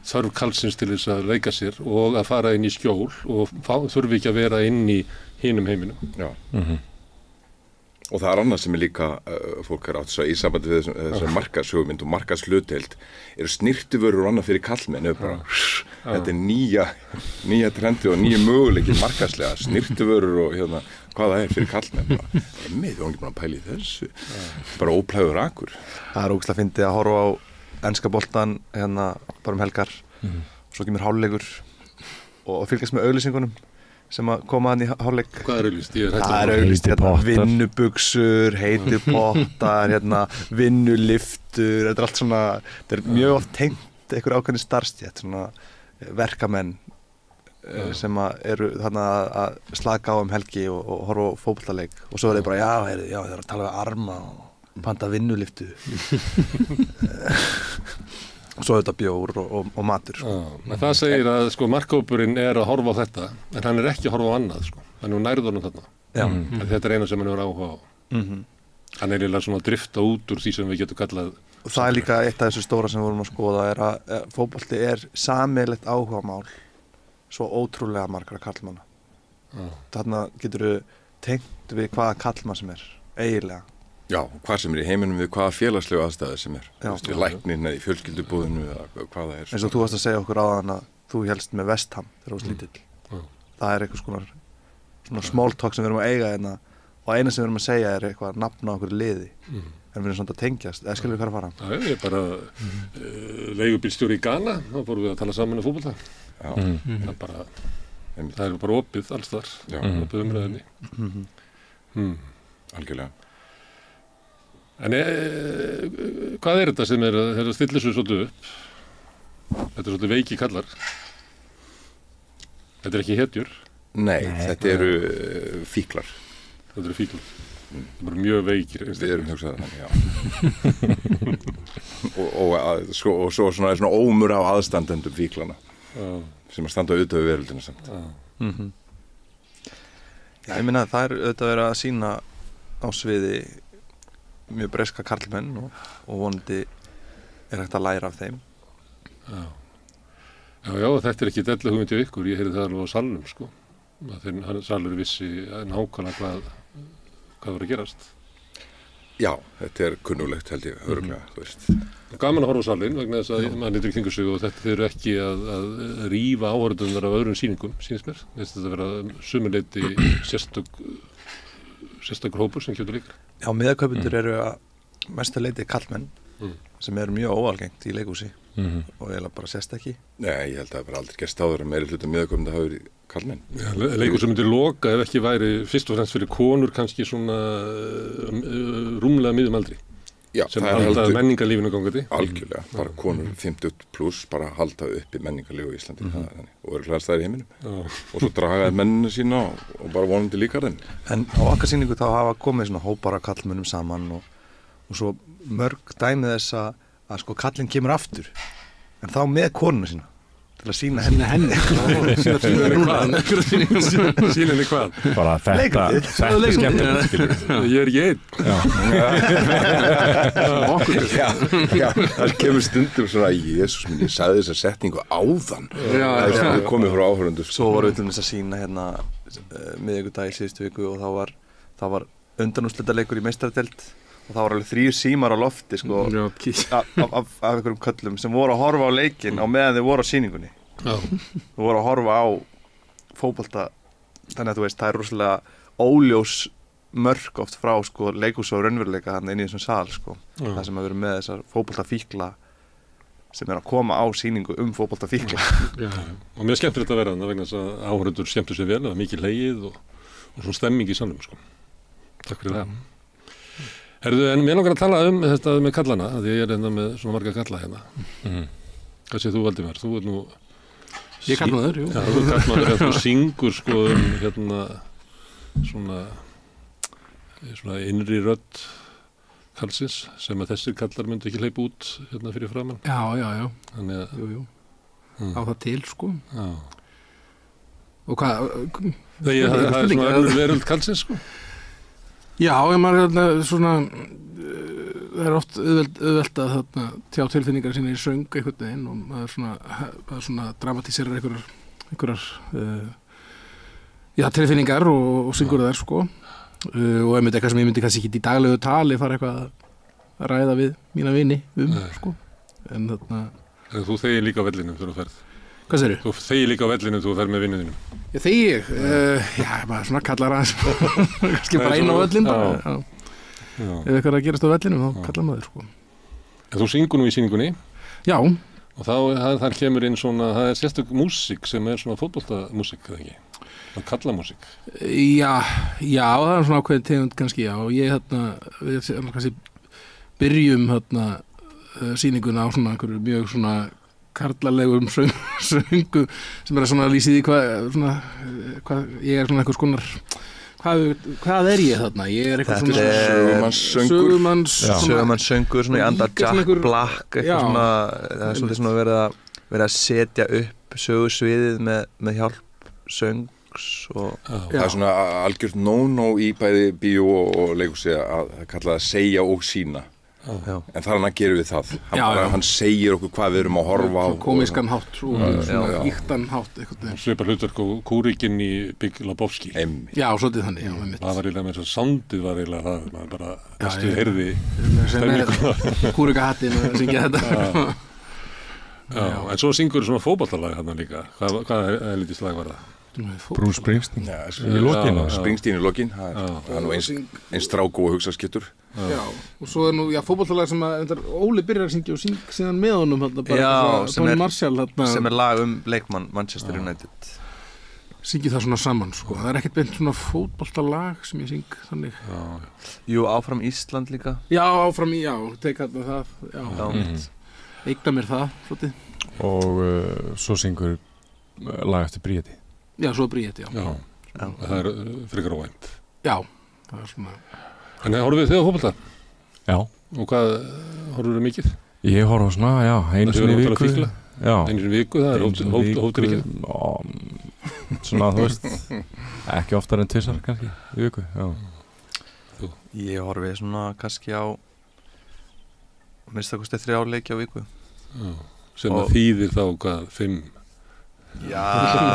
þörf kalsins til þess að leika sér og að fara inn í skjól og þurfi ekki að vera inn í hinum heiminum. Já. Og það er annað sem er líka, fólk átt í sambandi við þessar markaðshugmynd og markaðshlutdeild eru snyrtivörur og annað fyrir kallmenn. Þetta er nýja trendi og nýja möguleiki markaðslega, snyrtivörur og hérna, hvað það er fyrir kallmenn. Við erum ekki bara að pæla í þessu. Bara óplægur akur. Það er ógeðslega fyndið að horfa á enska boltan hérna bara helgar og svo kemur hálfleikur og fylgjast með auglýsingunum sem að koma hann í hálfleik. Hvað er auglýst? Það er auglýst hérna vinnubuxur, heitir pottar, hérna vinnuliftur, þetta er allt svona, þetta er mjög oft tengt einhver ákveðin starfstétt, svona verkamenn sem að eru þarna að slaka á helgi og horfa á fótboltaleik og svo er þeir bara, já, þeir eru að tala við arma og panta vinnuliftu og svo er þetta bjór og matur. Það segir að markhópurinn er að horfa á þetta en hann er ekki að horfa á annað hann er nærður honum þarna þetta er eina sem hann er áhuga á hann er eiginlega svona að drifta út úr því sem við getum kallað Og það líka eitt af þessu stóra sem við vorum að skoða að fótbolti sameiginlegt áhugamál svo ótrúlega margra karlmanna. Þarna geturðu tengt við hvaða karlmann sem eiginlega. Já, hvað sem í heiminum við hvaða félagslegu aðstæður sem við læknin eða í fjölskyldubúðinu eða hvað það eins og þú varst að segja okkur áðan að þú hélst með West Ham þegar þú varst lítill. Það einhvers konar svona small talk sem við erum að eiga hérna og eina sem við erum að segja eitthvað nafn á okkur liði. En við erum svona að tengjast, eða skilur við hvað að fara? Já, ég bara leigubílstjóri í Ghana, þá fórum við að tala saman fótbolta. Það bara opið alls þar, opið umræðinni. Algjörlega. En hvað þetta sem þetta stillir svo svolítið upp? Þetta svolítið veiki kallar. Þetta ekki hetjur. Nei, þetta eru fíklar. Þetta eru fíklar. Það er bara mjög veikir. Við erum hugsað þannig, já. og svo svona ómur af aðstandendum fíklana sem að standa auðvitað við veröldina samt. Já, ég minna að það auðvitað verið að sýna á sviði mjög breska karlmenn og vonandi hægt að læra af þeim. Já, þetta ekki dellu hugmynd hjá ykkur, ég heyrði það alveg á salnum, sko. Þegar salur vissi nákvæmlega hvað var að gerast. Já, þetta kunnulegt held ég, örugglega, þú veist. Gaman að horfa á salinn vegna þess að mann í kringu sig og þetta eru ekki að rífa áhorfendur af öðrum sýningum, sýnist mér. Þetta vera sumuleyti sérstakur hópur sem kemur líka. Já, miðakaupendur eru að mestu leyti karlmenn sem eru mjög óalgengt í leikhúsi og eiginlega bara sést ekki. Nei, ég held að það bara aldrei gerst áður en meiri hluta miðakaupenda hafi verið karlmenn. Já, leikhúsi myndi loka ef ekki væri fyrst og fremst fyrir konur kannski svona rúmlega miðum aldri. Já, sem haldaði menningarlífinu gangandi. Algjörlega, bara konur 50 pluss bara halda uppi menningarlífu í Íslandi og örugglega alls staðar í heiminum. Og svo dragaði mennina sína og bara vonandi líka þeim. En á okkar sýningu þá hafa komið svona hópar af karlmönnum saman og svo mörg dæmið þess að sko kallinn kemur aftur en þá með konuna sína til að sýna henni Sýna henni hvað? Bara þetta skemmtilegt skilur. Ég er ekki einn. Já, það kemur stundum svona Jesús minn, ég sagði þessa setningu áðan. Það komið frá áhorfendur. Svo var við þess að sýna hérna miðvikudag í síðustu viku og það var undanúrslitaleikur í meistaradeild og það var alveg 3 símar á lofti sko, af einhverjum köllum sem voru að horfa á leikinn á meðan þeir voru á sýningunni. Þeir voru að horfa á fótbolta, þannig að þú veist, það er rosalega óljós mörk oft frá sko, leikhús og raunveruleika þarna inn í þessum sal sko. Það sem að vera með þessar fótboltafíkla sem að koma á sýningu fótboltafíkla. Og mér skemmtir þetta að vera þannig vegna þess að áhorfendur skemmtu sér vel, það var mikið hlegið og svona stemming í salnum sko. Takk fyrir það. Herðu, en mér langar að tala þetta með kallana, því ég er með svona marga kalla hérna. Hvað segir þú, Valdimar? Þú nú... Ég er kallmaður, jú. Já, þú er kallmaður, þú syngur sko hérna svona innri rödd kallsins sem að þessir kallar myndi ekki hleypa út hérna fyrir framann. Já. Þannig að... Jú. Á það til, sko. Já. Og hvað... Það er svona önnur veröld kallsins, sko. Já, ég maður svona, það er oft auðvelt að tjá tilfinningar sína í söng einhvern veginn og maður svona dramatíserar einhverjar tilfinningar og syngur þær sko og einmitt eitthvað sem ég myndi kannski ekki í daglegu tali fara eitthvað að ræða við mína vini sko en þú þegir líka á vellinum þegar þú ferð. Hvað segirðu? Þú þegir líka á vellinum þegar þú ferð með vinnuðinum. Ég þegi? Já, maður svona kallar aðeins kannski bara einn á vellin bara. Ef eitthvað er að gerast á vellinum þá kallar maður sko. En þú syngur nú í sýningunni? Já. Og þar kemur inn svona, það er sérstök músík sem er svona fótboltamúsík, eða ekki? Það kallamúsík. Já, það er svona ákveðin tegund kannski, já. Og ég við kannski byrjum sýninguna á svona einhverju mjög svona karlalegum söngu sem er svona lýsið í hvað ég er svona einhvers konar hvað er ég þarna? Ég er eitthvað svona sögumannssöngur svona í anda Jack Black eitthvað svona, það er svolítið svona verið að setja upp sögusviðið með hjálp söngs og það er svona algjört no-no í bæði bíó og leikhúsi að kalla það segja og sína. en þar hann gerir við það hann segir okkur hvað við erum að horfa á komískan hátt og svona íktan hátt svipar hlutverk og Kúrikinn í Big Lebowski já, svolítið þannig það var eiginlega með þess að soundið var eiginlega það maður bara næstu heyrði stemningu Kúrikahattinn að syngja þetta en svo syngur svona fótboltalag hann líka hvað lítið slag var það? Bruce Springsteen í lokin Springsteen í lokin það er nú eins stráku og hugsaskittur já, og svo nú, fótboltalag sem að Óli byrjar að syngja og síðan með honum Tony Marshall sem lag leikmann Manchester United syngi það svona saman, sko það er ekkert beint svona fótboltalag sem ég syng þannig Jú, Áfram Ísland líka já, áfram í, tek hérna það eigna mér það, svolítið og svo syngur lag eftir Bríeti já, svo Bríeti, já það er frekar óvænt já, það er svona en horfum við þig á fótbolta? Já og hvað horfum við mikið? Ég horf svona, einu sinni í viku einu sinni í viku, það er hóttur ekki svona, þú veist ekki oftar en 2 kannski í viku ég horfi svona kannski á minnstakosti 3 leiki á viku sem að þýðir þá hvað 5 já,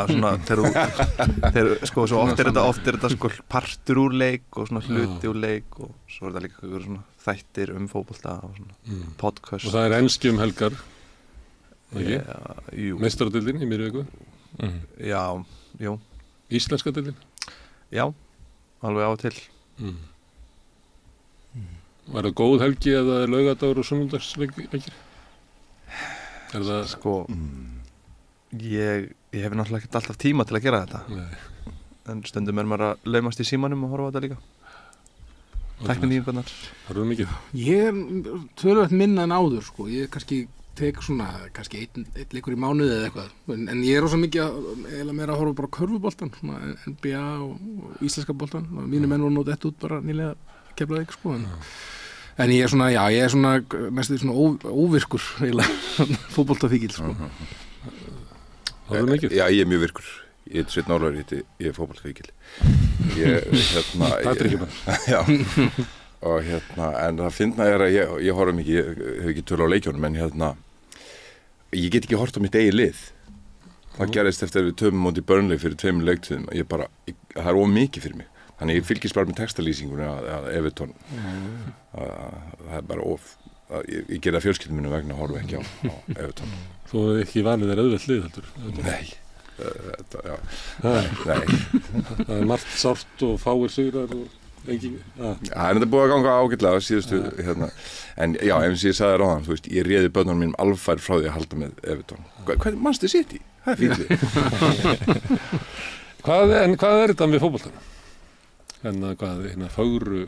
svona þegar sko, svo oft er þetta sko partur úr leik og svona hluti úr leik og svo er það líka svona þættir fótbolta og svona podcast og það er enski helgar meistaradeildin í miðri viku já, jú íslenska deildin já, alveg á og til var það góð helgi eða laugadagur og sunnundagsleikir? Er það sko ég hef náttúrulega ekki alltaf tíma til að gera þetta en stundum maður að laumast í símanum og horfa á þetta líka tækninýjungarnar Horfum mikið? Ég töluvert minna en áður sko. Ég kannski tek svona einn leikur í mánuði eða eitthvað en ég er rosa mikið eða meira að horfa bara á körfuboltan svona NBA og íslenska boltan mínu menn voru nót út bara nýlega Keflavík sko en ég er svona mest svona óvirkur fótboltafíkil sko Já, ég er mjög virkur ég heit Sveinn Ólafur, ég er fótboltafíkil það er ekki bara já og en það finna er að ég horfa mikið, ég hef ekki tölu á leikjónum en ég get ekki hort á mitt eigið lið það gerist eftir að við töfum móti Burnley fyrir 2 leiktíðum það er ómikið fyrir mig þannig ég fylgist bara með textalýsingunni að Everton það er bara ég ger það fjölskyldum minni vegna að horfa ekki á Everton Þú hefði ekki valið þér auðvelt lið heldur? Nei Það er margt sárt og fáir sigrar og engin Það er búið að ganga ágætlega síðustu en já, eins og ég sagði ráðan þú veist, ég réði börnunum mínum alfær frá því að halda með Everton Hvað manstu sitt í? Það er fínlið En hvað er þetta með fótboltana? Fagru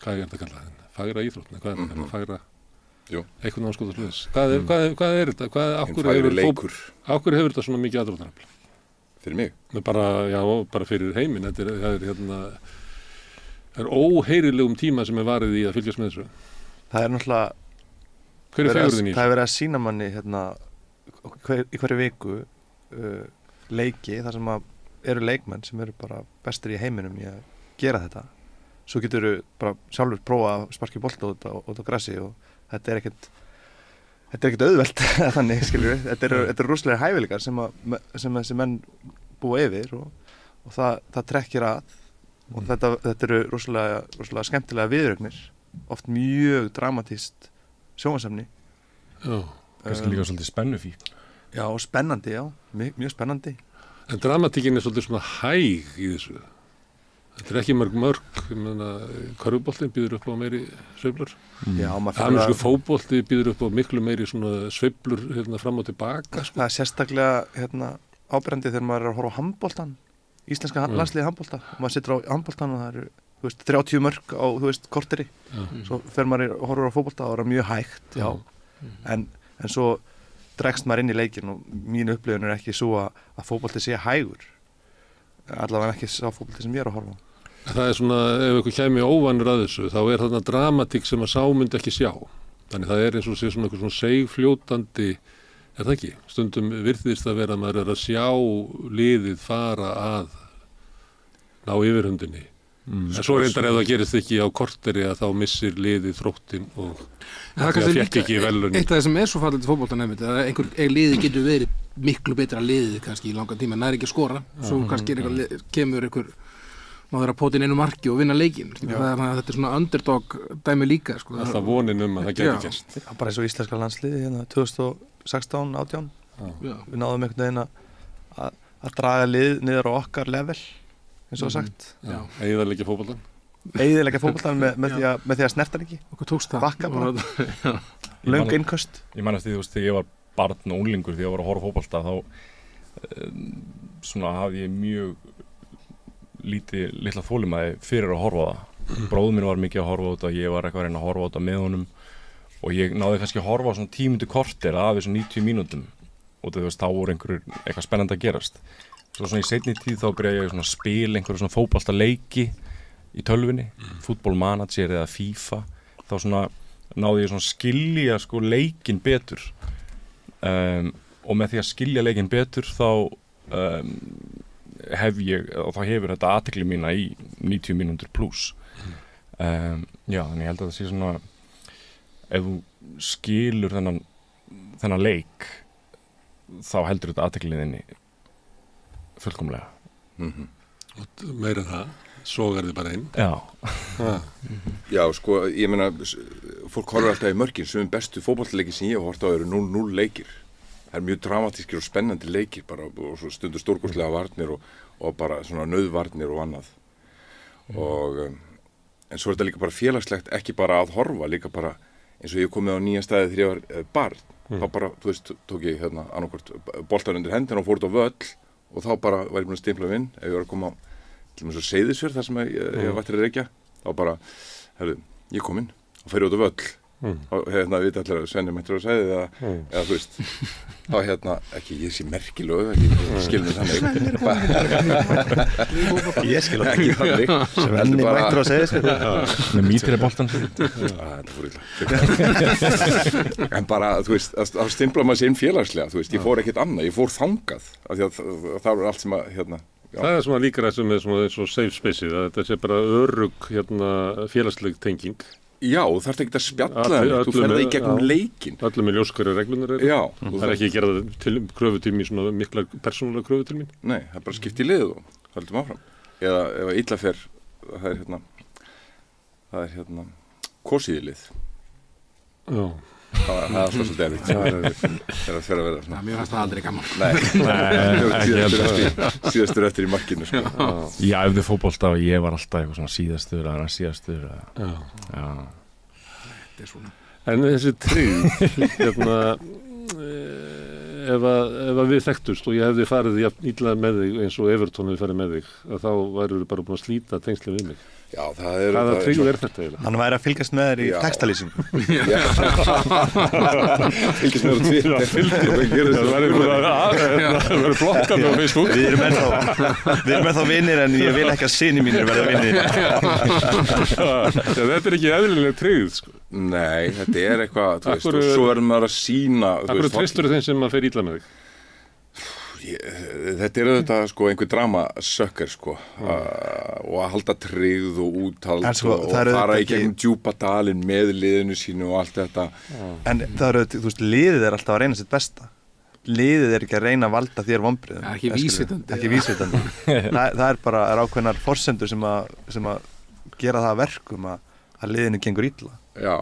hvað er þetta að kalla það? Fagra íþróttina, hvað er þetta? Fagra eitthvað námskoðarsluðis hvað er þetta? Akkur hefur þetta svona mikið aðdráttarafl? Fyrir mig? Bara fyrir heiminn það er óheyrilegum tíma sem er varið í að fylgjast með þessu Það er náttúrulega Hver er fegurðin í þessu? Það er verið að sýna manni í hverju viku leiki þar sem að eru leikmenn sem eru bara bestir í heiminum í að gera þetta svo getur þú bara sjálfur prófa að sparka í bolta út á grassi og þetta er ekkert auðvelt þannig, skilur við, þetta eru rosalega hæfileikar sem þessi menn búa yfir og það trekkir að og þetta eru rosalega skemmtilega viðrögnir oft mjög dramatískt sjónvarpsefni kannski líka svolítið spennufík Já, spennandi, mjög spennandi En dramatíkin er svolítið svona hæg í þessu Þetta er ekki mörg, ég meina, körfuboltinn býður upp á meiri sveiflur. Amerísku fótbolti býður upp á miklu meiri svona sveiflur fram og tilbaka. Sko. Það er sérstaklega áberandi þegar maður er að horfa á handboltan, íslenska landsliði handbolta. Maður situr á handboltan og það eru 30 mörg á korteri. Svo fer maður að horfa á fótbolta og það er mjög hægt. En svo dregst maður inn í leikinn og mín upplifun er ekki svo að fótbolti sé hægur. Allavega ekki sá fótbolti sem ég er að horfa á. Það er svona, ef eitthvað kæmi óvanur að þessu, þá er þarna dramatík sem að sá myndi ekki sjá. Þannig það er eins og sé svona eitthvað svona seigfljótandi, er það ekki? Stundum virðist að vera að maður er að sjá liðið fara að ná yfirhundinni. Svo reyndar ef það gerist ekki á korteri að þá missir liðið þróttinn og það fekk ekki velun. Eitt af það sem svo fallið til fótbolta nefnt að einhver liði getur verið miklu betra liðið kannski í langan tíma, nær ekki að skora svo kannski kemur einhver maður að póta inn einu marki og vinna leikinn. Þetta svona underdog dæmi líka sko. Alltaf vonin að það geti gerst. Bara eins og íslenska landsliði hérna 2016-18 við náðum einhvern veginn að draga lið niður á okkar level eins og sagt. Eyðileggja fótboltann. Eyðileggja fótboltann með því að snerta ekki. Okkur tókst það. Bakka bara. Löng innköst. Ég man eftir því þegar ég var barn og unglingur þegar ég var að horfa fótbolta þá svona hafði ég mjög litla þolinmæði fyrir að horfa á það. Bróður minn var mikið að horfa á þetta, ég var eitthvað að reyna að horfa á þetta með honum og ég náði kannski að horfa á svona 10 mínútur korter af þessum 90 mínútum og þú veist, þá voru eitthvað spennandi að gerast. Svo svona í seinni tíð þá byrjaði ég svona að spila einhverju svona fótboltaleiki í tölvunni, Football Manager eða FIFA, þá svona náði ég svona skilja sko leikinn betur og með því að skilja leikinn betur þá hefur þetta athygli mína í 90 mínútur pluss. Já, þannig ég held að það sé svona ef þú skilur þennan leik þá heldur þetta athygliðinni fullkomlega. Og meira það, sogar þið bara inn. Já. Já, sko, ég meina fólk horfir alltaf í mörkin, sem bestu fótboltaleiki sem ég hef hort á eru 0-0 leikir. Það er mjög dramatískir og spennandi leikir bara og stundur stórkostlega varnir og bara svona nauðvarnir og annað. En svo er þetta líka bara félagslegt, ekki bara að horfa, líka bara eins og ég komið á nýja staði þegar ég var barn. Þá bara, þú veist, tók ég annarkvort boltan undir hendina og fór út á völl og þá bara var ég búin að stimpla inn ef ég var að koma á til og með svo Seyðisfjörð þar sem ég vættir að reykja. Þá bara, herru, ég kom inn og fer út á völl. Og vita allir að Svenni mættur að segja eða þú veist þá ekki ég sé merkilög ekki skilum þannig ég skilum ekki þannig Svenni mættur að segja með mítri boltan þetta fór illa en bara þú veist að stimpla maður sér inn félagslega þú veist ég fór ekkert annað ég fór þangað af því að það var allt sem að það er svona líka rætt sem er svona safe space-ið að þetta sé bara örugg félagsleg tenging. Já, þú þarft ekki að spjalla þú ferði í gegnum leikinn. Öllum með ljóskari reglunar eru. Já. Það er ekki að gera til kröfutími í svona mikla persónulega kröfutími. Nei, það er bara skipt í lið og höldum áfram. Eða ef illa fer, það er kosið í lið. Já. Það er alltaf svolítið erfitt. Það er að fer að vera svona. Mér fannst það aldrei gaman. Nei, síðastur eftir í markinu, sko. Já, ef þið fótbolta og ég var alltaf eitthvað svona síðastur eða síðastur. Já. Þetta er svona. En þessi tryggð, ef að við þekktust og ég hefði farið illa með þig eins og Everton hefði farið með þig, þá væru við bara búin að slíta tengsli við mig. Já, það er... Hvaða tryggð er þetta eiginlega? Hann væri að fylgjast með þér í textalýsingu. Fylgjast með þér á Twitter. Það væri flokkað á Facebook. Við erum ennþá vinir en ég vil ekki að syni mínir verða vinir. Þetta er ekki eðlilega tryggð, sko. Nei, þetta er eitthvað, þú veist, og svo verður maður að sýna... Akkur treystur þeim sem að fer illa með þig? Þetta er auðvitað sko einhver dramasökker sko og að halda tryggð og úthald sko, og fara í gegnum djúpa dalinn með liðinu sínu og allt þetta. En það er auðvitað, þú veist, liðið er alltaf að reyna sitt besta. Liðið er ekki að reyna að valda þér vonbrigðum. Ekki vísvitandi. Ekki vísvitandi. það er bara ákveðnar forsendur sem að gera það að verkum að liðinu gengur illa. Já.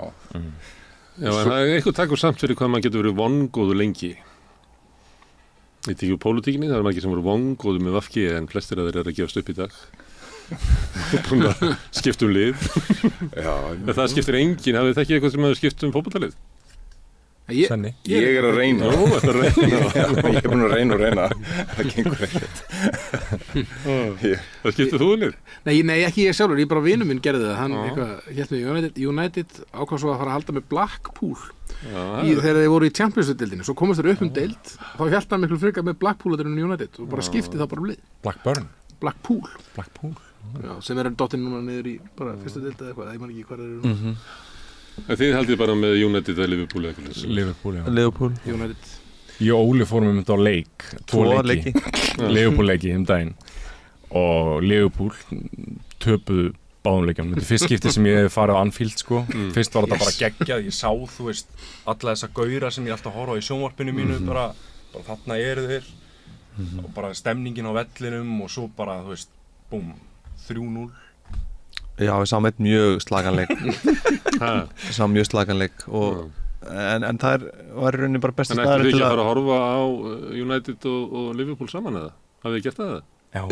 Já, en það er eitthvað takkur samt fyrir hvað maður getur verið vongóður lengi. Ég tekið úr pólitíkinni, það er margir sem voru vongóðu með VFG en flestir að þeir eru að gefast upp í dag. Búin að skipta lið. Já. En það skiptir enginn, hafið þið ekki eitthvað sem hefur skipt fótboltalið? Senni. Ég er að reyna. Jó, þetta er að reyna. Ég er búin að reyna. Það gengur ekkert. Það skiptir þú lið? Nei, ekki ég sjálfur, ég bara vinur minn gerði það. Hann hélt með United ákvað svo að fara að halda með Blackpool. Þegar þeir voru í Champions-deildinni, svo komast þeir upp deild, þá hélt hann miklu frekar með Blackpool en United og bara skipti það bara lið. Blackpool. Já, sem dottinn núna niður í bara fyrstu deild eða eitthvað, ég man ekki hvað þeir eru núna. Þið haldið bara með United eða Liverpool eða eitthvað? Liverpool, já. Liverpool. United. Ég og Óli fórum þetta á leik, 2 leiki. Liverpool leiki daginn og Liverpool töpuðu báðum leikjum. Þetta fyrst skipti sem ég hef farið á Anfield sko. Fyrst var þetta bara geggjað, ég sá, þú veist, alla þessa gauðra sem ég alltaf horfa á í sjónvarpinu mínu, bara þarna eru þeir og bara stemningin á vellinum og svo bara, þú veist, búm, 3-0. Já, við sáum eitt mjög slaganleik. Við sáum mjög slaganleik og en það var í rauninni bara besti staður til að... En ættu þið ekki að fara að horfa á United og Liverpool saman eða? Hafið þið gert það? Já,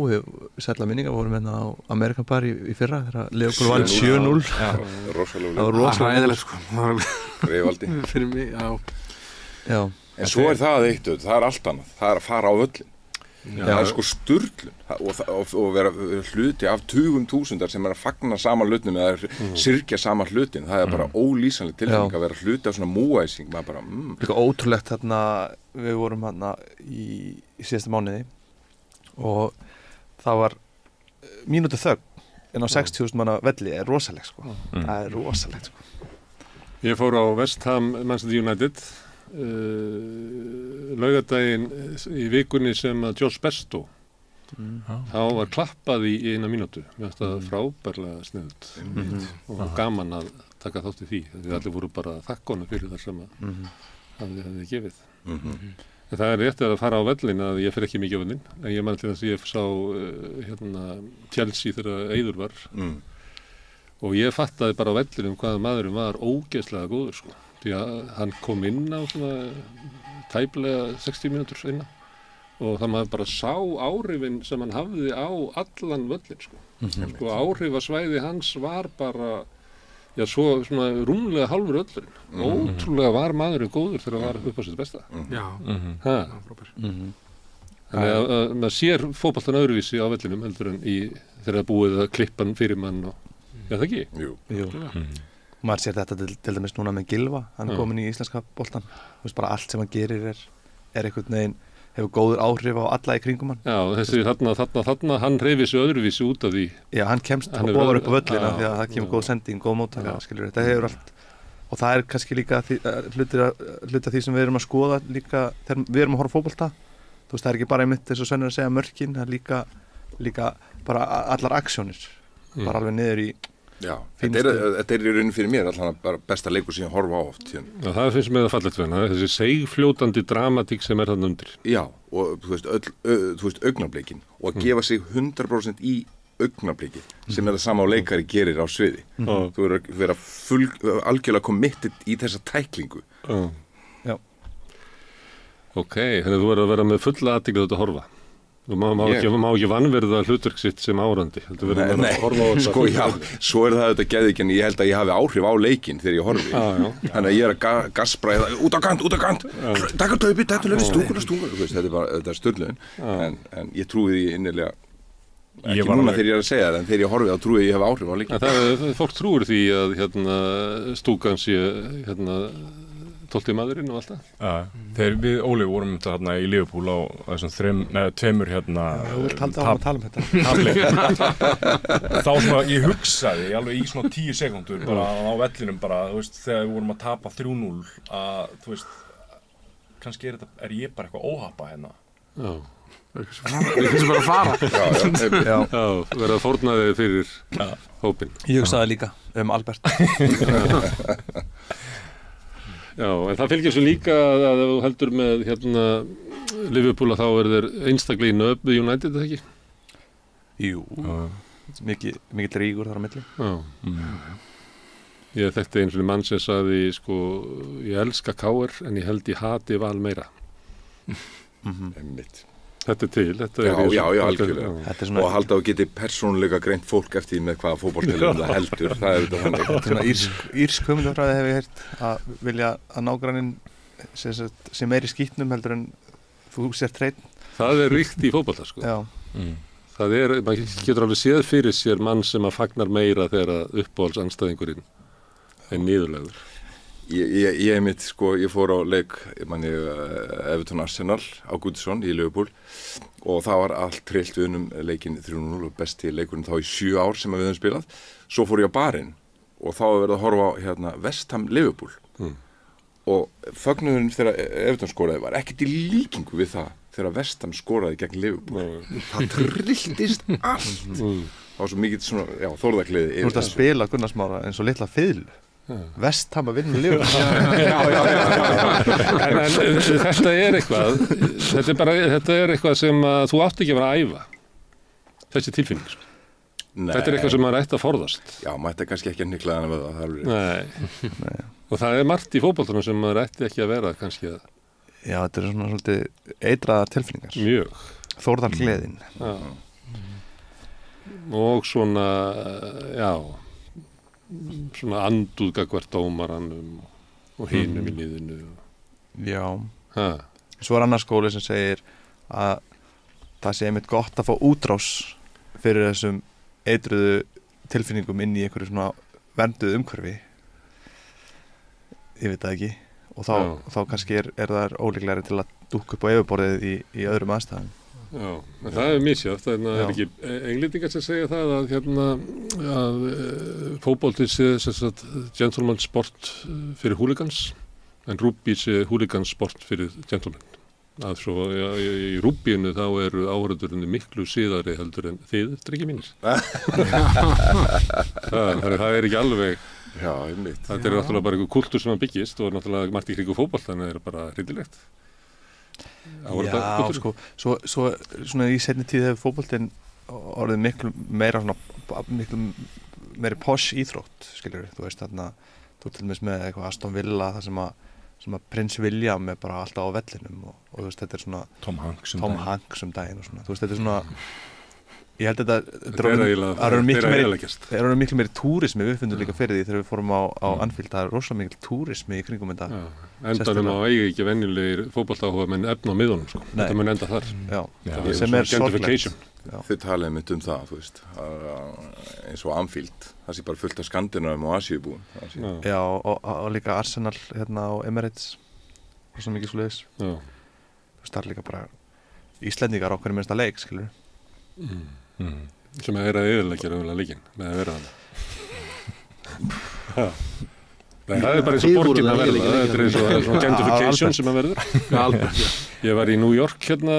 við sætla minningar vorum hérna á American Bar í fyrra þegar Liverpool vann 7-0. Rosalega. Það var rosalega. Ræðilegt sko. Greiðvaldi. Fyrir mig, já. En svo það eitt, það allt annað. Það að fara á völlin. Það sko sturlun og vera hluti af 20.000 sem að fagna saman hlutnum eða syrgja saman hlutin, það bara ólýsanleg tilfinning að vera hluti af svona múæsing, maður bara Líka ótrúlegt þarna, við vorum þarna í síðasta mánuði og það var mínútu þögn en á 60.000 manna velli rosaleg sko, það rosalegt sko. Ég fór á West Ham Manchester United laugardaginn í vikunni sem að Josh Besto þá var klappað í 1 mínútu mér finnst það frábærlega sniðugt og gaman að taka þátt í því allir voru bara þakkonu fyrir það sem að hafði gefið en það rétt að fara á vellin að ég fer ekki mikið á vellin en ég man til þess að ég sá Chelsea þegar Eiður var og ég fattaði bara á vellinum hvað maðurinn var ógeðslega góður sko því að hann kom inn á svona tæplega 60 mínútur inn og það maður bara sá áhrifin sem hann hafði á allan völlin sko. Sko áhrifasvæði hans var bara svo svona rúmlega hálfur völlurinn. Ótrúlega var maðurinn góður þegar hann var upp á sitt besta. Já, frábær. Þannig að maður sér fótboltan öðruvísi á vellinum heldur en þegar búið að klippa hann fyrir mann og það ekki? Jú. Maður sér þetta til dæmis núna með Gylfa, hann er komin í íslenska boltan. Þú veist bara allt sem hann gerir einhvern veginn, hefur góður áhrif á alla í kringum hann. Já, þessi þarna, hann hreyfir sig öðruvísi út af því. Já, hann kemst og ofar upp á völlina því að það kemur góð sending, góð móttaka, skilur þetta hefur allt. Og það kannski líka hluti af því sem við erum að skoða líka þegar við erum að horfa á fótbolta. Þú veist, það ekki bara einmitt eins og Svenni að segja mörkin, það líka bara allar aksjónir, bara alveg niður í Já, þetta í rauninni fyrir mér allan bara besta leikur sem ég horfa á oft Já, það finnst mér það fallegt Svenna, þessi seigfljótandi dramatík sem þarna undir Já, og þú veist augnableikin og að gefa sig 100% í augnabliki sem það sama á leikari gerir á sviði þú vera algjörlega committed í þessa tæklingu Já Ok, þannig að þú verður að vera með fulla athygli þetta að horfa Þú má ekki vanverða hlutverk sitt sem árandi. Nei, sko já, svo það þetta geðvík en ég held að ég hafi áhrif á leikinn þegar ég horfi. Þannig að ég að gaspræða út á kant, taka taupi, stúkuna, þetta störluðin. En ég trúi því innilega, ekki núna þegar ég að segja það, en þegar ég horfi þá trúi ég hef áhrif á leikinn. Fólk trúir því að stúkan sé 12. maðurinn og allt það. Já, þegar við Óli vorum þarna í Liverpool á þessum tveimur Þú vilt halda á að tala þetta. Þá svona, ég hugsaði alveg í svona 10 sekúndur bara á vellinum bara, þú veist, þegar við vorum að tapa 3-0 að, þú veist, kannski er ég bara eitthvað óhappa hérna. Já. Við finnst bara að fara. Já, verða að fórna þig fyrir hópinn. Ég hugsaði líka Albert. Já, en það fylgir svo líka að ef þú heldur með Liverpool að þá verður einstaklega í nöp við United, eða ekki? Jú, mikið ríkur þar á milli. Ég þekkti eins og mann sem sagði, sko, ég elska KR en ég held ég hati Val meira. Einmitt. Þetta er til, þetta já, algjörlega. Og að halda að geti persónulega greint fólk eftir því með hvaða fótboltalegum það heldur, það er þetta þannig. Þetta er svona írsk hugmyndafræði hef ég heyrt að vilja að nágranninn sem í skítnum heldur en þú sér treinn. Það er ríkt í fótbolta, sko. Já. Það maður getur alveg séð fyrir sér mann sem að fagnar meira þegar uppáhaldsanstæðingurinn er niðurlegur. Ég mitt, sko, ég fór á leik Everton Arsenal á Goodison í Liverpool og það var allt trillt við leikinn 3-0 og besti leikurinn þá í 7 ár sem við höfum spilað. Svo fór ég á barinn og þá var verið að horfa á West Ham Liverpool og fögnuðurinn þegar Everton skoraði var ekkert í líkingu við það þegar West Ham skoraði gegn Liverpool. Það trilltist allt. Það var svo mikið svona, þórðargleði. Þú ert að spila Gunnar Smára eins og litla fiðlu. West Ham að vinna Liverpool. En þetta er eitthvað sem að þú átt ekki að vera að æfa. Þessi tilfinning. Nei. Þetta er eitthvað sem maður ætti að forðast. Já, maður ætti kannski ekki að hnykla þannig að það er Nei. Og það er margt í fótboltanum sem maður ætti ekki að vera kannski að... Já, þetta er svona svolítið eitraðar tilfinningar. Mjög. Þórðargleðin. Já. Og svona, svona andúð gagnvart dómaranum og hinum í liðinu. Já. Svo er annar skóli sem segir að það sé einmitt gott að fá útrás fyrir þessum eitruðu tilfinningum inn í einhverju svona vernduð umhverfi. Ég veit það ekki. Og þá kannski er það ólíklegri til að dúkka upp á yfirborðið í öðrum aðstæðum. Já, en það er misjátt. Það er ekki englendingar sem segja það að fótbolti sé gentleman sport fyrir hooligans, en rúbí sé hooligans sport fyrir gentleman. Að svo í rúbíinu þá eru áhörðurinn miklu síðari heldur en þið, drengir mínir. Það er ekki alveg. Já, einmitt. Þetta er náttúrulega bara einhver kultúr sem byggist og náttúrulega margt í kringu fótbolt, þannig að það er bara hryllilegt. Já, sko, svo svona í seinni tíð hefur fótboltinn orðið miklu meiri posh íþrótt, skiljur þú veist, þarna, þú til dæmis með eitthvað Aston Villa, það sem að Prins William er bara alltaf á vellinum og þú veist, þetta er svona Tom Hanks daginn og svona, þú veist, þetta er svona ég held að þetta er miklu meiri túrismi, við fundum líka fyrir því þegar við fórum á Anfield, það er rosalega mikil túrismi í kringum þetta. Endanum á eigi ekki venjulegir fótboltaáhuga menn efna á miðunum, sko. Þetta mun enda þar. Sem er sorglegt. Þið talaði mitt um það, þú veist, eins og Anfield, það sé bara fullt af Skandinavíum og Asíubúum. Já, og líka Arsenal hérna á Emirates, rosalega mikið svoleiðis. Þú veist, það er líka bara Íslendingar á hverju minnsta leik, skilur. Sem að vera yfirleikja raunverulega leikinn með að vera það. Það er bara eins og borgin að verða, þetta er eins og gentrification sem að verður. Ég var í New York hérna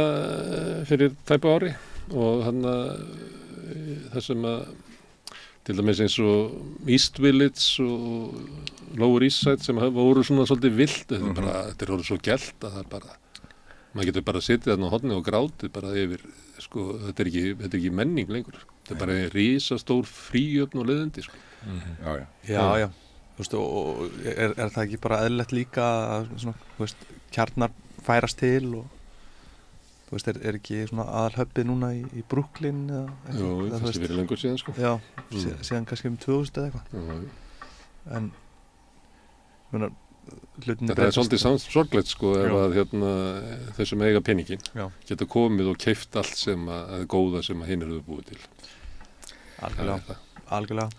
fyrir tæpu ári og hérna það sem að til dæmis eins og East Village og Lower East Side sem voru svona svolítið vilt, þetta er orðið svo gelt að það bara, maður getur bara setið þarna á horni og grátið bara yfir, sko, þetta er ekki menning lengur, þetta er bara risastór fríöfn og leiðindi, sko. Já. Þú veist, og er það ekki bara eðlilegt líka að svona, þú veist, kjarnar færast til og þú veist, er ekki svona aðalhöbbið núna í Brooklyn eða eitthvað? Jú, það sé verið lengur síðan, sko. Já, síðan kannski 2000 eða eitthvað. En, þetta er svolítið sorglegt, sko, ef að þeir sem eiga peningin geta komið og keypt allt sem að góða sem að hinn eru búið til. Algjörlega.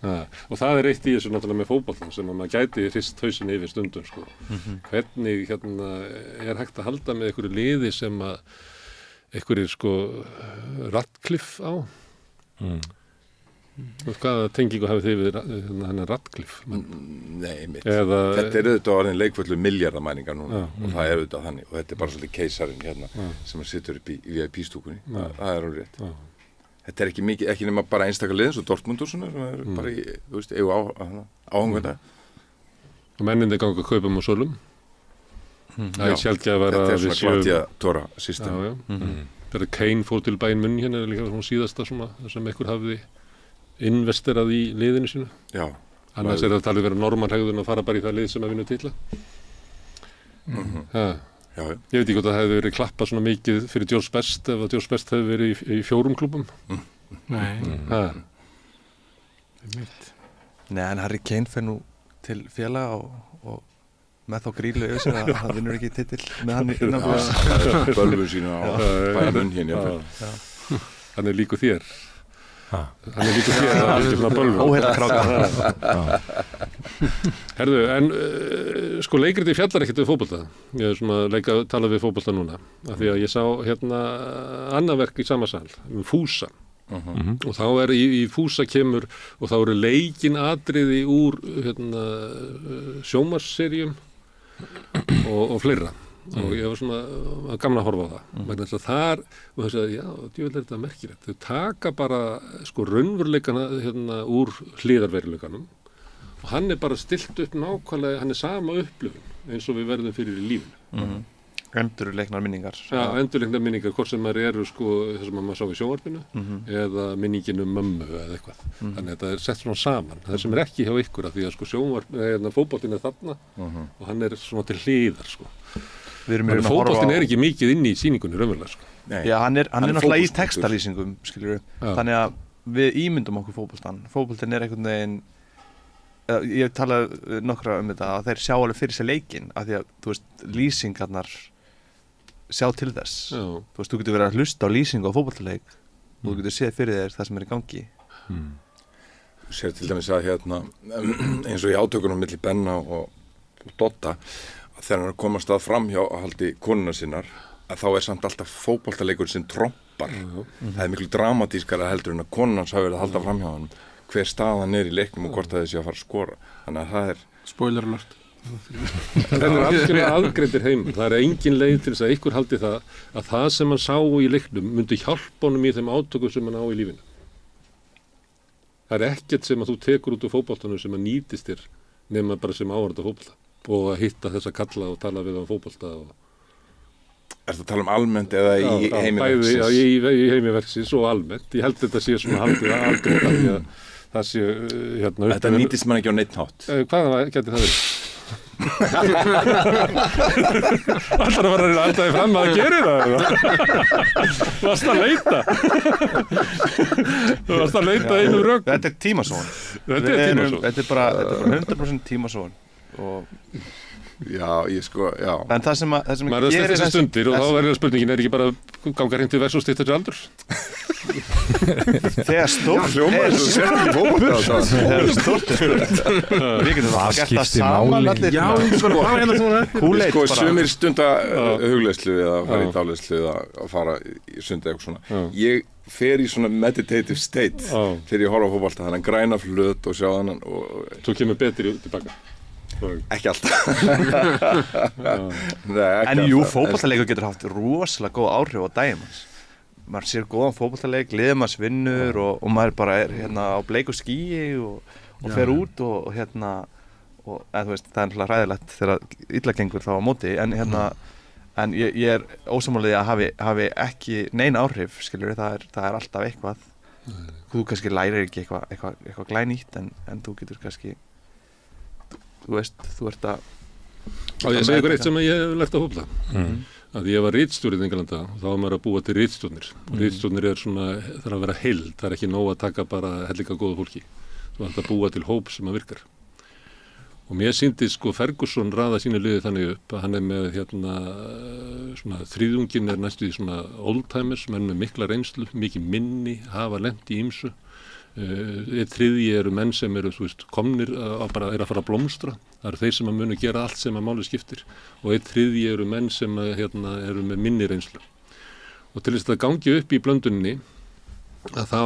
Og það er eitt í þessu náttúrulega með fótboltan sem að maður gæti hrist hausinn yfir stundum, sko. Hvernig er hægt að halda með einhverju liði sem að einhverjir, sko, Radcliffe á? Hvaða tengingu hafið þið við hennar Radcliffe? Nei, mitt. Þetta er auðvitað orðin leikvöldu milljarðamæningar núna og það er auðvitað þannig og þetta er bara svolítið keisarinn hérna sem sittur upp í VIP-stúkunni. Það er alveg rétt. Þetta er ekki mikið, ekki nema bara einstakar liðs og Dortmund og svona sem er bara í, þú veist, eigu áhengvenda. Og mennindi ganga kaupum og sölum. Það er sjaldgæð að vera þetta er svona gladiatora system. Þegar Kane fór til Bayern München er líka svona síðasta svona sem einhver hafði investerað í liðinu sínu. Já. Annars er það talið vera normalhegðun að fara bara í það lið sem að vinna titla. Já. Ég veit ekki hvort það hefði verið klappað svona mikið fyrir George Best ef að George Best hefði verið í 4 klúbbum. Nei. Nei, en Harry Kane fer nú til félaga og með þá grílu yfir sig að það vinnur ekki titill með hann innanfélags. Bölvun sína á Bayern München. Hann er líku þér. Hann er líka þér að þetta svona bölvun. Óheila kráka. Herðu, en sko leikriti fjallar ekkert við fótbolta. Ég er svona að tala við fótbolta núna. Af því að ég sá hérna annað verk í sama sal, Fúsa. Og þá er í Fúsa kemur og þá eru leikin atriði úr sjónvarpsseríum og fleira. og ég var svona gaman að horfa á það vegna þess að þar, og þess að já, djúvel þetta merkilegt, þau taka bara sko raunveruleikana úr hliðarveruleikanum og hann bara stilt upp nákvæmlega, hann sama upplifun eins og við verðum fyrir í lífinu. Endurleiknar minningar. Já, endurleiknar minningar, hvort sem maður eru sko þess að maður sá í sjónvarpinu eða minningin mömmu eða eitthvað. Þannig að þetta sett svona saman. Það sem ekki hjá ykkur af því að sko fótboltinn þarna og hann svona til hliðar sko. Fótboltinn ekki mikið inn í sýningunni raunverulega sko. Já, hann er náttúrulega í textalýsingum, skiljur við. Þannig að við ímyndum okkur fótboltann. Fótboltinn einhvern veginn, ég talaði nokkra þetta, að þeir sjá alveg fyrir sér leikinn, af því að, þú veist, lýsingarnar sjá til þess. Þú veist, þú getur verið að hlusta á lýsingu á fótboltaleik og þú getur séð fyrir þér það sem er í gangi. Þú sér til dæmis að eins og í átökunum milli Benna og Dotta, að þegar hann er að koma stað framhjá að haldi konuna sinnar, að þá er samt alltaf fótboltaleikur sem trompar. Það er miklu dramatískara heldur en að konan hans hafi verið að halda framhjá hann hver staðan er í leiknum og hvort það sé að fara að skora. Þannig að það er spoiler alert. Þetta er algjörlega aðgreindir heimur. Það er engin leið til þess að ykkur haldi það að það sem hann sá í leiknum myndi hjálpa honum í þeim átökum sem hann á í lífinu. Það er ekkert sem að þú tekur út úr fótboltanum sem að nýtist þér nema bara sem áhorfandi fótbolta og að hitta þessa kalla og tala við fótbolta. Er það að tala almennt eða í heimiverksins? Bæði í heimiverksins og almennt. Ég held þetta sé svona haldið að aðgreina því að það sé Þetta nýtist mann ekki á neitt hátt. Hvað geti það verið? Alltaf að fara alltaf í fram að gera það. Þú varst að leita. Þú varst að leita einu rögg. Þetta er tímasón. Þetta er bara 100% tímasón. Já, já. En það sem maður er að stilla þessi stundir og þá verður spurningin ekki bara ganga hreint til vers og stilla þessi aldur. Þegar stórt hljómar þessu sért ekki fótbolta þegar stórt við getum það gert það saman allir. Já, sko sumir stunda hugleiðslu eða fara í dáleiðslu eða fara í sund eitthvað svona. Ég fer í svona meditative state þegar ég horfa á fótbolta, þannig að græna flöt og sjá þannan og svo kemur betri tilbaka. Ekki alltaf. En jú, fótboltaleikur getur haft rosalega góð áhrif á daginn manns. Maður sér góðan fótboltaleik, liðið manns vinnur og maður bara er á bleiku skýi og fer út og þú veist, það er náttúrulega hræðilegt þegar illa gengur þá á móti en ég er ósammála að hafi ekki nein áhrif, skilur það er alltaf eitthvað. Þú kannski lærir ekki eitthvað glænýtt en þú getur kannski þú veist, þú ert að ég segi ykkur eitt sem ég hef lært að fótbolta. Að ég var ritstjóri í Englanda og þá var maður að búa til ritstjórnir. Ritstjórnir þarf að vera heild, það er ekki nóg að taka bara hellinga góða fólki. Þú þarf að búa til hóp sem að virkar. Og mér sýndi sko Ferguson raða sínu liði þannig upp að hann er með svona þriðjungin er næstu í svona oldtimers, menn með mikla reynslu, mikið minni, hafa lent í ýmsu. Eitt þriðji eru menn sem eru komnir bara er að fara að blómstra. Það eru þeir sem að munu gera allt sem að máli skiptir og eitt þriðji eru menn sem eru með minni reynslu. Og til þess að það gangi upp í blönduninni að þá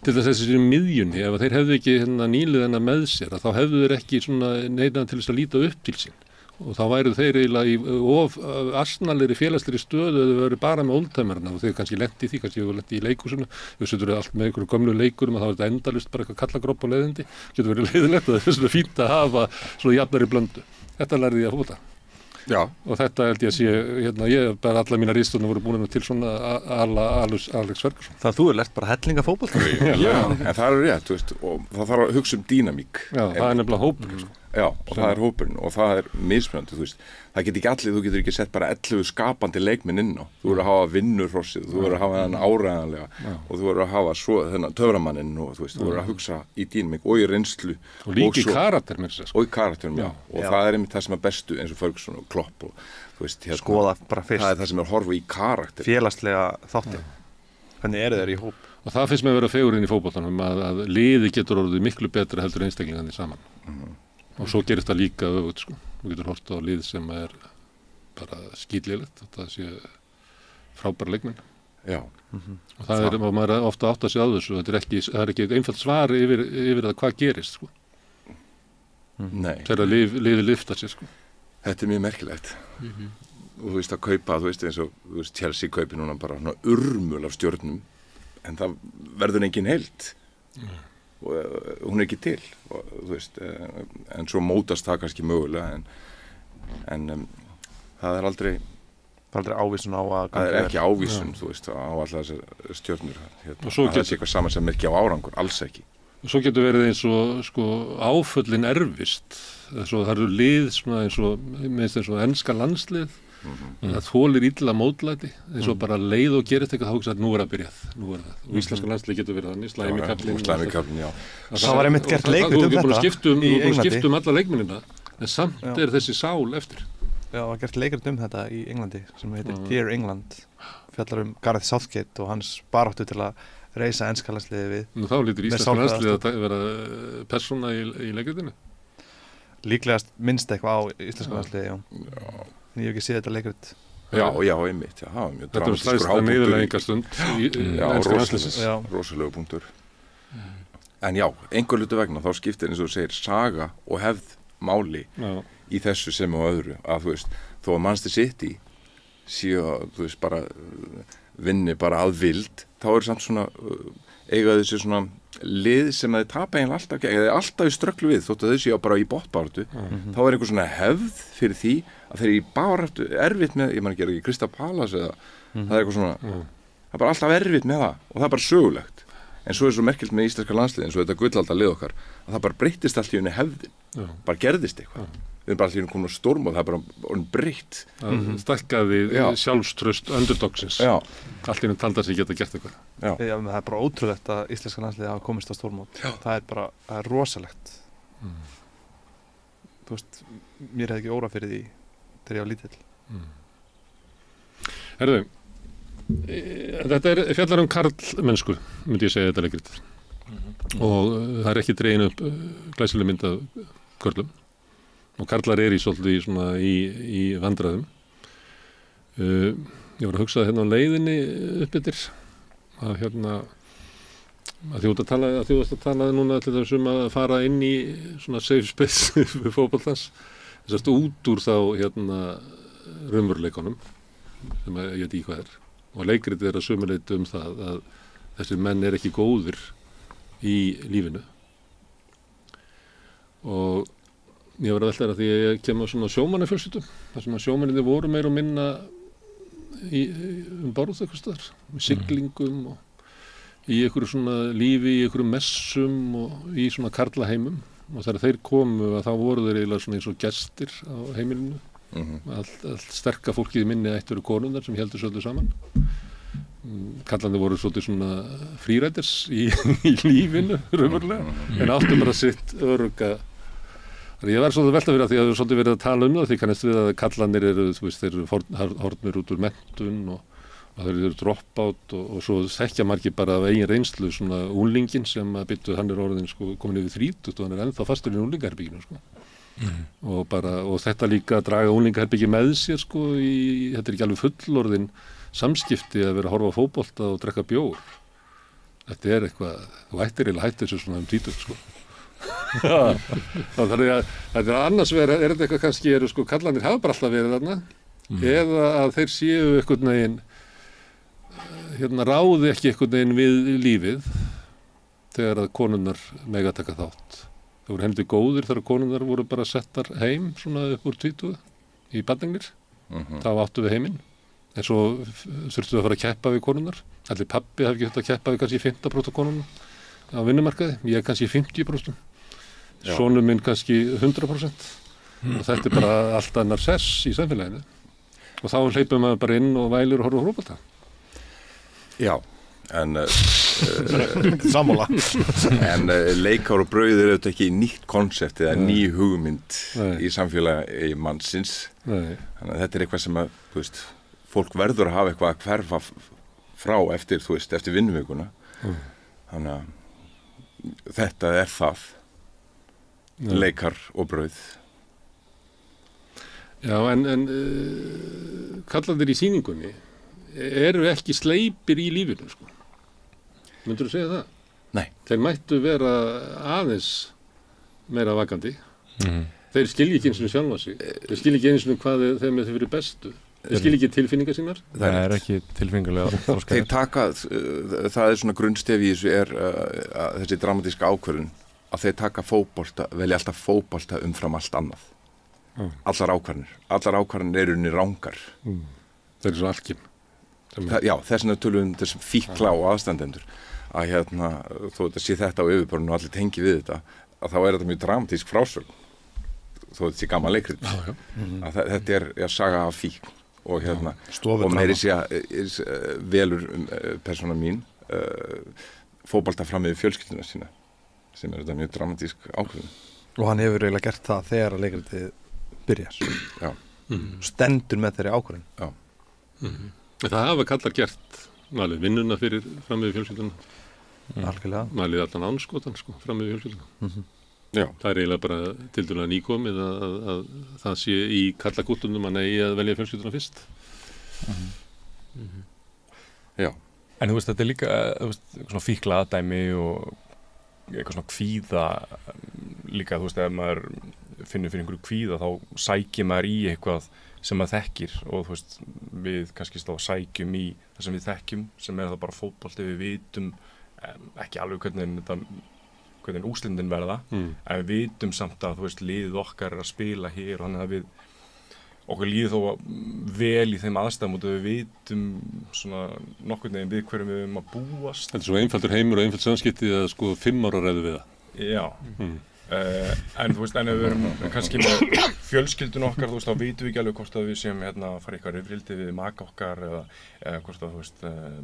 til þess þessi miðjunni, ef þeir hefðu ekki nýlið hennar með sér, að þá hefðu þeir ekki neina til þess að líta upp til sín. Og þá væru þeir eiginlega í of asnalegri félagslegri stöðu eða þau væru bara með oldtimerna og þeir kannski lenti í því, kannski hefur lenti í leikhúsinu, þau setur allt með einhverjum gömlu leikurum og þá er þetta endalaust bara eitthvað kallagrópp og leiðindi, getur verið leiðilegt og það er svona fínt að hafa svona jafnari blöndu. Þetta lærði ég að fóta. Já. Og þetta held ég að sé, ég bara alla mína ritstjórnir voru búin til svona Alex Ferguson. Það þú lært bara hellinga fótbolta. Já, en það er rétt, þú veist, og það þarf að hugsa dýnamík. Já, það er nefnilega hópur. Já, og það er hópurinn og það er mismunandi, þú veist. Það getur ekki allir, þú getur ekki sett bara 11 skapandi leikmenn inn á. Þú verður að hafa vinnurhrossið, þú verður að hafa þennan áræðanlega og þú verður að hafa þennan töframanninn og þú veist, þú verður að hugsa í dýnamík og í reynslu. Og líka í karakter með þess. Og í karakterum, já. Og það er einmitt það sem er bestu eins og Ferguson og Klopp og þú veist, skoða bara fyrst. Það er það sem er að horfa í karakter. Félagslega þáttir. Hvernig eru þeir í hóp? Og það finnst mér að vera fegurinn í fótboltanum að liði getur orðið miklu betra heldur einstaklingarnir saman. Og svo gerist það líka öfugt sko. Þú getur hort á lið sem er bara skítlilegt, þetta sé frábæra leikmenn. Já. Og það er, og maður er ofta átt að segja á þessu, það er ekki einfalt svar yfir það hvað gerist sko. Nei. Það er að liðið lyfta sér sko. Þetta mjög merkilegt. Og þú veist að kaupa, þú veist eins og Chelsea kaupi núna bara svona urmul af stjörnum, en það verður engin heild. Og hún ekki til, og, þú veist, en svo mótast það kannski mögulega, en það er aldrei ávísun á að það er ekki ávísun, þú veist, á allar þessar stjörnur hérna. Það sé eitthvað saman sem ekki á árangur, alls ekki. Og svo getur verið eins og sko áföllin erfist, það eru lið svona eins og enska landslið, það þolir illa mótlæti, eins og bara leið og gerist eitthvað þá hugsa að nú er að byrjað, nú er það. Og íslenska landslið getur verið þannig, slæmikaflin, já. Það var einmitt gert leikrit þetta. Þú í skiptum alla leikmennina, en samt er þessi sál eftir. Já, það var gert leikrit þetta í Englandi sem heitir Dear England, fjallar Gareth Southgate og hans baráttu til að reisa enska landsliðið við. Nú þá lítur íslenska landsliðið að vera persóna í leikritinu? Líklegast minnst eitthvað á íslenska landsliðið, já. En ég hef ekki séð þetta leikrit. Já, einmitt, já, það var mjög þetta slæðsta niðurlægingarstund í enska landsliðsins. Já, rosalegu punktur. En já, einhver hlutu vegna þá skiptir eins og þú segir saga og hefð máli í þessu sem og öðru, að þú veist, þó að Manchester City séu að, þú veist, bara vinni bara að vild, þá er samt svona eiga þessi svona lið sem þeir tapa eiginlega alltaf í strögglu við, þótt að þau séu bara í botnbaráttu, þá er einhver svona hefð fyrir því að þeir í baráttu erfitt með, ég man ekki Crystal Palace eða það er eitthvað svona, það er bara alltaf erfitt með það og það er bara sögulegt. En svo er svo merkilt með íslenska landslið, eins og þetta gullalda lið okkar, að það bara breyttist allt í henni hefðin, bara gerðist eitthvað. Við erum bara allir komin á storm og það er bara orðin breytt. Stækkaði sjálfströst underdogsins. Allt innum talda sig geta gert eitthvað. Já, það er bara ótrúlegt að íslenska landsliði hafa komist á stórmót. Það er rosalegt. Þú veist, mér hefði ekki órað fyrir því þegar ég var lítill. Herðu, þetta fjallar karlmennsku, myndi ég segja þetta leikrit. Og það er ekki dregin upp glæsileg mynd af körlum. Og karlar í svolítið í vandræðum. Ég var að hugsa hérna á leiðinni upp yfir að að þú varst að tala núna til þess að fara inn í svona safe space við fótboltans, þess að út úr þá raunveruleikunum sem ég veit í hvað er, og leikritið er að sömuleyti það að þessi menn er ekki góðir í lífinu. Og ég var að velta því að ég kem á svona sjómannafjölskyldum, þar sem að sjómanninni voru meira og minna borð eitthvað staðar, með siglingum og í einhverju svona lífi, í einhverju messum og í svona karlaheimum, og þegar þeir komu að þá voru þeir eiginlega svona eins og gestir á heimilinu. Allt sterka fólkið í minni ættu eru konundar sem heldur svolítið saman. Kallandi voru svolítið svona fríræters í lífinu raunverulega, en áttu bara sitt örugga. Ég var svolítið velta fyrir að því að við svolítið verið að tala það, því kannast við að kallanir eru, þú veist, þeir eru horfnir út úr menntun og þeir eru dropout og svo þekkja margir bara af eigin reynslu svona úlingin sem að byttu, hann er orðin komin yfir 30 og hann er ennþá fastur í úlingaherbygginu og þetta líka að draga úlingaherbyggi með sér þetta er ekki alveg fullorðin samskipti að vera að horfa á fótbolta og drekka bjór. Þetta er eitthvað, þú ættir eiginlega hættir þessu svona 30 Þannig að þetta annars er þetta eitthvað kannski kallanir hafa bara alltaf verið þarna eða að þeir séu einhvern veginn ráði ekki einhvern veginn við lífið þegar að konunnar mega taka þátt. Það voru heldur góðir þegar konunnar voru bara settar heim svona upp úr 20 í badningnir, þá áttu við heiminn, en svo þurftu að fara að keppa við konunnar. Allir pabbi hafi ekki þurft að keppa við kannski 15% konunnar á vinnumarkaði, ég kannski 50%. Sonur minn kannski 100% og þetta er bara allt annar sess í samfélaginu og þá hleypum maður bara inn og vælir og horfum á fótbolta. Já, en sammála. En leikár og brauð er auðvitað ekki nýtt konsept eða ný hugmynd í samfélagi mannsins. Þannig að þetta er eitthvað sem að, þú veist, fólk verður að hafa eitthvað að hverfa frá eftir, þú veist, eftir vinnuvikuna. Þannig að þetta er það. Leikar og brauð. Já, en kallandir í sýningunni eru ekki sleipir í lífinu, Myndirðu segja það? Nei. Þeir mættu vera aðeins meira vakandi. Þeir skilja ekki eins og sjálfa sig. Þeir skilja ekki eins og hvað þeim er fyrir bestu. Þeir skilja ekki tilfinningar sínar. Það er ekki tilfinningarlega þroskaðir. Þeir taka, það svona grunnstefi í þessu þessi dramatíska ákvörðun að þeir taka fótbolta, velja alltaf fótbolta umfram allt annað. Allar ákvarðanir eru unni rangar. Þeir eru svo alkim. Já, þess vegna tölum þessum fíkla og aðstandendur að þó þetta sé þetta á yfirborðinu og allir tengi við þetta, að þá er þetta mjög dramatísk frásögn þó þetta sé gaman leikrit. Þetta er saga af fíkn og og meiri sé að velur persóna mín fótbolta fram yfir fjölskylduna sína sem þetta mjög dramatísk ákvörðun. Og hann hefur eiginlega gert það þegar að leikritið byrjar. Já. Stendur með þeirri ákvörðun. Já. Það hafa kallar gert malið vinnuna fyrir fram yfir fjölskylduna. Algjörlega. Malið allan ánskotan fram yfir fjölskylduna. Já. Það er eiginlega bara tildulega nýkomið að það sé í kallagúttunum að negi að velja fjölskylduna fyrst. Já. En þú veist, þetta er líka svona fíkla aðdæmi og eitthvað svona kvíða líka, þú veist, ef maður finnur fyrir einhverju kvíða þá sækir maður í eitthvað sem maður þekkir og þú veist, við kannski sækjum í það sem við þekkjum sem það bara fótbolti, við vitum ekki alveg hvernig úrslitinn verða, en við vitum samt að þú veist, liðið okkar er að spila hér og þannig að okkur líður þó vel í þeim aðstæðum og við vitum svona nokkurn veginn við hverjum við erum að búast. Þetta er svo einfaldur heimur og einfald samskipti að 5 ára ræðu við það. Já, en þú veist, en ef við erum kannski með fjölskyldun okkar, þú veist, þá vitum við ekki alveg hvort að við séum að fara eitthvað rifrildi við maka okkar eða hvort að, þú veist,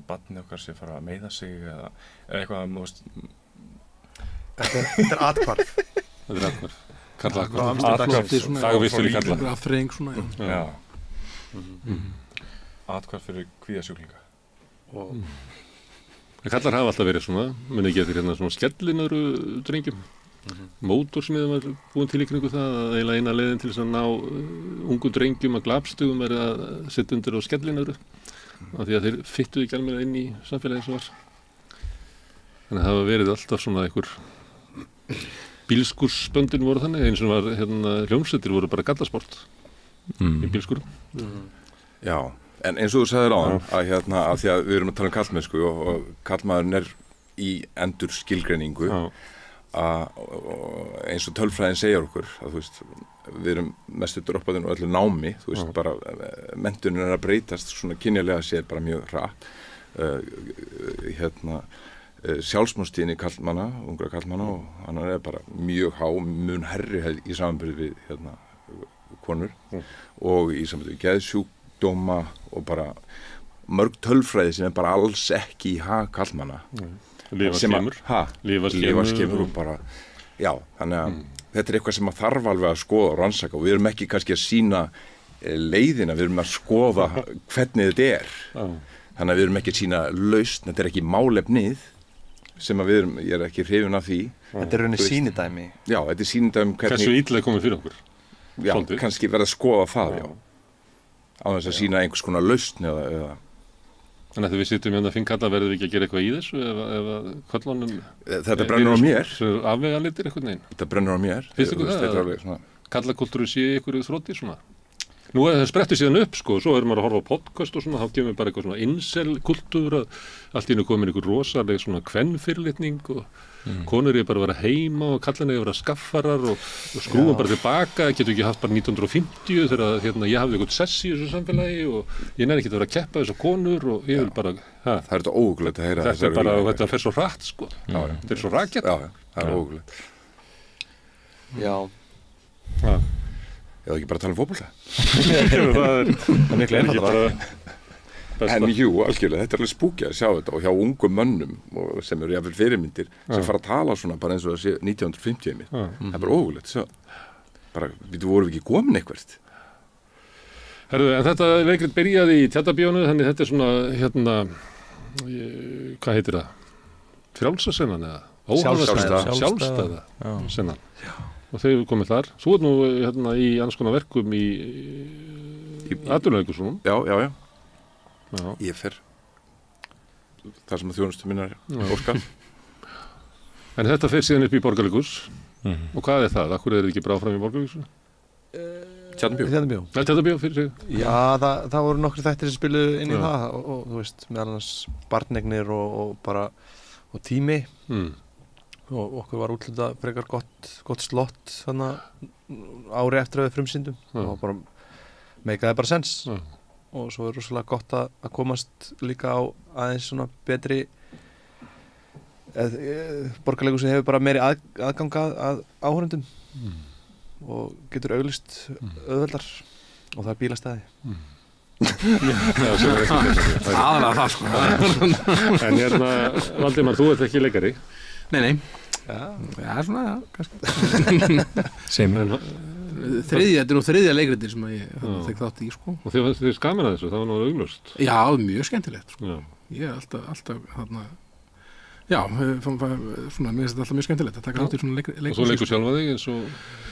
barnið okkar sé fara að meiða sig eða eitthvað, þú veist. Þetta er athvarf. Þetta er athvarf. Karlakvarf. Dagvist fyrir kalla. Afþreying svona, já. Athvarf fyrir kvíðasjúklinga. Kallar hafa alltaf verið svona, muni ekki eftir svona skellinöðru drengjum. Mótorsmiðum er búin til í kringu það að eiginlega eina leiðin til þess að ná ungum drengjum að glapstugum er að setja undir á skellinöðru af því að þeir fyttuðu ekki alveg inn í samfélagi sem var. Þannig að það hafa verið alltaf svona einhver bílskursböndin voru þannig, eins og var hljómsveitir voru bara gallasport í bílskurum. Já, en eins og þú sagðir áðan að því að við erum að tala um karlmennsku og karlmaðurinn er í endur skilgreiningu eins og tölfræðin segir okkur að þú veist, við erum mestu droppaðinn og öllu námi, þú veist, bara menntunin er að breytast svona kynjalega sér bara mjög hratt sjálfsmorðstíðni karlmanna, ungra karlmanna og hann er bara mjög há, mun herri í samanburði við konur og í samanburði við geðsjúkdóma og bara mörg tölfræði sem er bara alls ekki í hag karlmanna. Lífaskemur og bara, já, þannig að þetta er eitthvað sem að þarf alveg að skoða og rannsaka og við erum ekki kannski að sýna leiðina, við erum að skoða hvernig þetta er. Þannig að við erum ekki að sýna lausn, þetta er ekki málefnið sem að við erum, ég er ekki hrifinn af því. Þetta er rauninni sýnidæmi. Já, þetta er sýnidæmi hvernig... Hversu illa komið fyrir okkur? Já, kannski verða að skoða það, já. Á þess að sýna einhvers konar lausn eða... Þannig að þegar við sittum hérna að finkalla verðum við ekki að gera eitthvað í þessu ef köllunum... Þetta brennur á mér. Afvegalitir eitthvað neginn. Þetta brennur á mér. Finnst ykkur það? Kallakultúru sé ykkur þrótti svona? Nú það sprettur síðan upp sko, svo erum maður að horfa á podcast og svona, þá kemur bara eitthvað svona incel-kultúr að allt í einu komin einhver rosaleg svona kvennfyrirlitning og konur er bara að vera heima og kallan er að vera skaffarar og skrúum bara tilbaka, getur ekki haft bara 1950 þegar ég hafði eitthvað sess í þessu samfélagi og ég næri ekki að vera að keppa þessar konur og ég vil bara... Það er þetta óhugulegt að heyra. Þetta er bara, þetta fer svo hratt sko, þetta er svo rakett. Já, það er óhugulegt. Já. Ég ekki bara að tala um fótbolta. Það er miklu einfaldara. En jú, algjörlega, þetta er alveg spúki að sjá þetta og hjá ungum mönnum sem eru jafnvel fyrirmyndir sem fara að tala svona bara eins og það sé 1950 mér. Það er bara ógulegt. Bara, við vorum ekki komin eitthvað. Herðu, en þetta leikrit byrjaði í Tjaldabíónu, þannig þetta er svona, hvað heitir það? Frjálsasennan eða? Sjálfstæða sennan. Og þau komið þar. Þú ert nú í annars konar verkum í atvinnuleikhúsunum. Já. Ég fer þar sem að þjónustu minnar óskar. En þetta fer síðan upp í Borgarleikhús. Og hvað er það? Akkur er þetta ekki bara áfram í Borgarleikhúsinu? Tjarnabíó fyrir sig. Já, það voru nokkri þættir sem spiluðu inn í það og þú veist, meðal annars barnegnir og tími og okkur var útluta frekar gott slott þannig ári eftir að við frumsýndum og bara meikaði bara sens og svo er rosalega gott að komast líka á aðeins svona betri borgarleikur sem hefur bara meiri aðgang að áhorfendum og getur auglýst auðveldar og það er bílastæði aðalega það sko En Valdimar, þú ert ekki leikari? Nei Já, svona, kannski Þetta er þriðja leikritir sem ég tek þátt í sko Og þið skamin að þessu, það var náðu augljóst Já, mjög skemmtilegt sko Ég er alltaf þarna Já, svona, mér finnst þetta alltaf mjög skemmtilegt að taka þátt í svona leikritir Og þú leikur sjálfa þig eins og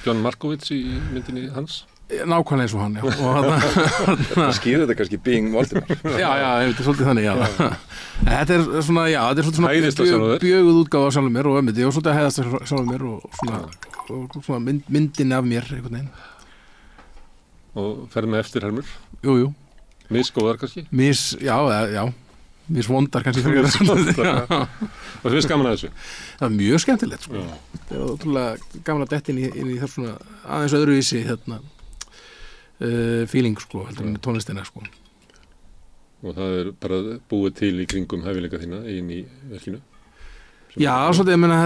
John Markovits í myndinni hans? Nákvæmlega eins og hann, já Það skýrir þetta kannski Being Valdimar Já, þetta er svolítið þannig, já Þetta er svona, já, þetta er svona bjöguð útgáfa af sjálfum mér og ömmiti og svolítið að hæðast sjálfum mér og svona myndinni af mér einhvern veginn Og ferð með eftirhermur? Jú Misgóðar kannski? Já Misvondar kannski Og þið skaman að þessu? Það er mjög skemmtilegt sko Það er ótrúlega gaman að detta inn í það svona aðeins öðruvísi feeling sko heldur með tónlistina sko Og það er bara búið til í kringum hæfileika þína inn í verkinu? Já, svolítið, ég meina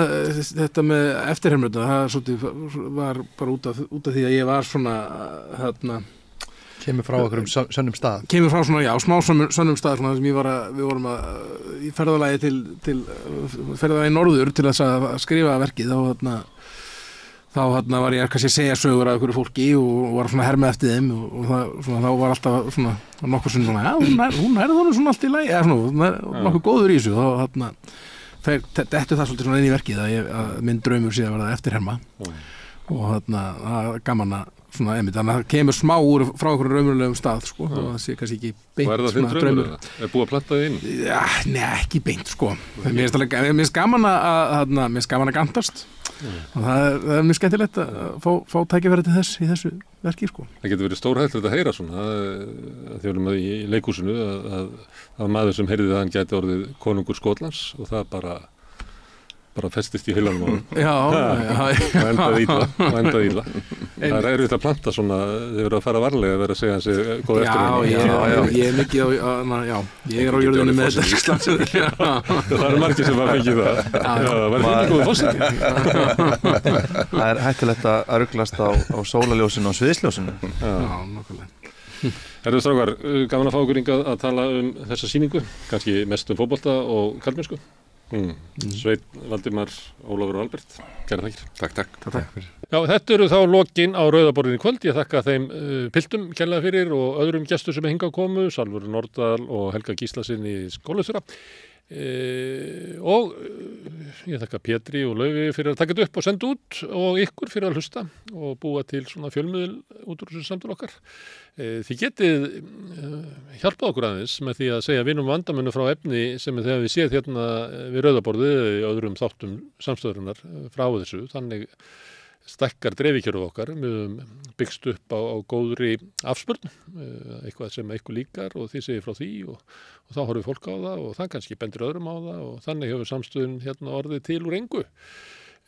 þetta með eftirhermurna, það svolítið var bara út af því að ég var svona Kemur frá okkur sönnum stað Kemur frá svona, já, smá sönnum stað svona, sem við vorum í ferðalagi til ferðalagi norður til þess að skrifa verkið þá var ég kannski að segja sögur af einhverju fólki og var svona hermið eftir þeim og þá var alltaf svona nokkur svona, já, hún er þannig svona allt í lagi eða svona, nokkuð góður í þessu þá dettur það svolítið svona inn í verkið að minn draumur síðan var það eftirherma og það er gaman að svona einmitt, þannig að það kemur smá frá einhverjum raunverulegum stað sko, og það sé kannski ekki beint og það þinn draumur? Er búið að planta þið inn? Já, nei, ekki beint sko mér finnst gaman að gantast og það er mjög skemmtilegt að fá tækifæri til þess í þessu verki sko. Það getur verið stórhættulegt að heyra svona að þjóðum að í leikhúsinu að maður sem heyrði það hann gæti orðið konungur Skotlands og það bara festist í heilanum og endaði illa það er erfitt að planta svona þið verður að fara varlega að vera að segja hansi góð eftir ég er mikið ég er á jörðunni með þetta það eru margir sem var fengið það var ekki góð fórseti það er hættulegt að ruglast á sólarljósinu og sviðsljósinu nokkulega Herðu strákar, gaman að fá okkur hingað að tala þessa sýningu kannski mest fótbolta og karlmennsku Sveinn, Valdimar, Ólafur og Albert kærar þakkir. Takk. Já, þetta eru þá lokin á Rauðaborðinu í kvöld. Ég þakka þeim piltum kærlega fyrir og öðrum gestur sem hingað komu, Salvur Nordal og Helga Gíslason í Skólaustjóra og ég þakka Pétri og Laufi fyrir að taka þetta upp og senda út og ykkur fyrir að hlusta og búa til svona fjölmiðil út úr þessu samtal okkar. Þið getið hjálpað okkur aðeins með því að segja vinum vandamönnum frá efni sem þegar við séð hérna við Rauðaborðið í öðrum þáttum samstöðurinnar frá þessu, þannig stækkar dreifikjörðu okkar, við höfum byggst upp á góðri afspurn, eitthvað sem eitthvað líkar og þið segir frá því og þá horfum fólk á það og það kannski bendir öðrum á það og þannig hefur samstöðun hérna orðið til úr engu.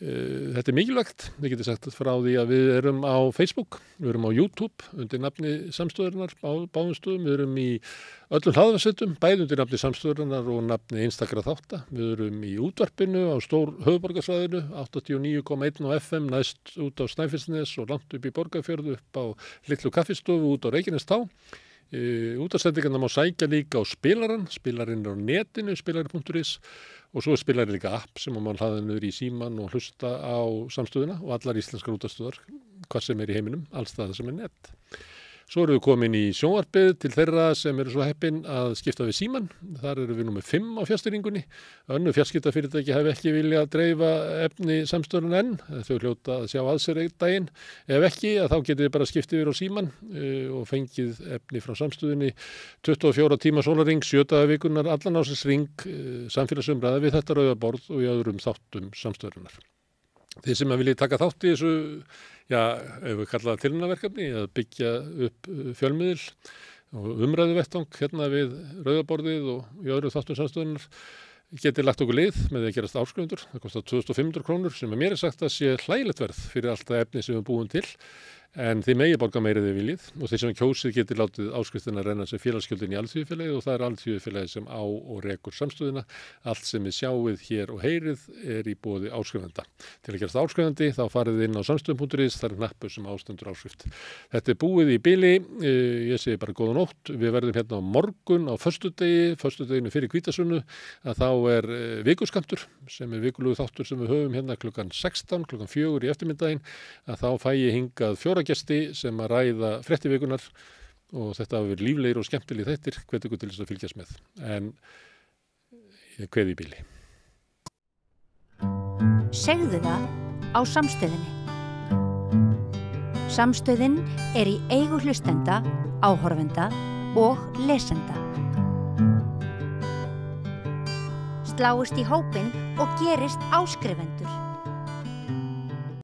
Þetta er mikilvægt, við getum sagt frá því að við erum á Facebook, við erum á YouTube undir nafni samstöðurinnar báðum stöðum, við erum í öllum hlaðvarpsveitum, bæði undir nafni samstöðurinnar og nafni einstakra þátta, við erum í útvarpinu á stór höfuðborgarsvæðinu, 89,1 á FM, næst út á Snæfellsnes og langt upp í Borgarfjörð upp á litlu kaffistofu út á Reykjanestá. Útvarpssendingarnar má sækja líka á spilarinn er á netinu, spilari.is og svo er spilarinn líka app sem má hlaða niður í síman og hlusta á samstöðuna og allar íslenskar útvarpsstöðvar, hvað sem er í heiminum, alls það sem er net. Svo erum við komin í sjónvarpið til þeirra sem eru svo heppin að skipta við síman. Þar erum við númer 5 á fjarstýringunni. Önnur fjarskiptafyrirtæki hafi ekki viljað dreifa efni samstöðun enn. Þau hljóta að sjá að sér einn daginn. Ef ekki, þá getið þið bara skiptið yfir á síman og fengið efni frá samstöðunni 24 tíma sólarhring, 7 daga vikunnar, allan ársins hring, samfélagsumræða við þetta Rauðaborð og í öðrum þáttum samstöðurinnar. Þið sem viljið taka þátt í þessu ef við kalla það tilraunaverkefni, að byggja upp fjölmiðil og umræðuvettvang hérna við Rauðaborðið og í öðru þáttum samstöðunar geti lagt okkur lið með því að gerast áskrifendur. Það kostar 2.500 krónur sem mér sagt að sé hlægilegt verð fyrir allt það efni sem við búum til. En þið megi borga meira þið viljið og þeir sem kjósið geti látið áskriftina renna sem félagsgjöldin í Alþýðufélagið og það Alþýðufélagið sem á og rekur samstöðuna. Allt sem við sjáið hér og heyrið í boði áskrifenda. Til að gerast áskrifandi þá farið inn á samstöðum.is, það hnappur sem ástendur áskrift. Þetta búið í bili, ég segi bara góða nótt. Við verðum hérna á morgun á föstudeginu fyrir hvítasunnu að þá vikuskammtur sem vikulegur þáttur sem við höfum hérna klukkan 16, klukkan 4 í eftirmiddaginn að þá fæ ég hingað 4 gesti sem að ræða fréttivikunar og þetta hafa verið líflegir og skemmtilegir þættir, hvet ykkur til þess að fylgjast með. En ég kveð í bili. Segðu það á Samstöðinni. Samstöðin í eigu hlustenda, áhorfenda og lesenda. Sláist í hópinn og gerist áskrifendur.